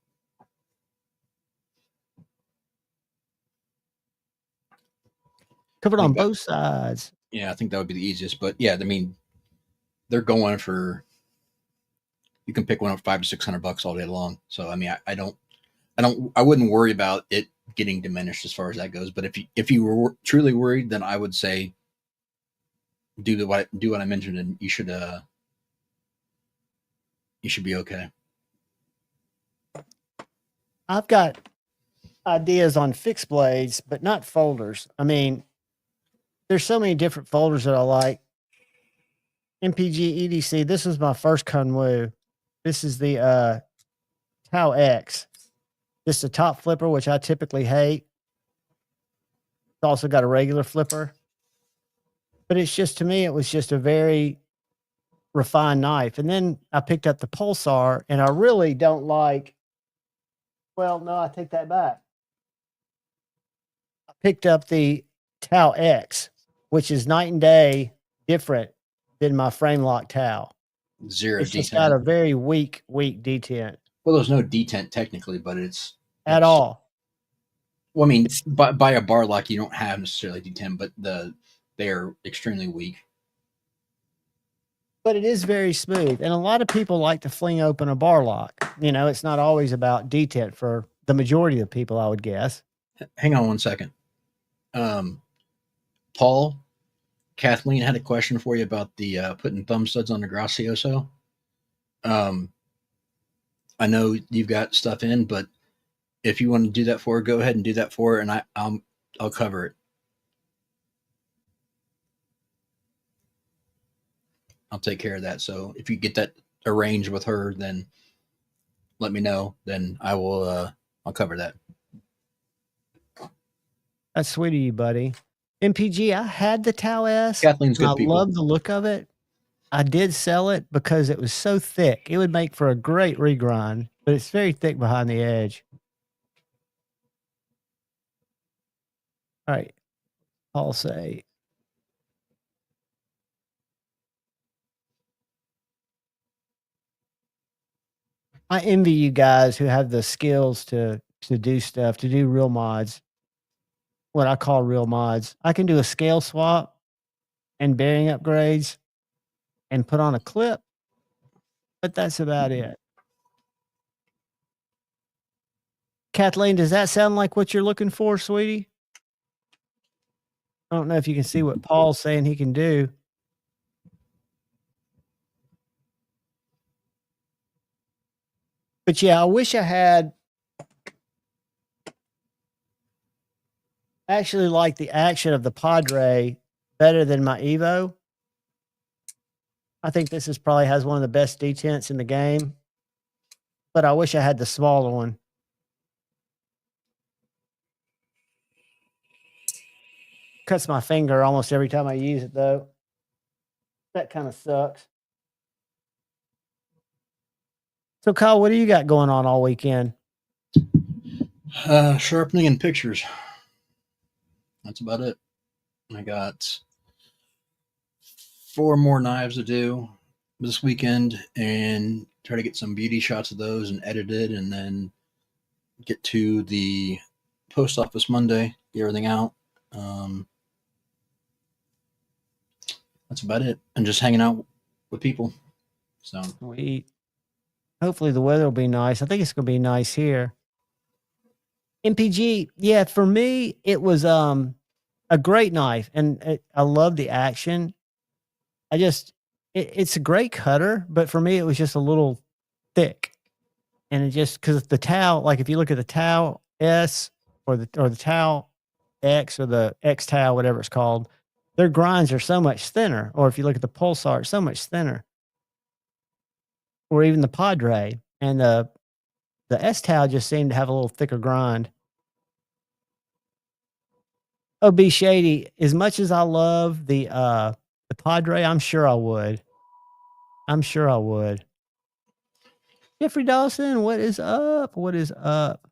Covered on both sides. Yeah, I think that would be the easiest. But yeah, they're going for you can pick one up $500 to $600 all day long. So I mean, I wouldn't worry about it getting diminished as far as that goes. But if you were truly worried, then I would say do what I mentioned, and you should be okay. I've got ideas on fixed blades, but not folders. I mean, there's so many different folders that I like. MPG EDC. This is my first Kunwu. This is the Tau X. This is a top flipper, which I typically hate. It's also got a regular flipper. But it's just, to me, it was just a very refined knife. And then I picked up the Pulsar, and I really don't like, well, no, I take that back. I picked up the Tau X, which is night and day different than my frame lock Tau. Zero it's detent. Just got a very weak detent. Well, there's no detent technically, but it's at all. Well, I mean, by a bar lock, you don't have necessarily detent, but they are extremely weak. But it is very smooth, and a lot of people like to fling open a bar lock. You know, it's not always about detent for the majority of people, I would guess. Hang on one second. Paul, Kathleen had a question for you about the putting thumb studs on the Gracioso. I know you've got stuff in, but if you want to do that for her, go ahead and do that for her, and I'll cover it. I'll take care of that. So if you get that arranged with her, then let me know. Then I will. I'll cover that. That's sweet of you, buddy. MPG, I had the Tau S. Kathleen's good I people. love the look of it. I did sell it because it was so thick. It would make for a great regrind, but it's very thick behind the edge. All right. I'll say. I envy you guys who have the skills to do stuff, to do real mods. What I call real mods. I can do a scale swap and bearing upgrades and put on a clip, but that's about it. Kathleen, does that sound like what you're looking for, sweetie? I don't know if you can see what Paul's saying he can do. But yeah, I wish I had actually liked the action of the Padre better than my Evo. I think this is probably has one of the best detents in the game, but I wish I had the smaller one. Cuts my finger almost every time I use it, though. That kind of sucks. So, Kyle, what do you got going on all weekend? Sharpening and pictures. That's about it. I got 4 more knives to do this weekend and try to get some beauty shots of those and edited, and then get to the post office Monday, get everything out. That's about it. And just hanging out with people. So sweet. Hopefully the weather will be nice. I think it's going to be nice here. MPG, yeah, for me, it was a great knife, and I love the action. It's a great cutter, but for me, it was just a little thick. And it just, because the Tau, like if you look at the Tau S or the Tau X or the X Tau, whatever it's called, their grinds are so much thinner. Or if you look at the Pulsar, it's so much thinner. Or even the Padre. And the S Tau just seemed to have a little thicker grind. Oh, B Shady, as much as I love the Padre, I'm sure I would. Jeffrey Dawson, what is up? What is up?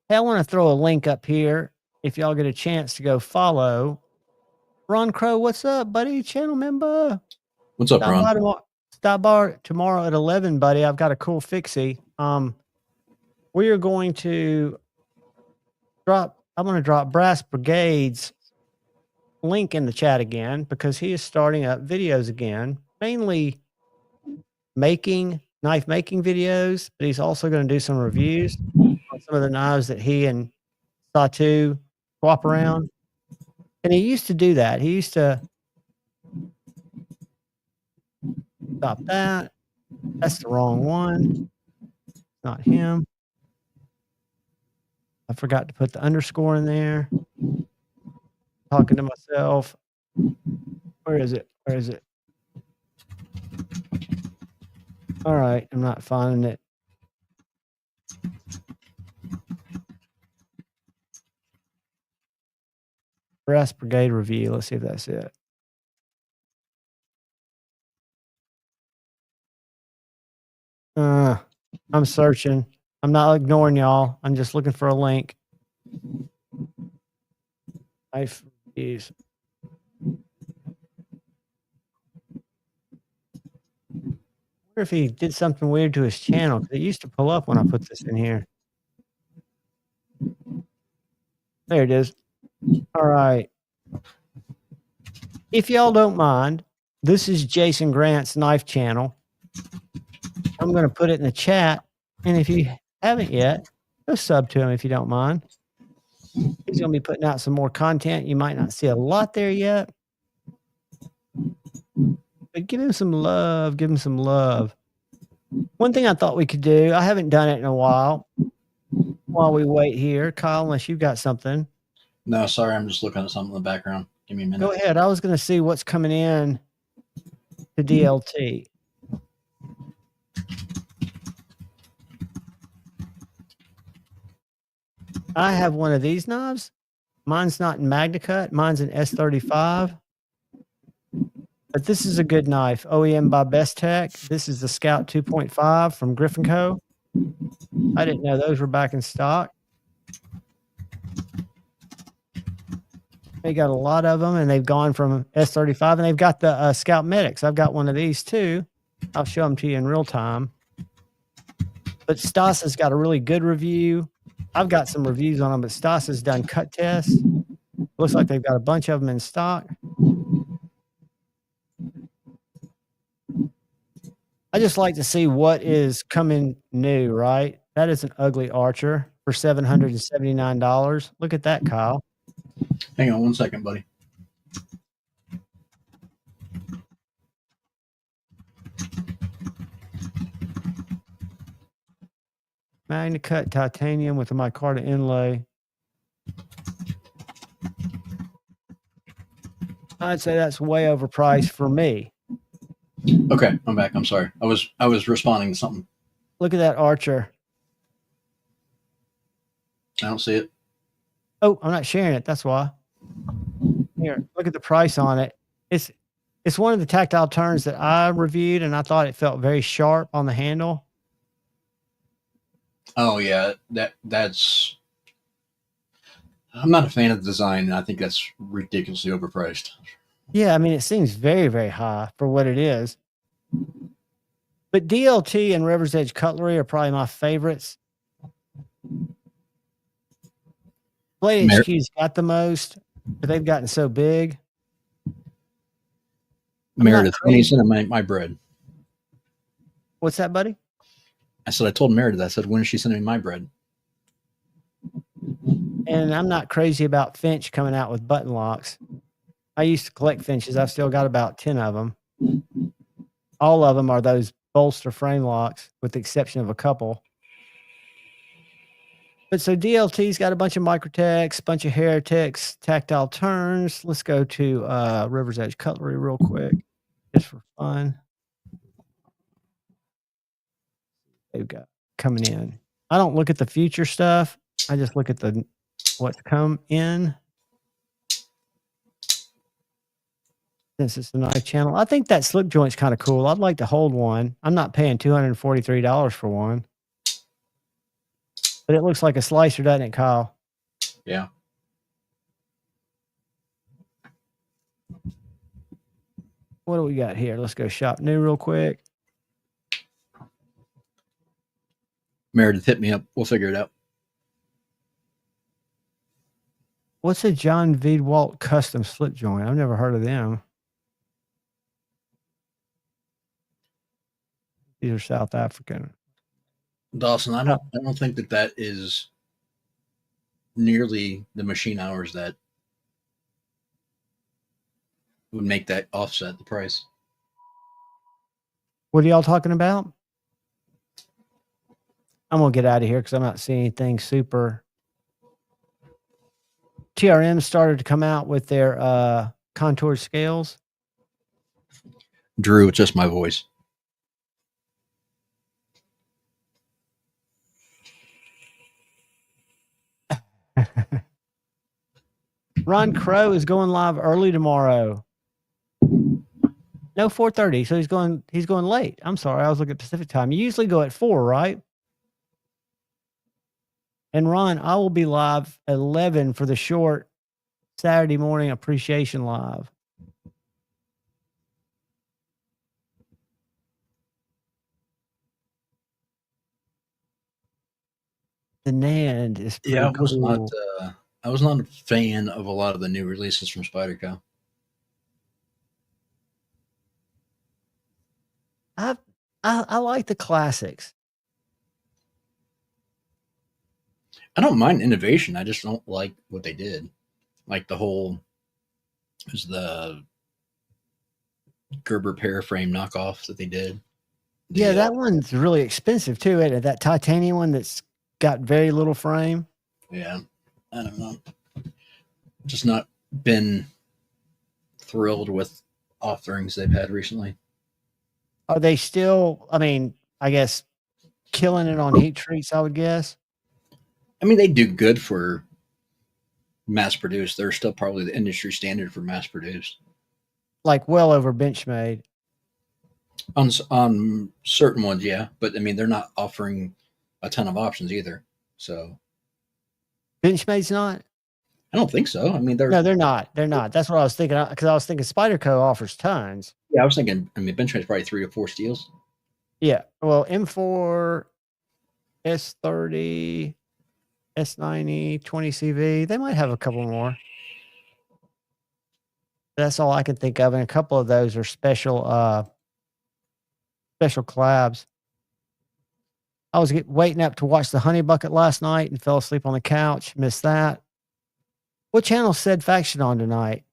Hey, I want to throw a link up here if y'all get a chance to go follow. Ron Crow, what's up, buddy? Channel member. What's up, Ron? Stop by tomorrow at 11, buddy. I've got a cool fixie. We are going to I'm going to drop Brass Brigade's link in the chat again because he is starting up videos again, mainly knife making videos, but he's also going to do some reviews on some of the knives that he and Satu swap around. And he used to do that. He used to stop that. That's the wrong one. Not him. I forgot to put the underscore in there. Talking to myself. Where is it? Where is it? All right. I'm not finding it. Brass Brigade review. Let's see if that's it. I'm searching. I'm not ignoring y'all. I'm just looking for a link. Knife reviews. I wonder if he did something weird to his channel, because it used to pull up when I put this in here. There it is. All right. If y'all don't mind, this is Jason Grant's knife channel. I'm going to put it in the chat. And if you haven't yet, go sub to him if you don't mind. He's going to be putting out some more content. You might not see a lot there yet. But give him some love. Give him some love. One thing I thought we could do, I haven't done it in a while we wait here. Kyle, unless you've got something. No, sorry. I'm just looking at something in the background. Give me a minute. Go ahead. I was going to see what's coming in to DLT. I have one of these knives. Mine's not in MagnaCut. Mine's in S35. But this is a good knife. OEM by Best Tech. This is the Scout 2.5 from Griffin Co. I didn't know those were back in stock. They got a lot of them, and they've gone from S35, and they've got the Scout Medics. I've got one of these too. I'll show them to you in real time. But Stas has got a really good review. I've got some reviews on them, but Stas has done cut tests. Looks like they've got a bunch of them in stock. I just like to see what is coming new, right? That is an ugly Archer for $779. Look at that, Kyle. Hang on one second, buddy. MagnaCut titanium with a micarta inlay. I'd say that's way overpriced for me. Okay, I'm back. I'm sorry. I was responding to something. Look at that Archer. I don't see it. Oh, I'm not sharing it. That's why. Here, look at the price on it. It's one of the tactile turns that I reviewed, and I thought it felt very sharp on the handle. Oh yeah, that's. I'm not a fan of the design, and I think that's ridiculously overpriced. Yeah, I mean, it seems very, very high for what it is. But DLT and River's Edge Cutlery are probably my favorites. Blade HQ's got the most, but they've gotten so big. Meredith, when you send my bread. What's that, buddy? I said, I told Meredith, I said, when is she sending me my bread? And I'm not crazy about Finch coming out with button locks. I used to collect Finches. I've still got about 10 of them. All of them are those bolster frame locks, with the exception of a couple. But so DLT's got a bunch of Microtechs, bunch of Heretics, tactile turns. Let's go to River's Edge Cutlery real quick, just for fun. They've got coming in. I don't look at the future stuff. I just look at what's come in. Since it's the knife channel, I think that slip joint's kind of cool. I'd like to hold one. I'm not paying $243 for one. But it looks like a slicer, doesn't it, Kyle? Yeah. What do we got here? Let's go shop new real quick. Meredith, hit me up. We'll figure it out. What's a John Viedwalt custom slip joint? I've never heard of them. These are South African. Dawson, I don't think that is nearly the machine hours that would make that offset the price. What are y'all talking about? I'm gonna get out of here because I'm not seeing anything super. TRM started to come out with their contoured scales. Drew, it's just my voice. Ron Crow is going live early tomorrow. No, 4:30. So he's going late. I'm sorry, I was looking at Pacific time. You usually go at 4, right? And Ron, I will be live at 11 for the short Saturday morning appreciation live. The NAND is pretty cool. I was not a fan of a lot of the new releases from Spyderco. I like the classics. I don't mind innovation. I just don't like what they did. Like the whole is the Gerber paraframe knockoff that they did. Yeah, that one's really expensive too, isn't it? That titanium one that's got very little frame. Yeah, I don't know. Just not been thrilled with offerings they've had recently. Are they still, I mean, I guess, killing it on heat treats, I would guess? I mean, they do good for mass produced. They're still probably the industry standard for mass produced. Like well over Benchmade. On certain ones, yeah. But, I mean, they're not offering a ton of options either. So Benchmade's not? I don't think so. I mean, they're not. They're not. That's what I was thinking. Because I was thinking Spyderco offers tons. Yeah, I was thinking. I mean, Benchmade's probably 3 or 4 steels. Yeah. Well, M4, S30, S90, 20CV. They might have a couple more. That's all I can think of, and a couple of those are special collabs. I was waiting up to watch the Honey Bucket last night and fell asleep on the couch. Missed that. What channel said Faction on tonight?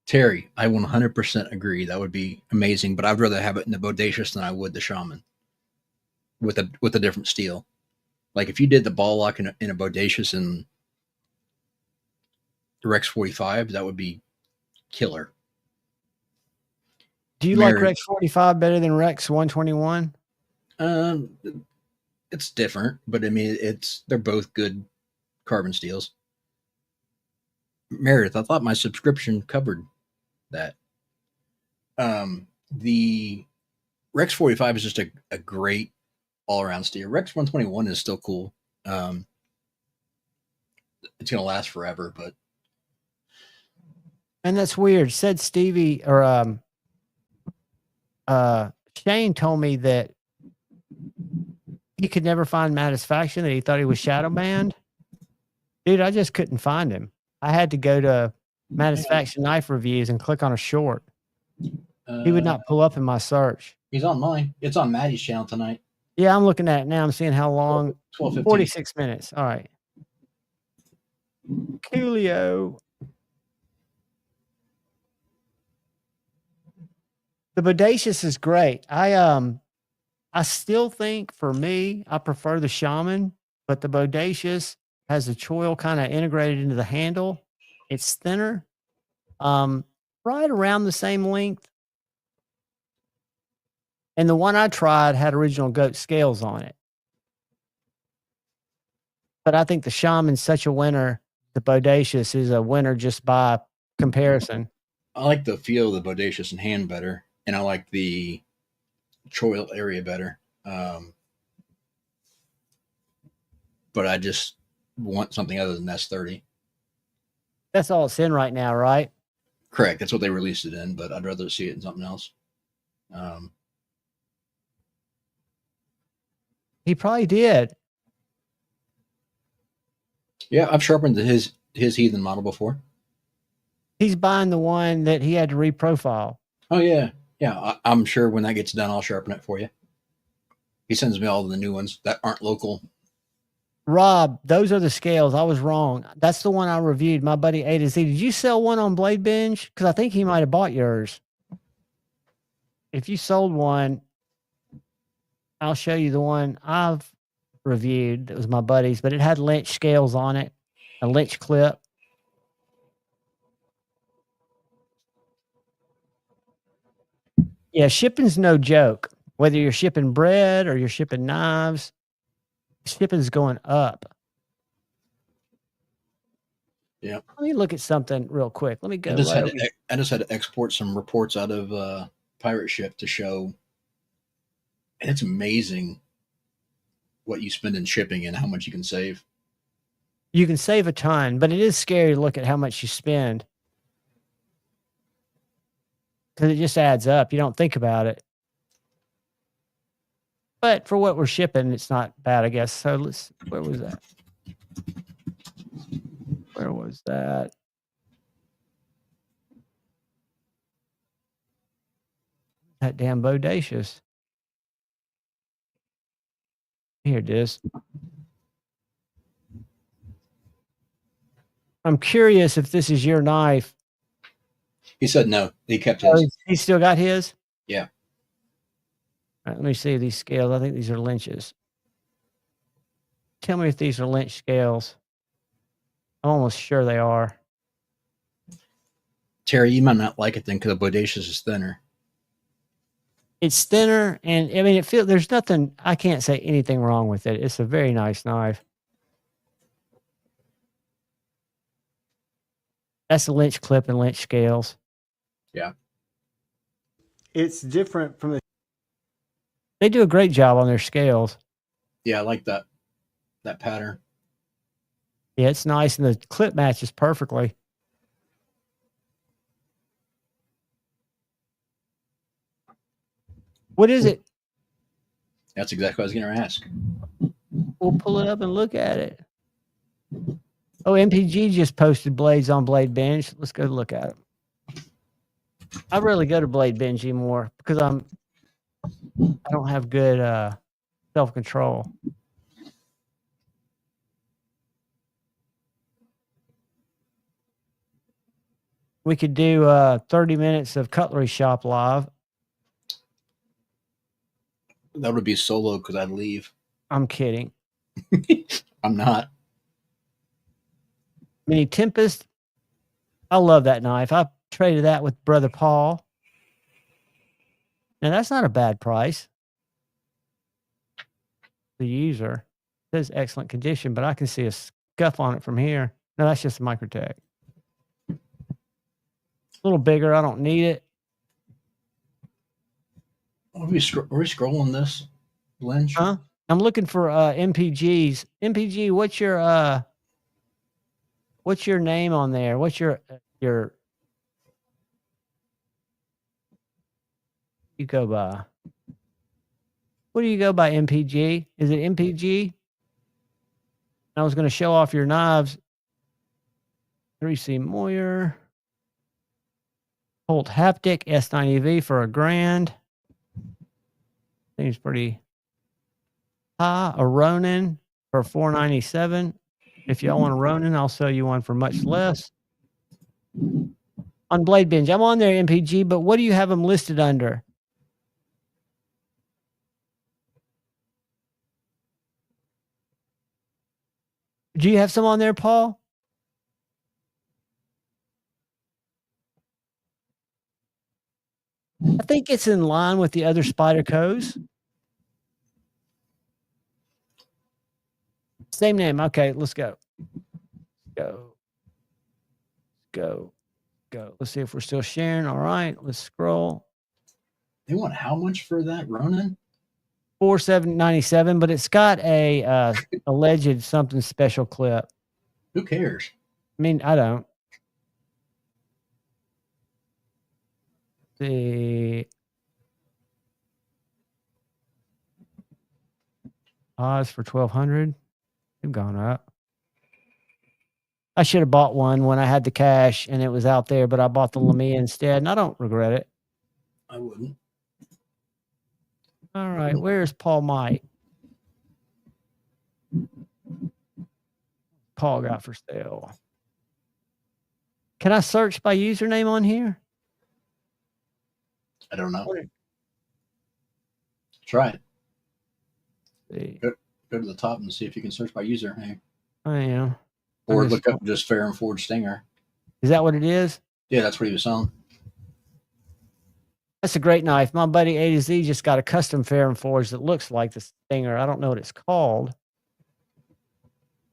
Terry, I 100% agree. That would be amazing, but I'd rather have it in the Bodacious than I would the Shaman with a different steel. Like if you did the ball lock in a Bodacious and Rex 45, that would be killer. Do you like Rex 45 better than Rex 121? It's different, but I mean, they're both good carbon steels. Meredith, I thought my subscription covered that. The Rex 45 is just a great all-around steel. Rex 121 is still cool. It's going to last forever, but. And that's weird. Said Stevie or Shane told me that he could never find Mattisfaction, that he thought he was shadow banned. Dude, I just couldn't find him. I had to go to Mattisfaction knife reviews and click on a short. He would not pull up in my search. He's on mine. It's on Maddie's channel tonight. Yeah, I'm looking at it now. I'm seeing how long. 12:15. 46 minutes. All right. Coolio. The Bodacious is great. I still think for me, I prefer the Shaman, but the Bodacious has the choil kind of integrated into the handle. It's thinner, right around the same length. And the one I tried had original goat scales on it. But I think the Shaman's such a winner. The Bodacious is a winner just by comparison. I like the feel of the Bodacious in hand better, and I like the choil area better. But I just want something other than S30. That's all it's in right now, right? Correct. That's what they released it in, but I'd rather see it in something else. He probably did. Yeah, I've sharpened his Heathen model before. He's buying the one that he had to reprofile. Oh, yeah. Yeah, I'm sure when that gets done, I'll sharpen it for you. He sends me all the new ones that aren't local. Rob, those are the scales. I was wrong. That's the one I reviewed. My buddy A to Z. Did you sell one on Blade Binge? Because I think he might have bought yours. If you sold one, I'll show you the one I've reviewed. It was my buddy's, but it had Lynch scales on it, a Lynch clip. Yeah, shipping's no joke. Whether you're shipping bread or you're shipping knives, shipping's going up. Yeah. Let me look at something real quick. Let me go. I just had to export some reports out of Pirate Ship to show. And it's amazing what you spend in shipping and how much you can save. You can save a ton, but it is scary to look at how much you spend. Because it just adds up. You don't think about it. But for what we're shipping, it's not bad, I guess. So where was that? Where was that? That damn bodacious. Here it is. I'm curious if this is your knife. He said no. He kept his. Oh, he still got his? Yeah. All right, let me see these scales. I think these are Lynch's. Tell me if these are Lynch scales. I'm almost sure they are. Terry, you might not like it then because the bodacious is thinner. It's thinner, and I mean, there's nothing, I can't say anything wrong with it. It's a very nice knife. That's the Lynch clip and Lynch scales. Yeah. It's different from the. They do a great job on their scales. Yeah, I like that pattern. Yeah, it's nice, and the clip matches perfectly. What is it? That's exactly what I was going to ask. We'll pull it up and look at it. Oh, MPG just posted blades on Blade Binge. Let's go look at it. I rarely go to Blade Binge anymore because I don't have good self-control. We could do 30 minutes of Cutlery Shop live. That would be solo because I'd leave. I'm kidding. I'm not. Mini Tempest. I love that knife. I traded that with Brother Paul. Now, that's not a bad price. The user says excellent condition, but I can see a scuff on it from here. No, that's just a Microtech. A little bigger. I don't need it. Are we scrolling this, Lynch? Huh? I'm looking for MPGs. MPG, what's your name on there? What's your you go by? What do you go by, MPG? Is it MPG? I was going to show off your knives. 3C Moyer. Holt Haptic S90V for $1,000. Seems pretty high. A Ronin for $497. If y'all want a Ronin, I'll sell you one for much less. On Blade Binge, I'm on there, MPG, but what do you have them listed under? Do you have some on there, Paul? I think it's in line with the other Spydercos. Same name. Okay, let's go. Go. Let's see if we're still sharing. All right, let's scroll. They want how much for that Ronin? $497, but it's got a alleged something special clip. Who cares? I mean, I don't. The odds for 1,200 have gone up. I should have bought one when I had the cash and it was out there, but I bought the Lamia instead, and I don't regret it. I wouldn't. All right, where's Paul Mike? Paul got for sale. Can I search by username on here? I don't know. Try it. See. Go to the top and see if you can search by username. I am. Or look up just Fair and Forged Stinger. Is that what it is? Yeah, that's what he was selling. That's a great knife. My buddy A to Z just got a custom Fair and Forged that looks like the Stinger. I don't know what it's called,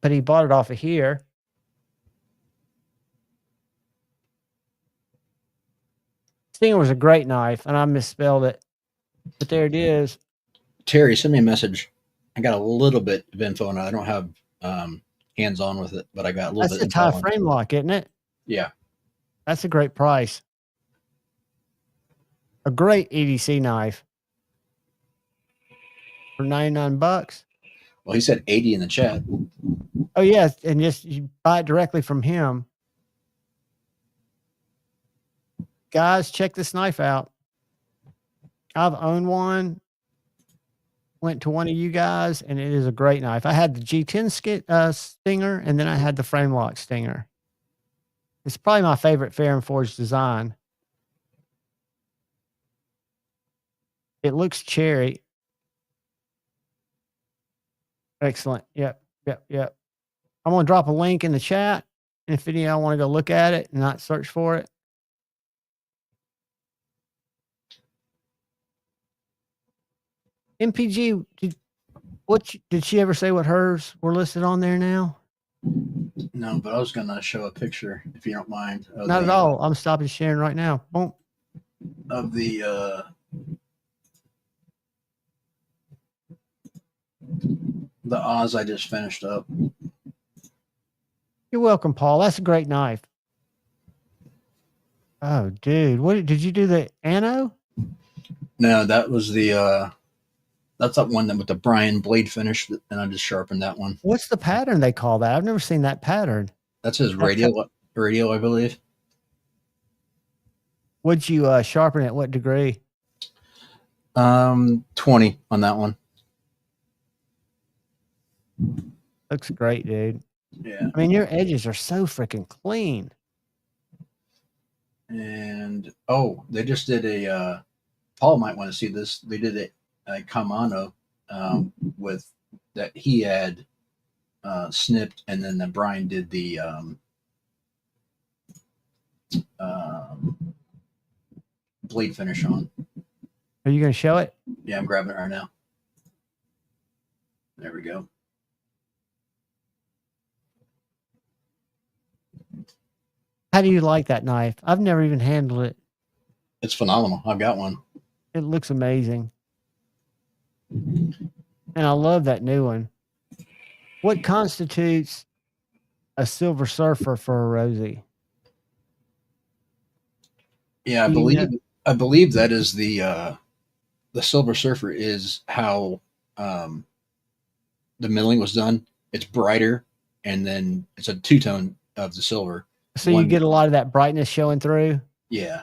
but he bought it off of here. Stinger was a great knife, and I misspelled it, but there it is. Terry, send me a message. I got a little bit of info, and I don't have hands-on with it, but I got a little bit. That's a tie frame lock, isn't it? Yeah. That's a great price. A great EDC knife for $99. Well, he said 80 in the chat. Oh yeah, and just you buy it directly from him. Guys, check this knife out. I've owned one. Went to one of you guys, and it is a great knife. I had the G10 Stinger, and then I had the frame lock Stinger. It's probably my favorite Fair and Forged design. It looks cherry. Excellent. Yep. I'm going to drop a link in the chat. And if any of y'all want to go look at it and not search for it. MPG, did she ever say what hers were listed on there now? No, but I was going to show a picture, if you don't mind. Not at all. I'm stopping sharing right now. Boom. Of the Oz I just finished up. You're welcome, Paul. That's a great knife. Oh, dude. What did you do? The Anno? No, that was the that's that one that with the Brian blade finish, and I just sharpened that one. What's the pattern they call that? I've never seen that pattern. That's his radio, I believe. Would you sharpen at what degree? 20 on that one. Looks great, dude. Yeah. I mean, your edges are so freaking clean. And they just did a Paul might want to see this. They did a Kamano with that he had snipped, and then Brian did the blade finish on. Are you going to show it? Yeah, I'm grabbing it right now. There we go. How do you like that knife? I've never even handled it. It's phenomenal. I've got one. It looks amazing. And I love that new one. What constitutes a Silver Surfer for a Rosie? Yeah, I believe that is the Silver Surfer is how the milling was done. It's brighter, and then it's a two-tone of the silver. So you get a lot of that brightness showing through? Yeah.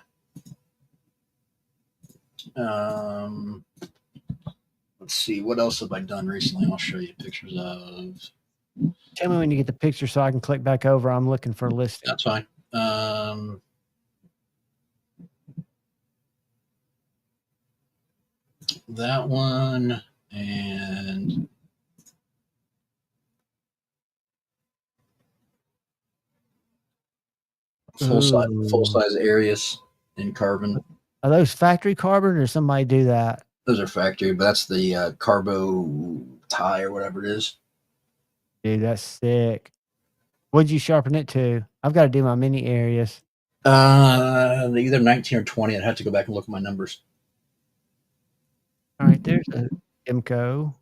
Let's see. What else have I done recently? I'll show you pictures of. Tell me when you get the picture so I can click back over. I'm looking for a listing. That's fine. That one and full size Arius in carbon. Are those factory carbon or somebody do that? Those are factory, but that's the Carbo tie or whatever it is. Dude, that's sick. What'd you sharpen it to? I've got to do my mini Arius. Either 19 or 20. I'd have to go back and look at my numbers. All right, there's a Imco.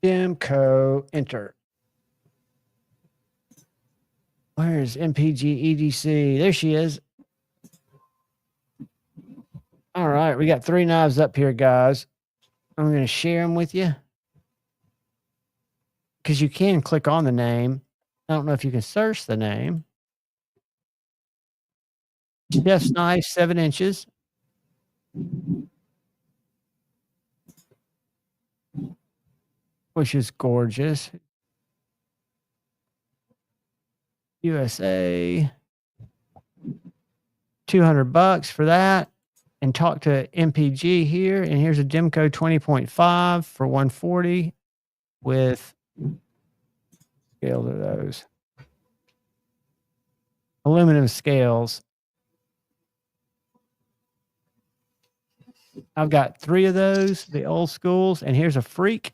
Imco, enter. Where's MPG EDC? There she is. All right, we got 3 knives up here, guys. I'm going to share them with you because you can click on the name I don't know if you can search the name. Chef's knife, 7 inches. Which is gorgeous. USA. $200 for that. And talk to MPG here. And here's a Demco 20.5 for 140 with scales of those. Aluminum scales. I've got 3 of those, the old schools, and here's a Freak.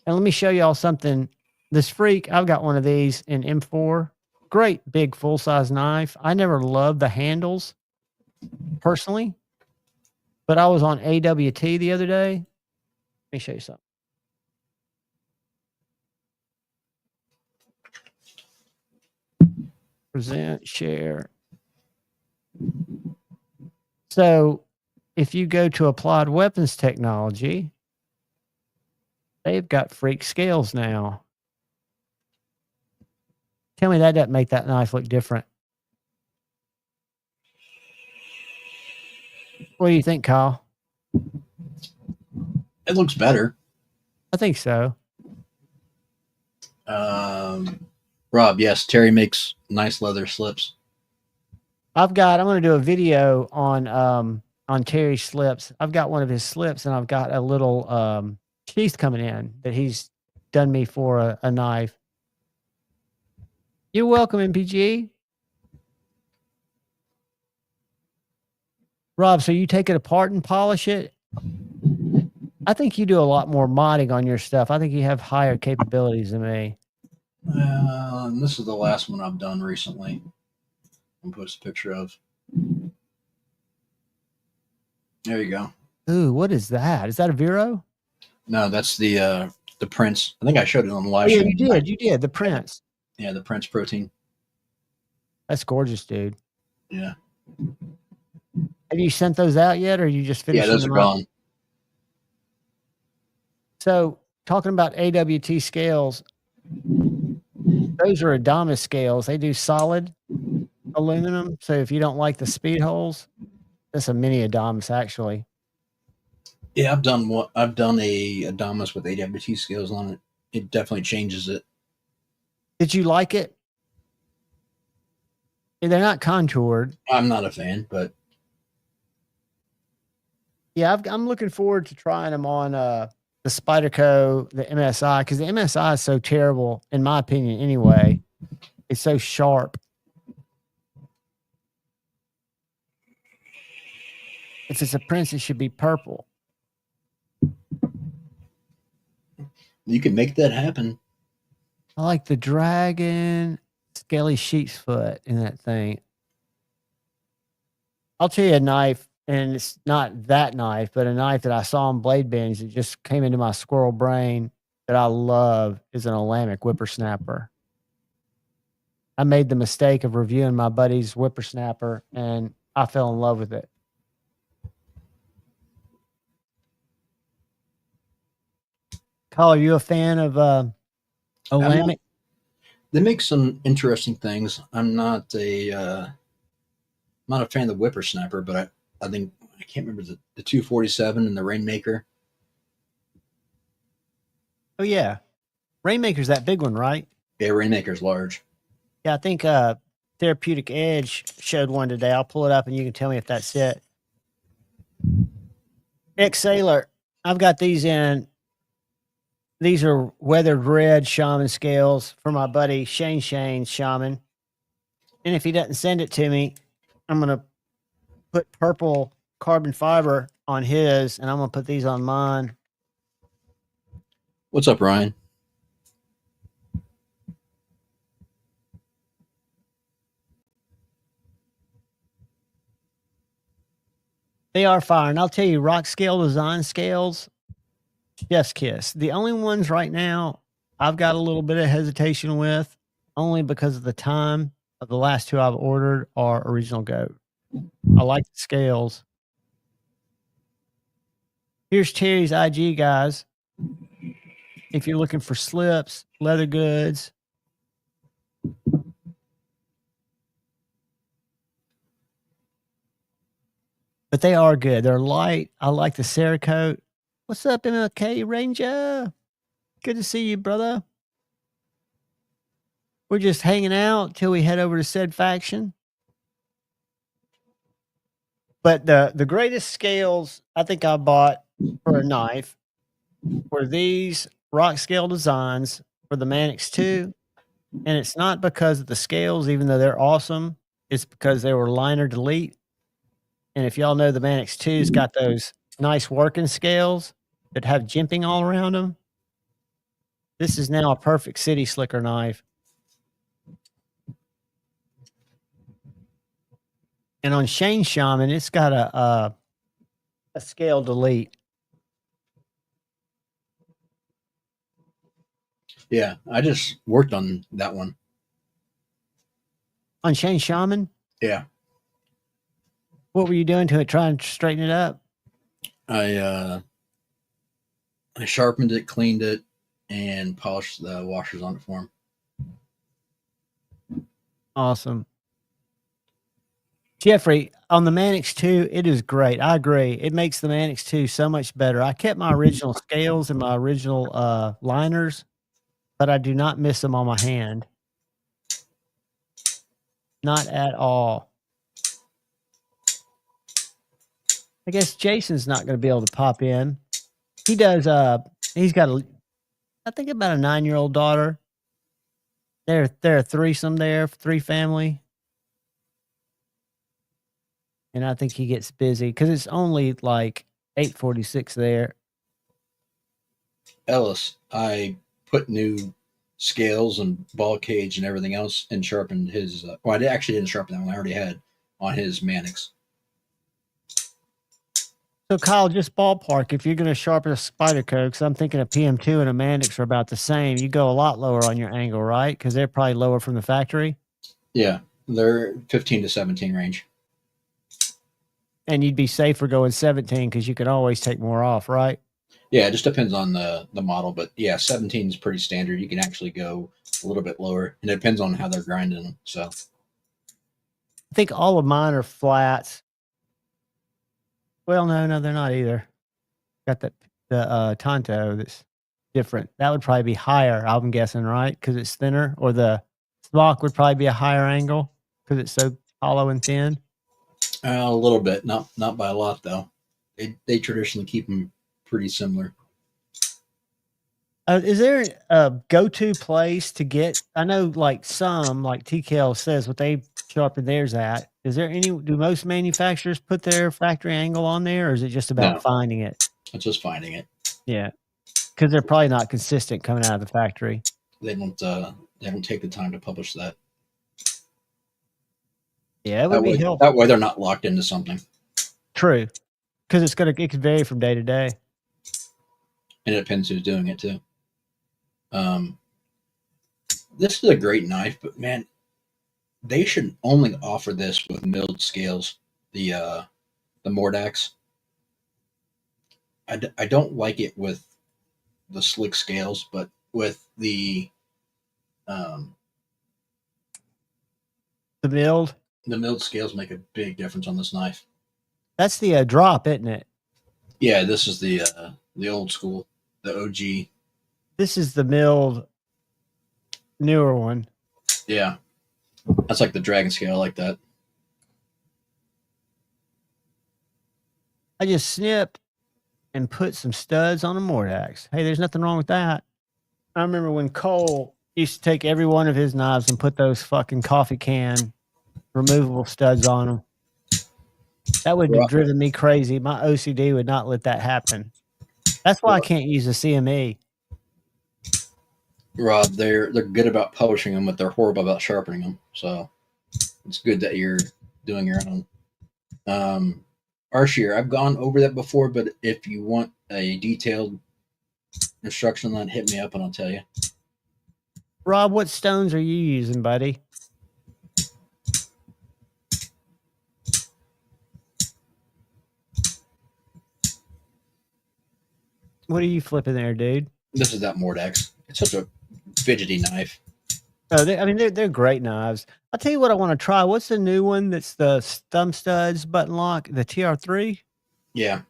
And let me show y'all something. This Freak, I've got one of these in M4. Great big full-size knife. I never loved the handles personally, but I was on AWT the other day. Let me show you something. Present, share. So if you go to Applied Weapons Technology, they've got Freak scales now. Tell me that doesn't make that knife look different. What do you think, Kyle? It looks better. I think so. Rob, yes, Terry makes nice leather slips. I'm going to do a video on Terry's slips. I've got one of his slips, and I've got a little sheath coming in that he's done me for a knife. You're welcome, MPG. Rob, so you take it apart and polish it? I think you do a lot more modding on your stuff. I think you have higher capabilities than me. This is the last one I've done recently. I'll post a picture of. There you go. Ooh, what is that? Is that a Vero? No, that's the Prince. I think I showed it on the live show. Yeah, you did. The Prince. Yeah, the Prince protein. That's gorgeous, dude. Yeah. Have you sent those out yet, or are you just finishing them? Yeah, those are gone. So, talking about AWT scales, those are Adamas scales. They do solid aluminum. So, if you don't like the speed holes, that's a mini Adamas, actually. Yeah, I've done a Adamas with AWT scales on it. It definitely changes it. Did you like it? They're not contoured. I'm not a fan, but yeah, I'm looking forward to trying them on the Spyderco, the MSI, because the MSI is so terrible, in my opinion, anyway. It's so sharp. If it's a Prince, it should be purple. You can make that happen. I like the dragon, scaly sheep's foot in that thing. I'll tell you a knife, and it's not that knife, but a knife that I saw on Blade Binge that just came into my squirrel brain that I love is an Olamic whippersnapper. I made the mistake of reviewing my buddy's whippersnapper, and I fell in love with it. Kyle, are you a fan of Olamic? They make some interesting things. I'm not a fan of the whippersnapper, but I think I can't remember the 247 and the Rainmaker. Oh yeah, Rainmaker's that big one, right? Yeah, Rainmaker's large. Yeah, I think Therapeutic Edge showed one today. I'll pull it up and you can tell me if that's it. Sailor, I've got these in. These are weathered red shaman scales for my buddy Shane's shaman. And if he doesn't send it to me, I'm going to put purple carbon fiber on his, and I'm going to put these on mine. What's up, Ryan? They are fire. And I'll tell you, rock scale design scales, chef's kiss. The only ones right now I've got a little bit of hesitation with, only because of the time of the last 2 I've ordered, are Original Goat. I like the scales. Here's Terry's IG, guys. If you're looking for slips, leather goods, But they are good. They're light. I like the Cerakote. What's up, MLK Ranger? Good to see you, brother. We're just hanging out till we head over to said faction. But the greatest scales I think I bought for a knife were these rock scale designs for the Manix 2. And it's not because of the scales, even though they're awesome. It's because they were liner delete. And if y'all know, the Manix 2's got those nice working scales that have jimping all around them. This is now a perfect city slicker knife. And on Shane Shaman, it's got a scale delete. Yeah, I just worked on that one. On Shane Shaman? Yeah. What were you doing to it, trying to straighten it up? I sharpened it, cleaned it, and polished the washers on it for him. Awesome. Jeffrey, on the Manix 2, it is great. I agree. It makes the Manix 2 so much better. I kept my original scales and my original liners, but I do not miss them on my hand. Not at all. I guess Jason's not going to be able to pop in. He does. He's got I think about a 9-year-old daughter. They're a threesome there, 3 family. And I think he gets busy because it's only like 8:46 there. Ellis, I put new scales and ball cage and everything else and sharpened his. Well, I actually didn't sharpen that one. I already had on his Manix. So, Kyle, just ballpark, if you're going to sharpen a Spyderco, because I'm thinking a PM2 and a Manix are about the same, you go a lot lower on your angle, right? Because they're probably lower from the factory. Yeah, they're 15 to 17 range. And you'd be safer going 17 because you could always take more off, right? Yeah, it just depends on the model. But yeah, 17 is pretty standard. You can actually go a little bit lower. And it depends on how they're grinding them. So I think all of mine are flats. Well, no, they're not either. Got the Tonto that's different. That would probably be higher, I'm guessing, right? Because it's thinner. Or the Smock would probably be a higher angle because it's so hollow and thin. a little bit, not by a lot though. They traditionally keep them pretty similar. Is there a go-to place to get? I know, like some, like TKL says, what they sharpen theirs at. Is there any? Do most manufacturers put their factory angle on there, or is it just about finding it? It's just finding it. Yeah, because they're probably not consistent coming out of the factory. They don't take the time to publish that. Yeah, it would be helpful. That way, they're not locked into something. True, because it can vary from day to day, and it depends who's doing it too. This is a great knife, but man, they should only offer this with milled scales. The Mordax. I don't like it with the slick scales, but with the milled scales make a big difference on this knife. That's the drop, isn't it? Yeah, this is the old school, the OG. This is the milled newer one. Yeah, that's like the dragon scale. I like that. I just snipped and put some studs on a Mordax. Hey, there's nothing wrong with that. I remember when Cole used to take every one of his knives and put those fucking coffee can removable studs on them. That would have driven me crazy. My OCD would not let that happen. That's why I can't use a CME. Rob, they're good about publishing them, but they're horrible about sharpening them. So it's good that you're doing your own. Arshier, I've gone over that before, but if you want a detailed instruction on that, hit me up and I'll tell you. Rob, what stones are you using, buddy? What are you flipping there, dude? This is that Mordax. It's such a fidgety knife. Oh, they're great knives. I'll tell you what I want to try. What's the new one that's the thumb studs button lock, the TR3? Yeah.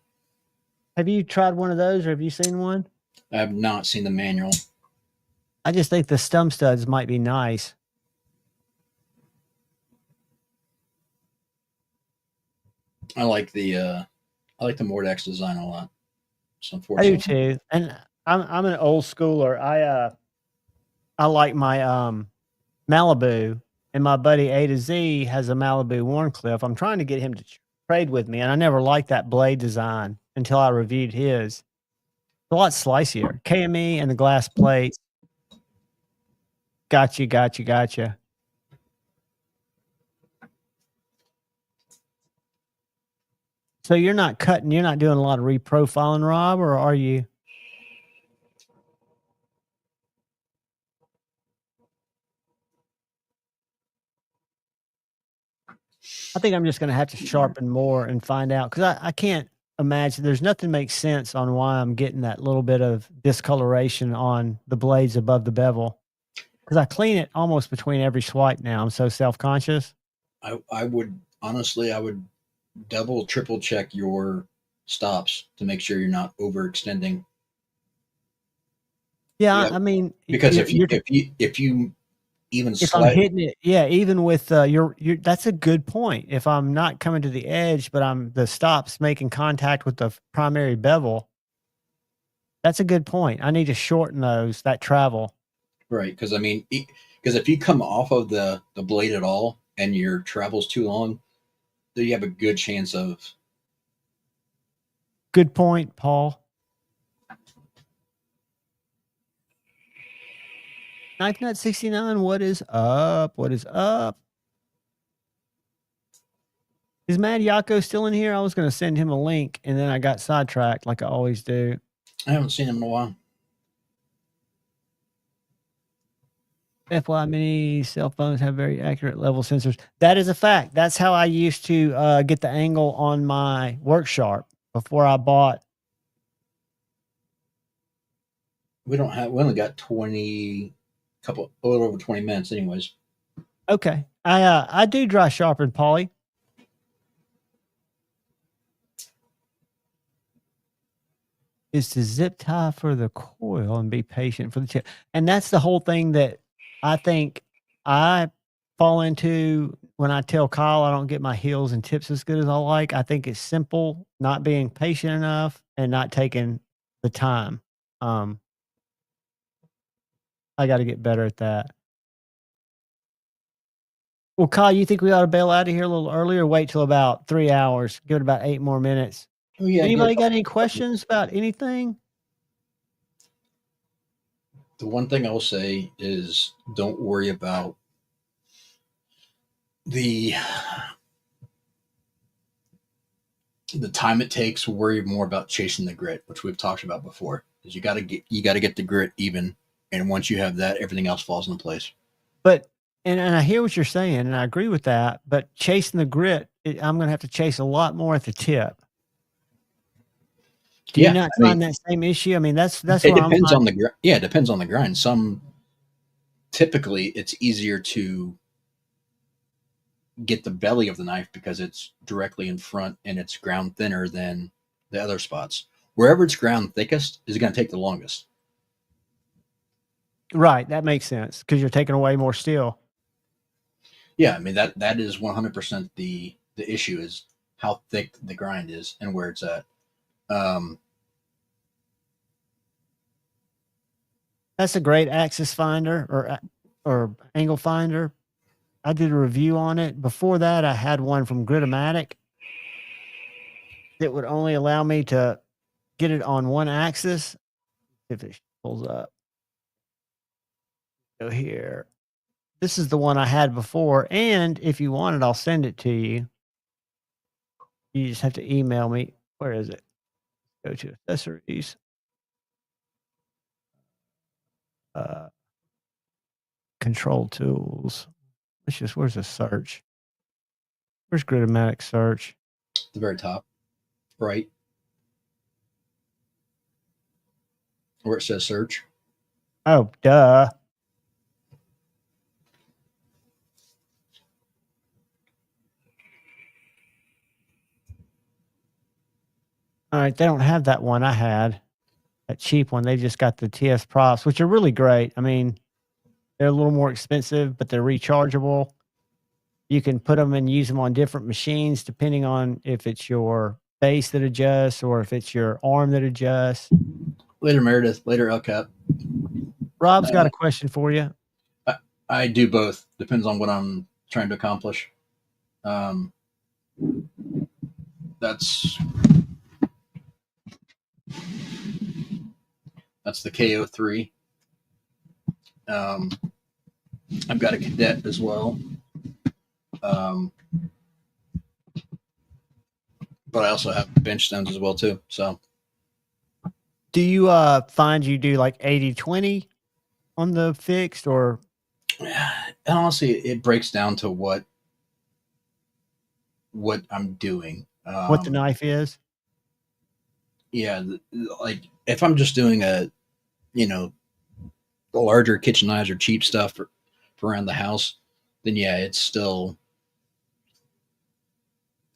Have you tried one of those or have you seen one? I have not seen the manual. I just think the thumb studs might be nice. I like the Mordex design a lot. It's I do unfortunate. too. And I'm an old schooler. I like my Malibu, and my buddy A to Z has a Malibu Warncliffe. I'm trying to get him to trade with me, and I never liked that blade design until I reviewed his. It's a lot slicier. KME and the glass plate. Gotcha. So you're not doing a lot of reprofiling, Rob, or are you? I think I'm just going to have to sharpen more and find out, because I can't imagine, there's nothing makes sense on why I'm getting that little bit of discoloration on the blades above the bevel, because I clean it almost between every swipe now. I'm so self-conscious. I would double, triple check your stops to make sure you're not overextending. Yeah, I mean, because if you even if I'm hitting it, yeah, even with your that's a good point. If I'm not coming to the edge, but the stop's making contact with the primary bevel, that's a good point. I need to shorten that travel. Right, because because if you come off of the blade at all and your travel's too long, then you have a good chance of. Good point, Paul. Knife Nut 69, what is up? What is up? Is Mad Yako still in here? I was going to send him a link, and then I got sidetracked like I always do. I haven't seen him in a while. FY Mini cell phones have very accurate level sensors. That is a fact. That's how I used to get the angle on my Work Sharp before I bought. We only got a little over 20 minutes anyways. Okay. I do dry sharpen, Paulie. Is to zip tie for the coil and be patient for the tip. And that's the whole thing that I think I fall into when I tell Kyle I don't get my heels and tips as good as I like. I think it's simple, not being patient enough and not taking the time. I got to get better at that. Well, Kyle, you think we ought to bail out of here a little earlier? Wait till about 3 hours. Give it about 8 more minutes. Oh, yeah, anybody got any questions about anything? The one thing I'll say is don't worry about the time it takes. Worry more about chasing the grit, which we've talked about before. Is you got to get the grit even, and once you have that, everything else falls into place. But and I hear what you're saying, and I agree with that. But chasing the grit, I'm going to have to chase a lot more at the tip. Do you not find that same issue? I mean, that's it depends on the it depends on the grind. Typically it's easier to get the belly of the knife because it's directly in front and it's ground thinner than the other spots. Wherever it's ground thickest is going to take the longest. Right, that makes sense because you're taking away more steel. Yeah, I mean that is 100% the issue is how thick the grind is and where it's at. That's a great axis finder or angle finder. I did a review on it. Before that, I had one from Gritomatic that would only allow me to get it on one axis. If it pulls up. Go here. This is the one I had before, and if you want it, I'll send it to you. You just have to email me. Where is it? Go to accessories. Control tools. Where's the search? Where's Gritomatic search? The very top, right? Where it says search. Oh, duh. All right, they don't have that one I had, that cheap one. They just got the TS props, which are really great. I mean, they're a little more expensive, but they're rechargeable. You can put them and use them on different machines depending on if it's your base that adjusts or if it's your arm that adjusts. Later Meredith, later LCAP. Rob's got a question for you. I do both. Depends on what I'm trying to accomplish. That's the KO3. I've got a cadet as well. But I also have bench stones as well too. So do you find you do like 80-20 on the fixed, or honestly it breaks down to what I'm doing. What the knife is? Yeah, like if I'm just doing a larger kitchen knives or cheap stuff for around the house, then yeah, it's still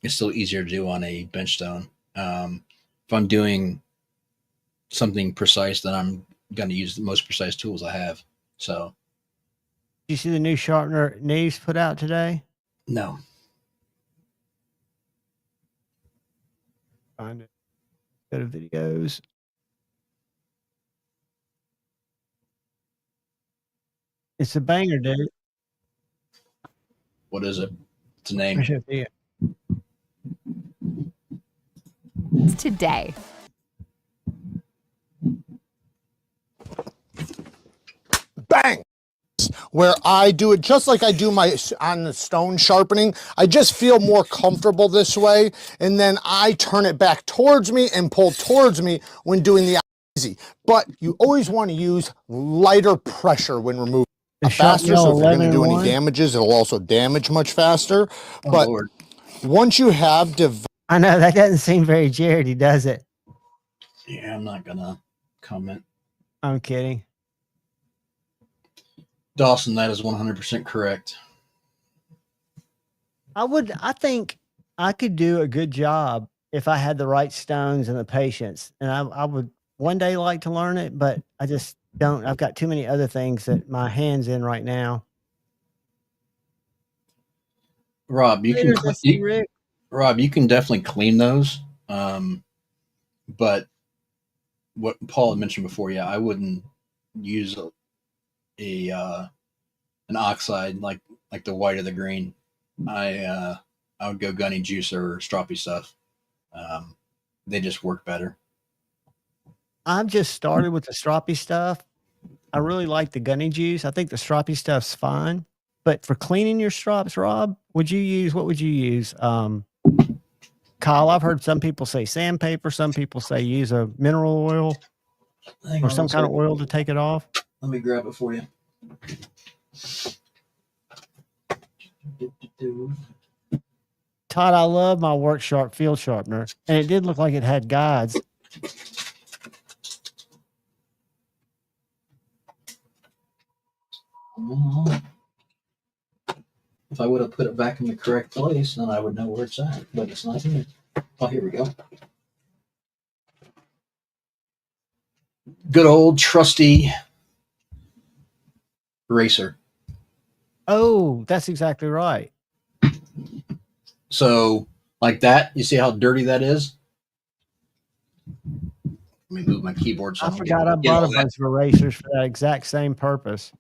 easier to do on a bench stone. If I'm doing something precise, then I'm going to use the most precise tools I have. So, did you see the new sharpener Neves put out today? No. Find it. Go to videos. It's a banger, dude. What is it? It's a name. Today. Bang! Where I do it just like I do on the stone sharpening. I just feel more comfortable this way, and then I turn it back towards me and pull towards me when doing the easy. But you always want to use lighter pressure when removing faster, so if you're going to do any damages, it'll also damage much faster. But once you have I know that doesn't seem very Jaredy, does it? Yeah, I'm not gonna comment. I'm kidding. Dawson, that is 100% correct. I think I could do a good job if I had the right stones and the patience. And I would one day like to learn it, but I just don't. I've got too many other things that my hand's in right now. Rob, you can definitely clean those. But what Paul had mentioned before, yeah, I wouldn't use an oxide like the white or the green. I would go gunny juice or stroppy stuff. They just work better. I've just started with the stroppy stuff. I really like the gunny juice. I think the stroppy stuff's fine. But for cleaning your strops, Rob, what would you use? Kyle, I've heard some people say sandpaper. Some people say use a mineral oil or some kind of oil to take it off. Let me grab it for you. Todd, I love my Work Sharp field sharpener, and it did look like it had guides. If I would have put it back in the correct place, then I would know where it's at. But it's not here. Oh, here we go. Good old trusty eraser. Oh, that's exactly right. So, like that, you see how dirty that is? Let me move my keyboard. So I forgot I bought a bunch of erasers for that exact same purpose.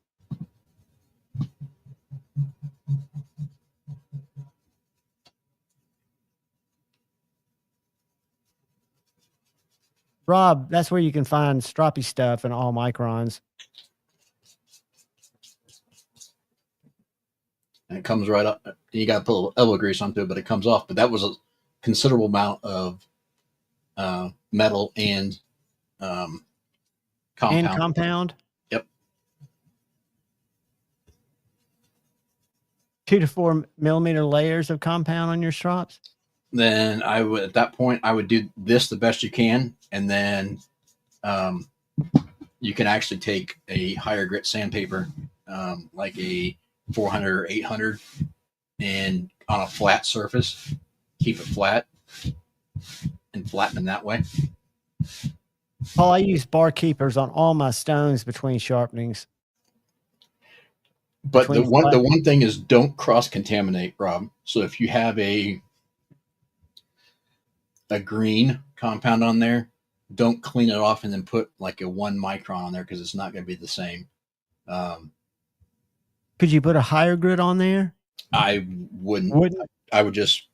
Rob, that's where you can find stroppy stuff and all microns. And it comes right up. You got to put a little elbow grease onto it, but it comes off. But that was a considerable amount of metal and compound. And compound? Yep. 2 to 4 millimeter layers of compound on your strops? Then I would, at that point, I would do this the best you can. And then you can actually take a higher grit sandpaper, like a 400 or 800, and on a flat surface, keep it flat and flatten them that way. Paul, I use bar keepers on all my stones between sharpenings. But the one thing is, don't cross contaminate, Rob. So if you have a green compound on there, don't clean it off and then put like a 1 micron on there, because it's not going to be the same. Could you put a higher grit on there? I wouldn't. I would just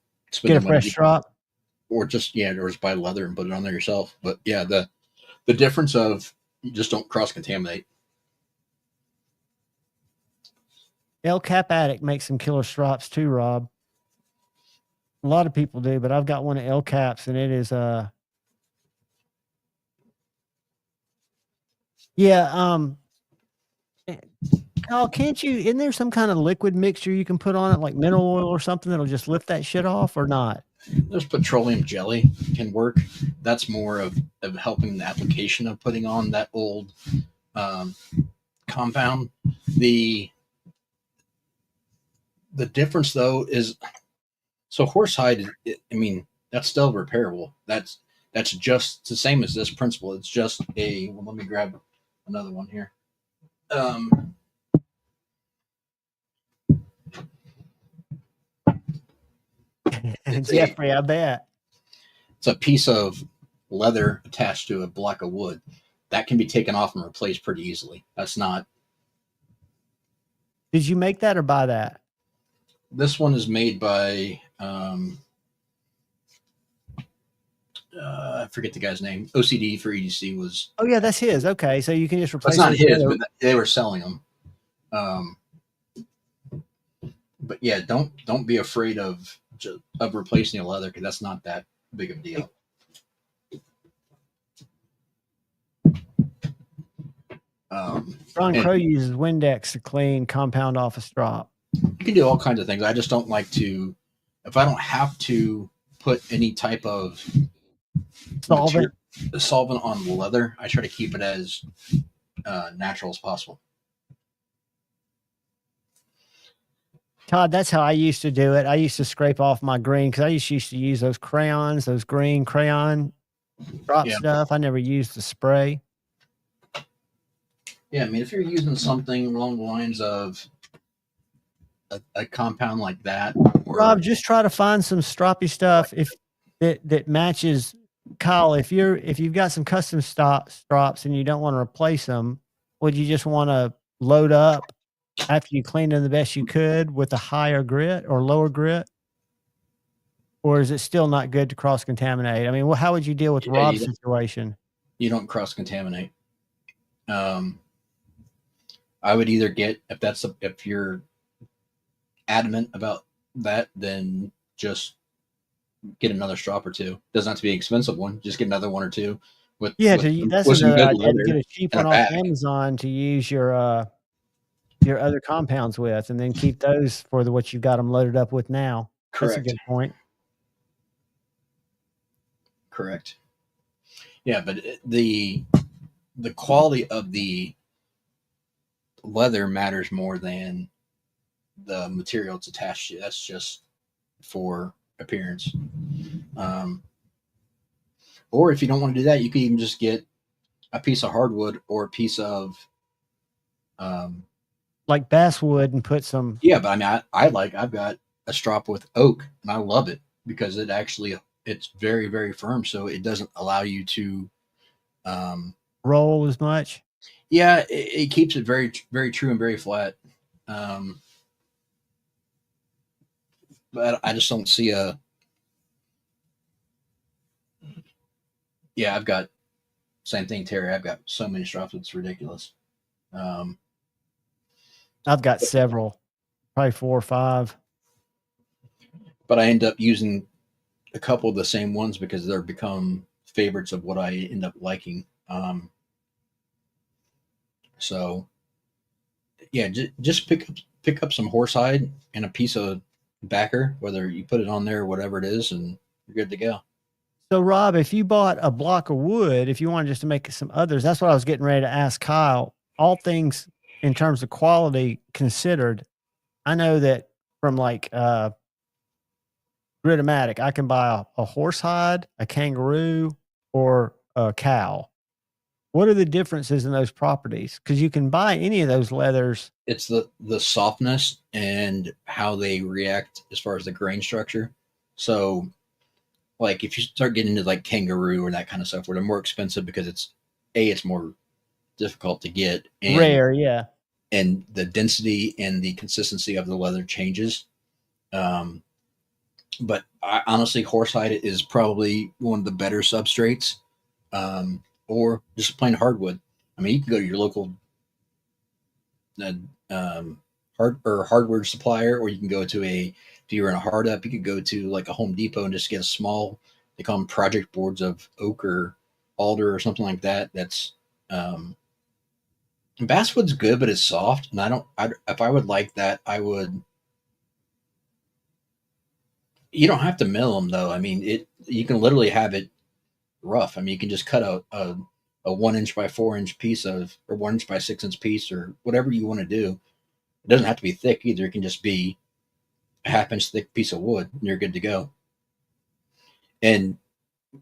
get a fresh strop, or just buy leather and put it on there yourself. But yeah, the difference of, you just don't cross contaminate. El Cap Addict makes some killer strops too, Rob. A lot of people do, but I've got one of El Caps, and it is Kyle, can't you, isn't there some kind of liquid mixture you can put on it, like mineral oil or something, that'll just lift that shit off, or not? There's petroleum jelly can work. That's more of helping the application of putting on that old compound. The difference though is, so horsehide, I mean, that's still repairable. That's just the same as this principle. It's just let me grab another one here. Jeffrey, I bet. It's a piece of leather attached to a block of wood that can be taken off and replaced pretty easily. That's not. Did you make that or buy that? This one is made by I forget the guy's name. OCD for EDC was. Oh yeah, that's his. Okay, so you can just replace. That's not his, but they were selling them. But yeah, don't be afraid of replacing a leather, because that's not that big of a deal. Ron Crow uses Windex to clean compound off a strop. You can do all kinds of things. I just don't like to, if I don't have to put any type of solvent on leather, I try to keep it as natural as possible. Todd, that's how I used to do it. I used to scrape off my green, because I used to use those crayons, those green crayon drop stuff. I never used the spray. Yeah, I mean, if you're using something along the lines of a compound like that, Rob, just try to find some stroppy stuff that matches. Kyle, if you've got some custom strops and you don't want to replace them, would you just want to load up after you clean them the best you could with a higher grit or lower grit? Or is it still not good to cross contaminate? I mean, how would you deal with Rob's situation? You don't cross contaminate. I would either get, if you're adamant about that, then just get another strop or two. Doesn't have to be an expensive one. Just get another one or two. That's another idea, to get a cheap one off Amazon to use your other compounds with, and then keep those for what you've got them loaded up with now. Correct. That's a good point. Correct. Yeah, but the quality of the leather matters more than the material it's attached to. That's just for appearance. Or if you don't want to do that, you can even just get a piece of hardwood or a piece of like basswood and put some. Yeah, but I mean, I've got a strop with oak, and I love it because it's very, very firm, so it doesn't allow you to roll as much. Yeah, it keeps it very, very true and very flat. But I just don't see Yeah, I've got same thing, Terry. I've got so many strops, it's ridiculous. I've got several, probably 4 or 5. But I end up using a couple of the same ones because they're become favorites of what I end up liking. So yeah, just pick up some horsehide and a piece of backer, whether you put it on there or whatever it is, and you're good to go. So Rob, if you bought a block of wood, if you wanted just to make some others, that's what I was getting ready to ask Kyle. All things in terms of quality considered, I know that from like Grid-O-Matic. I can buy a horse hide, a kangaroo, or a cow. What are the differences in those properties? Because you can buy any of those leathers. It's the softness and how they react as far as the grain structure. So, like if you start getting into like kangaroo or that kind of stuff, where they're more expensive because it's more difficult to get, and Rare, yeah. And the density and the consistency of the leather changes. But honestly, horsehide is probably one of the better substrates, or just plain hardwood. I mean, you can go to your local hardware supplier, or you can go to if you're in a hard up, you could go to like a Home Depot and just get a small, they call them project boards of oak or alder or something like that. That's basswood's good, but it's soft, and if I would like that, I would. You don't have to mill them though. I mean, you can literally have it rough. I mean, you can just cut a 1 inch by 4 inch piece or 1 inch by 6 inch piece or whatever you want to do. It doesn't have to be thick either. It can just be a half inch thick piece of wood and you're good to go. And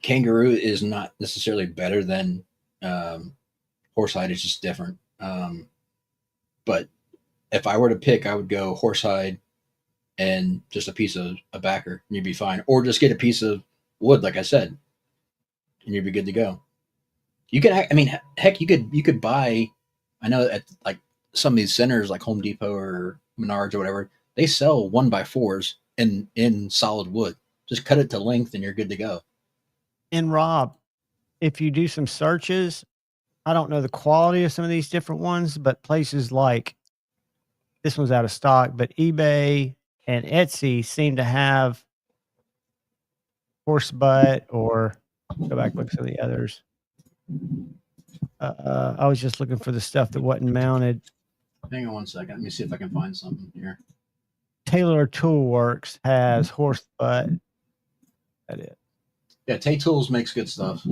kangaroo is not necessarily better than horsehide. It's just different. But if I were to pick, I would go horsehide and just a piece of a backer, and you'd be fine. Or just get a piece of wood, like I said, and you'd be good to go. You can, I mean, heck, you could buy. I know at like some of these centers, like Home Depot or Menards or whatever, they sell 1x4s in solid wood. Just cut it to length, and you're good to go. And Rob, if you do some searches, I don't know the quality of some of these different ones, but places like this one's out of stock, but eBay and Etsy seem to have horse butt, or go back, look at the others. I was just looking for the stuff that wasn't mounted. Hang on 1 second. Let me see if I can find something here. Taylor Tool Works has horse butt. That is. Yeah, Tay Tools makes good stuff.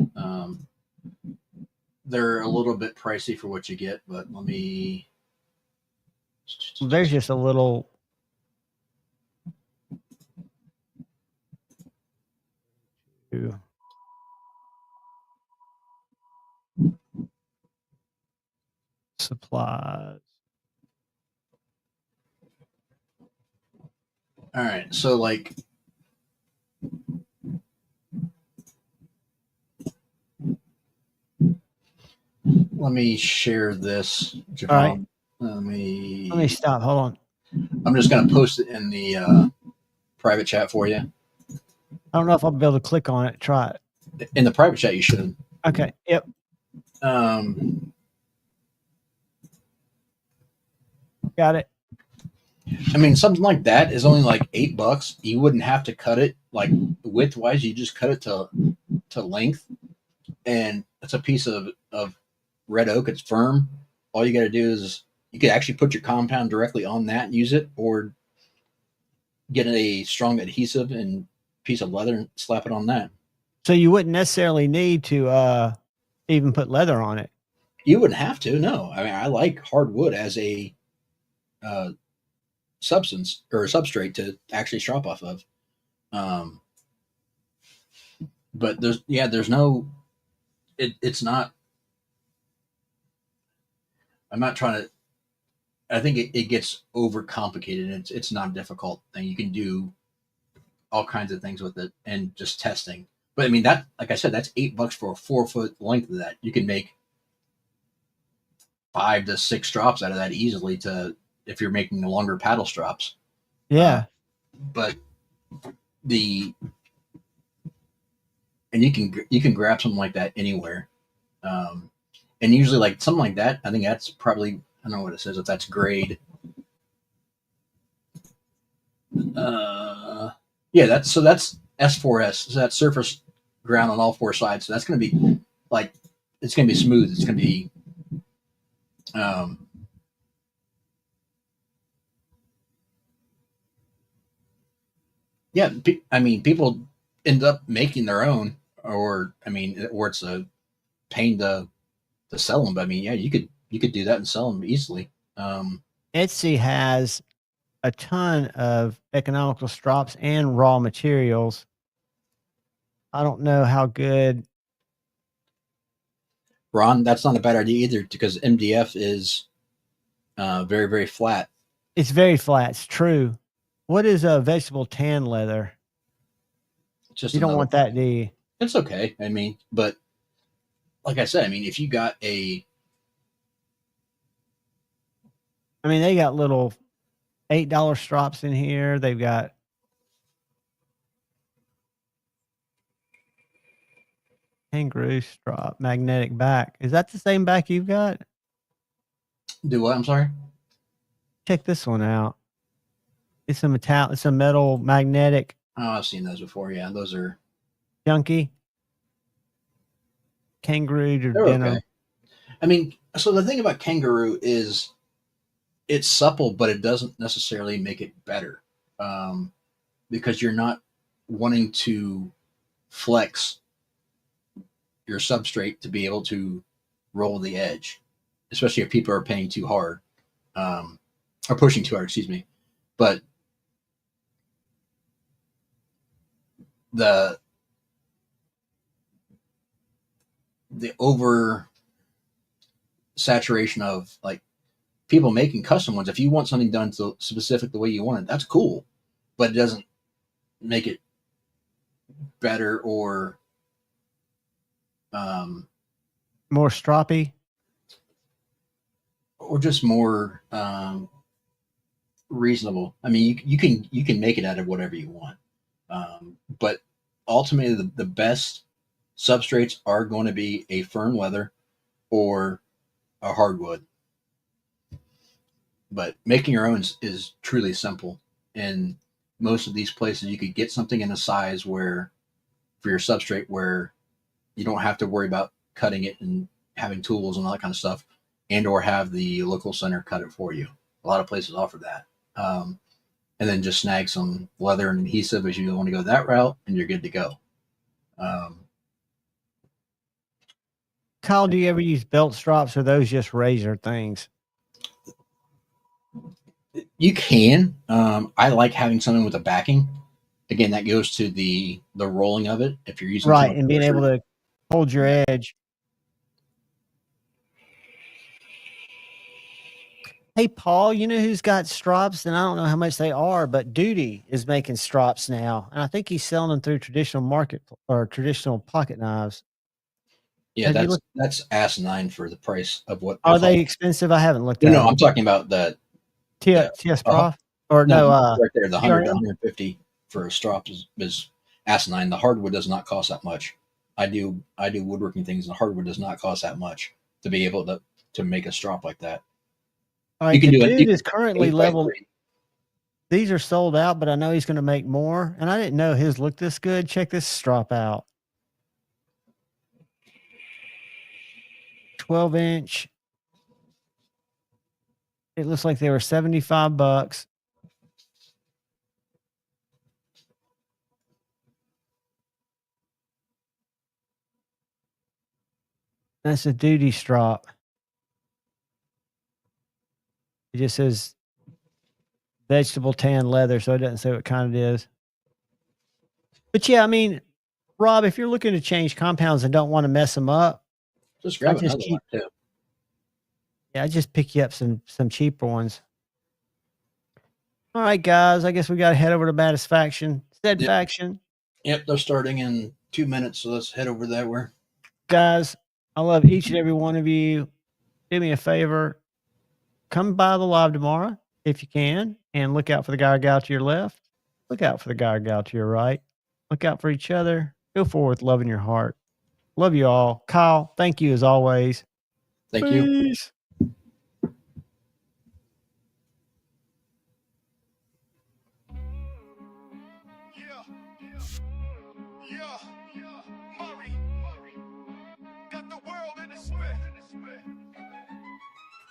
They're a little bit pricey for what you get, but let me. There's just a little. Supplies. All right, so like. Let me share this. All right. Let me stop. Hold on. I'm just going to post it in the private chat for you. I don't know if I'll be able to click on it. Try it. In the private chat, you should. Okay. Yep. Got it. I mean, something like that is only like $8. You wouldn't have to cut it like width wise. You just cut it to length, and it's a piece of red oak. It's firm. All you got to do is you could actually put your compound directly on that and use it, or get a strong adhesive and piece of leather and slap it on that. So you wouldn't necessarily need to even put leather on it. You wouldn't have to. No, I mean, I like hardwood as a substance or a substrate to actually strop off of. But there's no. It's not. I'm not trying to. I think it gets overcomplicated. It's not a difficult thing. You can do all kinds of things with it and just testing. But I mean, that, like I said, that's $8 for a 4-foot length of that. You can make 5 to 6 strops out of that easily if you're making longer paddle strops. Yeah. But and you can grab something like that anywhere. And usually like something like that, I think that's probably, I don't know what it says, if that's grade. Yeah, that's S4S. So that's surface ground on all 4 sides. So that's going to be like, it's going to be smooth. It's going to be, yeah, I mean, people end up making their own, or it's a pain to sell them. But I mean, yeah, you could do that and sell them easily. Etsy has a ton of economical strops and raw materials. I don't know how good. Ron, that's not a bad idea either because MDF is very, very flat. It's very flat. It's true. What is a vegetable tan leather? Just you don't want that, do you? It's okay. I mean, but like I said, I mean, if you got a, I mean, they got little $8 strops in here. They've got kangaroo strap, magnetic back. Is that the same back you've got? Do what? I'm sorry. Check this one out. It's a metal. It's a metal magnetic. Oh, I've seen those before. Yeah, those are junky. Kangaroo to They're denim. okay. I mean, so the thing about kangaroo is it's supple, but it doesn't necessarily make it better because you're not wanting to flex your substrate to be able to roll the edge, especially if people are paying too hard or pushing too hard, excuse me. But the over saturation of like people making custom ones, if you want something done so specific the way you want it, that's cool, but it doesn't make it better or more stroppy or just more reasonable. I mean, you can make it out of whatever you want, but ultimately the best substrates are going to be a fern leather or a hardwood. But making your own is truly simple. And most of these places, you could get something in a size where, for your substrate, where you don't have to worry about cutting it and having tools and all that kind of stuff, and or have the local center cut it for you. A lot of places offer that. And then just snag some leather and adhesive as you want to go that route, and you're good to go. Kyle, do you ever use belt strops, or are those just razor things? You can. I like having something with a backing. Again, that goes to the rolling of it. If you're using right, and being able to hold your edge. Hey, Paul, you know who's got strops, and I don't know how much they are, but Duty is making strops now, and I think he's selling them through traditional market or traditional pocket knives. Yeah, that's asinine for the price of what. Are they expensive? I haven't looked at No, them. I'm talking about the TS Prof or no, right there, the 100 to 150 for a strop is asinine. The hardwood does not cost that much. I do woodworking things, and the hardwood does not cost that much to be able to make a strop like that. All right, the dude is currently level. These are sold out, but I know he's going to make more. And I didn't know his looked this good. Check this strop out. 12-inch. It looks like they were $75. That's a Duty strop. It just says vegetable tan leather, so it doesn't say what kind it is. But yeah, I mean, Rob, if you're looking to change compounds and don't want to mess them up, just grab another one too. Yeah, I just pick you up some cheaper ones. All right, guys, I guess we got to head over to Satisfaction. Faction. Yep, they're starting in 2 minutes, so let's head over there. Guys, I love each and every one of you. Do me a favor. Come by the live tomorrow if you can, and look out for the guy or gal to your left. Look out for the guy or gal to your right. Look out for each other. Go forward with love in your heart. Love you all. Kyle, thank you as always. Thank Peace. you.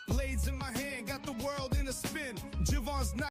Blades in my hand, got the world in a spin. Javon's not